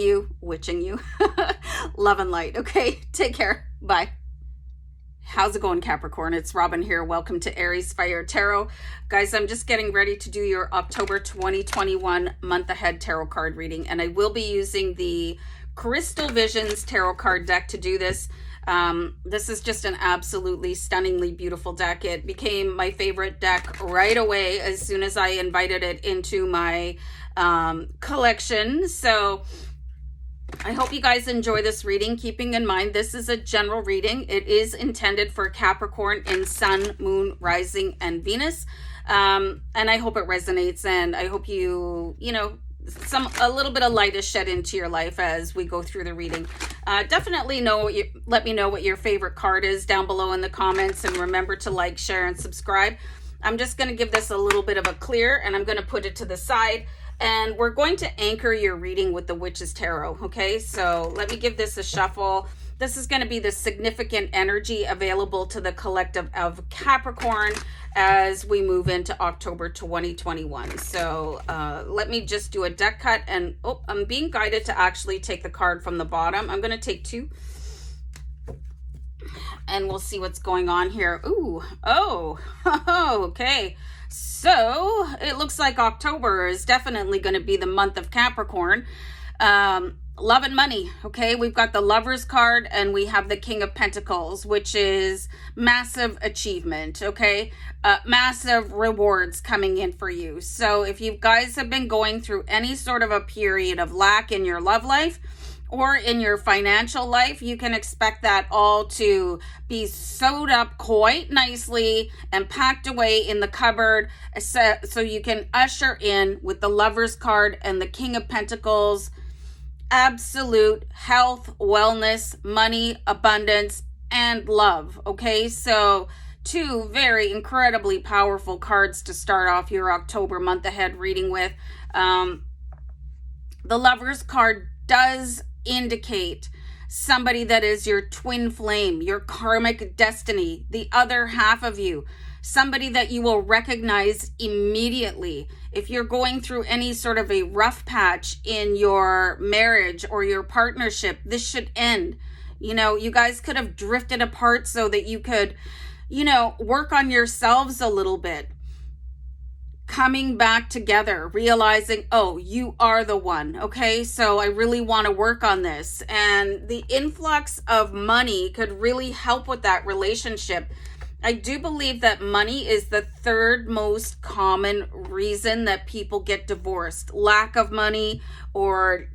you love and light. Okay, take care. Bye. How's it going, Capricorn? It's Robin here. Welcome to Aries Fire Tarot. Guys, I'm just getting ready to do your October 2021 month ahead tarot card reading, and I will be using the Crystal Visions tarot card deck to do this. This is just an absolutely stunningly beautiful deck. It became my favorite deck right away as soon as I invited it into my collection. So I hope you guys enjoy this reading, keeping in mind this is a general reading. It is intended for Capricorn in Sun, Moon, Rising, and Venus. And I hope it resonates, and I hope you know, a little bit of light is shed into your life as we go through the reading. Definitely let me know what your favorite card is down below in the comments, and remember to like, share, and subscribe. I'm just going to give this a little bit of a clear, and I'm going to put it to the side. And we're going to anchor your reading with the Witch's Tarot, okay? So let me give this a shuffle. This is going to be the significant energy available to the collective of Capricorn as we move into October 2021. So let me just do a deck cut. And I'm being guided to actually take the card from the bottom. I'm going to take two. And we'll see what's going on here. Ooh, okay. So it looks like October is definitely going to be the month of Capricorn. Love and money. Okay, we've got the Lovers card and we have the King of Pentacles, which is massive achievement. Okay, massive rewards coming in for you. So if you guys have been going through any sort of a period of lack in your love life or in your financial life, you can expect that all to be sewed up quite nicely and packed away in the cupboard, so you can usher in with the Lovers card and the King of Pentacles absolute health, wellness, money, abundance, and love. Okay, so two very incredibly powerful cards to start off your October month ahead reading with. The Lovers card does indicate somebody that is your twin flame, your karmic destiny, the other half of you, somebody that you will recognize immediately. If you're going through any sort of a rough patch in your marriage or your partnership, this should end. You know, you guys could have drifted apart so that you could, you know, work on yourselves a little bit. Coming back together, realizing, oh, you are the one. Okay, so I really want to work on this. And the influx of money could really help with that relationship. I do believe that money is the third most common reason that people get divorced. Lack of money or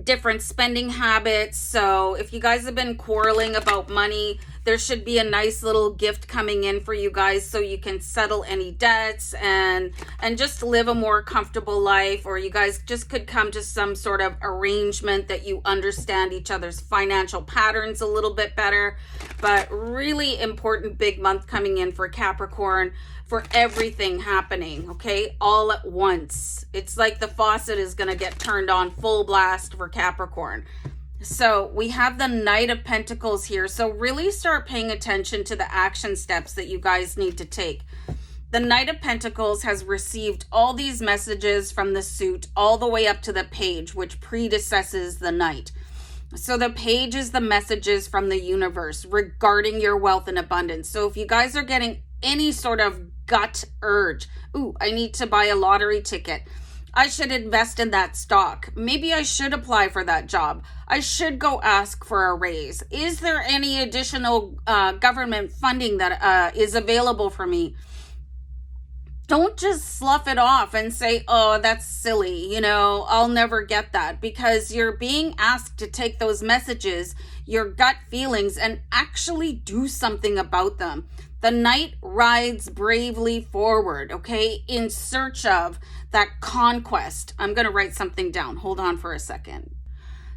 different spending habits. So if you guys have been quarreling about money, there should be a nice little gift coming in for you guys so you can settle any debts and just live a more comfortable life, or you guys just could come to some sort of arrangement that you understand each other's financial patterns a little bit better. But really important big month coming in for Capricorn, for everything happening, okay, all at once. It's like the faucet is going to get turned on full blast for Capricorn. So we have the Knight of Pentacles here. So really start paying attention to the action steps that you guys need to take. The Knight of Pentacles has received all these messages from the suit all the way up to the Page, which predecesses the Knight. So the Page is the messages from the universe regarding your wealth and abundance. So if you guys are getting any sort of gut urge, ooh, I need to buy a lottery ticket, I should invest in that stock, maybe I should apply for that job, I should go ask for a raise, is there any additional government funding that is available for me? Don't just slough it off and say, oh, that's silly, you know, I'll never get that, because you're being asked to take those messages, your gut feelings, and actually do something about them. The Knight rides bravely forward, okay, in search of that conquest. I'm going to write something down. Hold on for a second.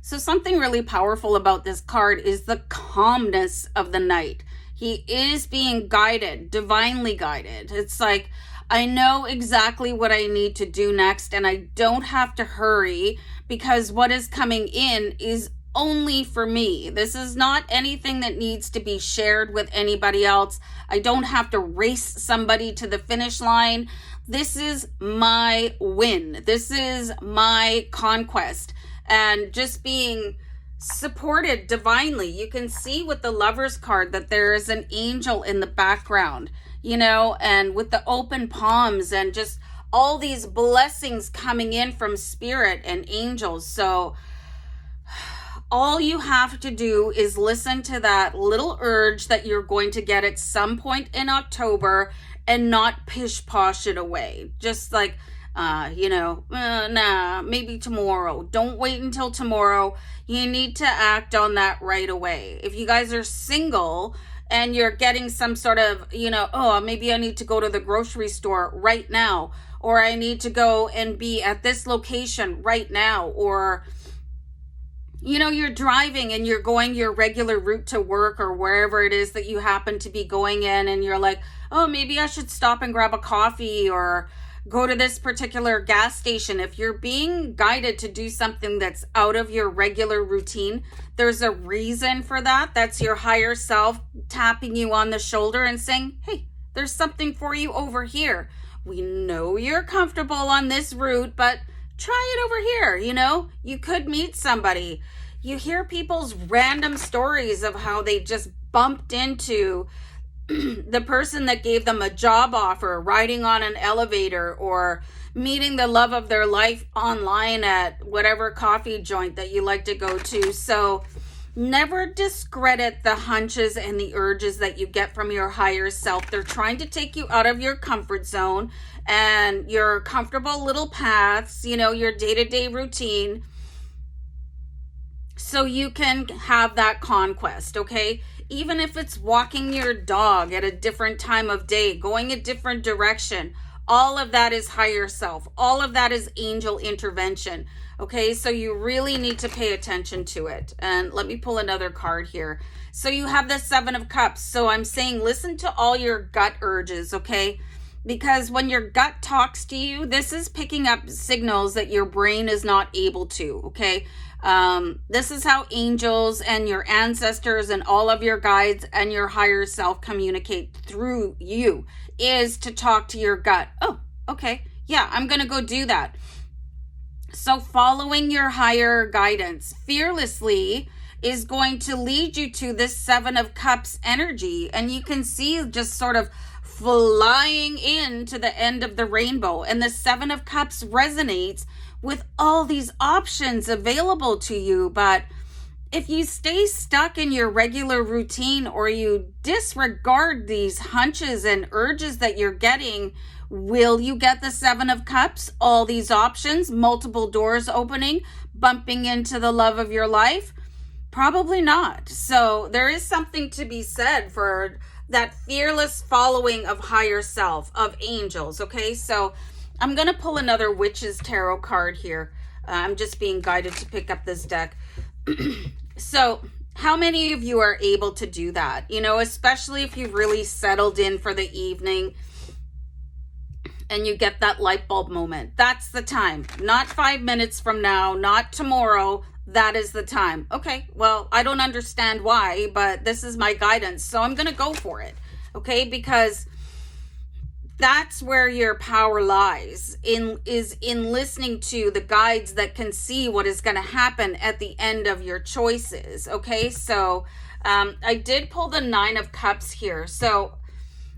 So something really powerful about this card is the calmness of the Knight. He is being guided, divinely guided. It's like, I know exactly what I need to do next, and I don't have to hurry because what is coming in is only for me. This is not anything that needs to be shared with anybody else. I don't have to race somebody to the finish line. This is my win. This is my conquest. And just being supported divinely. You can see with the Lovers card that there is an angel in the background, you know, and with the open palms and just all these blessings coming in from spirit and angels. So all you have to do is listen to that little urge that you're going to get at some point in October and not pish-posh it away. Just like, nah, maybe tomorrow. Don't wait until tomorrow. You need to act on that right away. If you guys are single and you're getting some sort of, maybe I need to go to the grocery store right now, or I need to go and be at this location right now, or you're driving and you're going your regular route to work or wherever it is that you happen to be going in, and you're like, oh, maybe I should stop and grab a coffee or go to this particular gas station. If you're being guided to do something that's out of your regular routine, there's a reason for that. That's your higher self tapping you on the shoulder and saying, hey, there's something for you over here. We know you're comfortable on this route, but try it over here. You could meet somebody. You hear people's random stories of how they just bumped into the person that gave them a job offer, riding on an elevator, or meeting the love of their life online at whatever coffee joint that you like to go to. So never discredit the hunches and the urges that you get from your higher self. They're trying to take you out of your comfort zone and your comfortable little paths, your day-to-day routine, so you can have that conquest, okay? Even if it's walking your dog at a different time of day, going a different direction, all of that is higher self. All of that is angel intervention, okay? So you really need to pay attention to it. And let me pull another card here. So you have the Seven of Cups. So I'm saying listen to all your gut urges, okay? Because when your gut talks to you, this is picking up signals that your brain is not able to, okay? This is how angels and your ancestors and all of your guides and your higher self communicate through you, is to talk to your gut. Oh, okay. Yeah, I'm going to go do that. So following your higher guidance fearlessly is going to lead you to this Seven of Cups energy. And you can see just sort of flying into the end of the rainbow. And the Seven of Cups resonates with all these options available to you. But if you stay stuck in your regular routine, or you disregard these hunches and urges that you're getting, will you get the Seven of Cups? All these options, multiple doors opening, bumping into the love of your life? Probably not. So there is something to be said for that fearless following of higher self, of angels, okay? So I'm going to pull another Witch's Tarot card here. I'm just being guided to pick up this deck. So how many of you are able to do that? Especially if you've really settled in for the evening and you get that light bulb moment. That's the time. Not 5 minutes from now, not tomorrow. That is the time. Okay, well, I don't understand why, but this is my guidance, so I'm going to go for it. Okay, because that's where your power lies, in listening to the guides that can see what is going to happen at the end of your choices. Okay, so I did pull the Nine of Cups here. So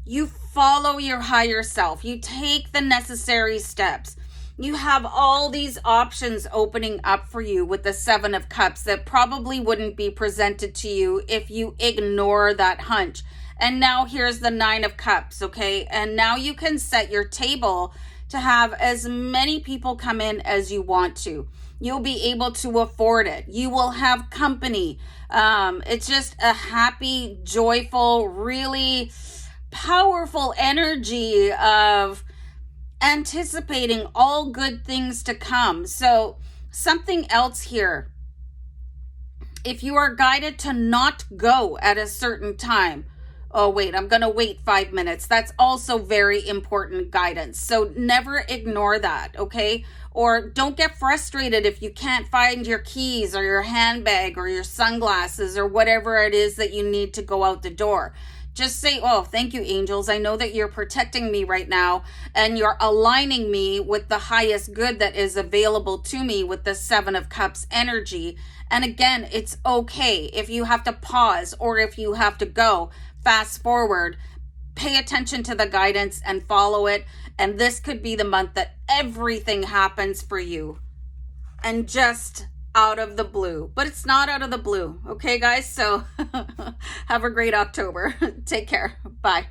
you follow your higher self. You take the necessary steps. You have all these options opening up for you with the Seven of Cups that probably wouldn't be presented to you if you ignore that hunch. And now here's the Nine of Cups, okay? And now you can set your table to have as many people come in as you want to. You'll be able to afford it. You will have company. It's just a happy, joyful, really powerful energy of anticipating all good things to come. So something else here. If you are guided to not go at a certain time, oh wait, I'm going to wait 5 minutes. That's also very important guidance. So never ignore that, okay? Or don't get frustrated if you can't find your keys or your handbag or your sunglasses or whatever it is that you need to go out the door. Just say, oh, thank you, angels. I know that you're protecting me right now, and you're aligning me with the highest good that is available to me with the Seven of Cups energy. And again, it's okay if you have to pause or if you have to go fast forward. Pay attention to the guidance and follow it. And this could be the month that everything happens for you. And just out of the blue. But it's not out of the blue. Okay, guys? So have a great October. Take care. Bye.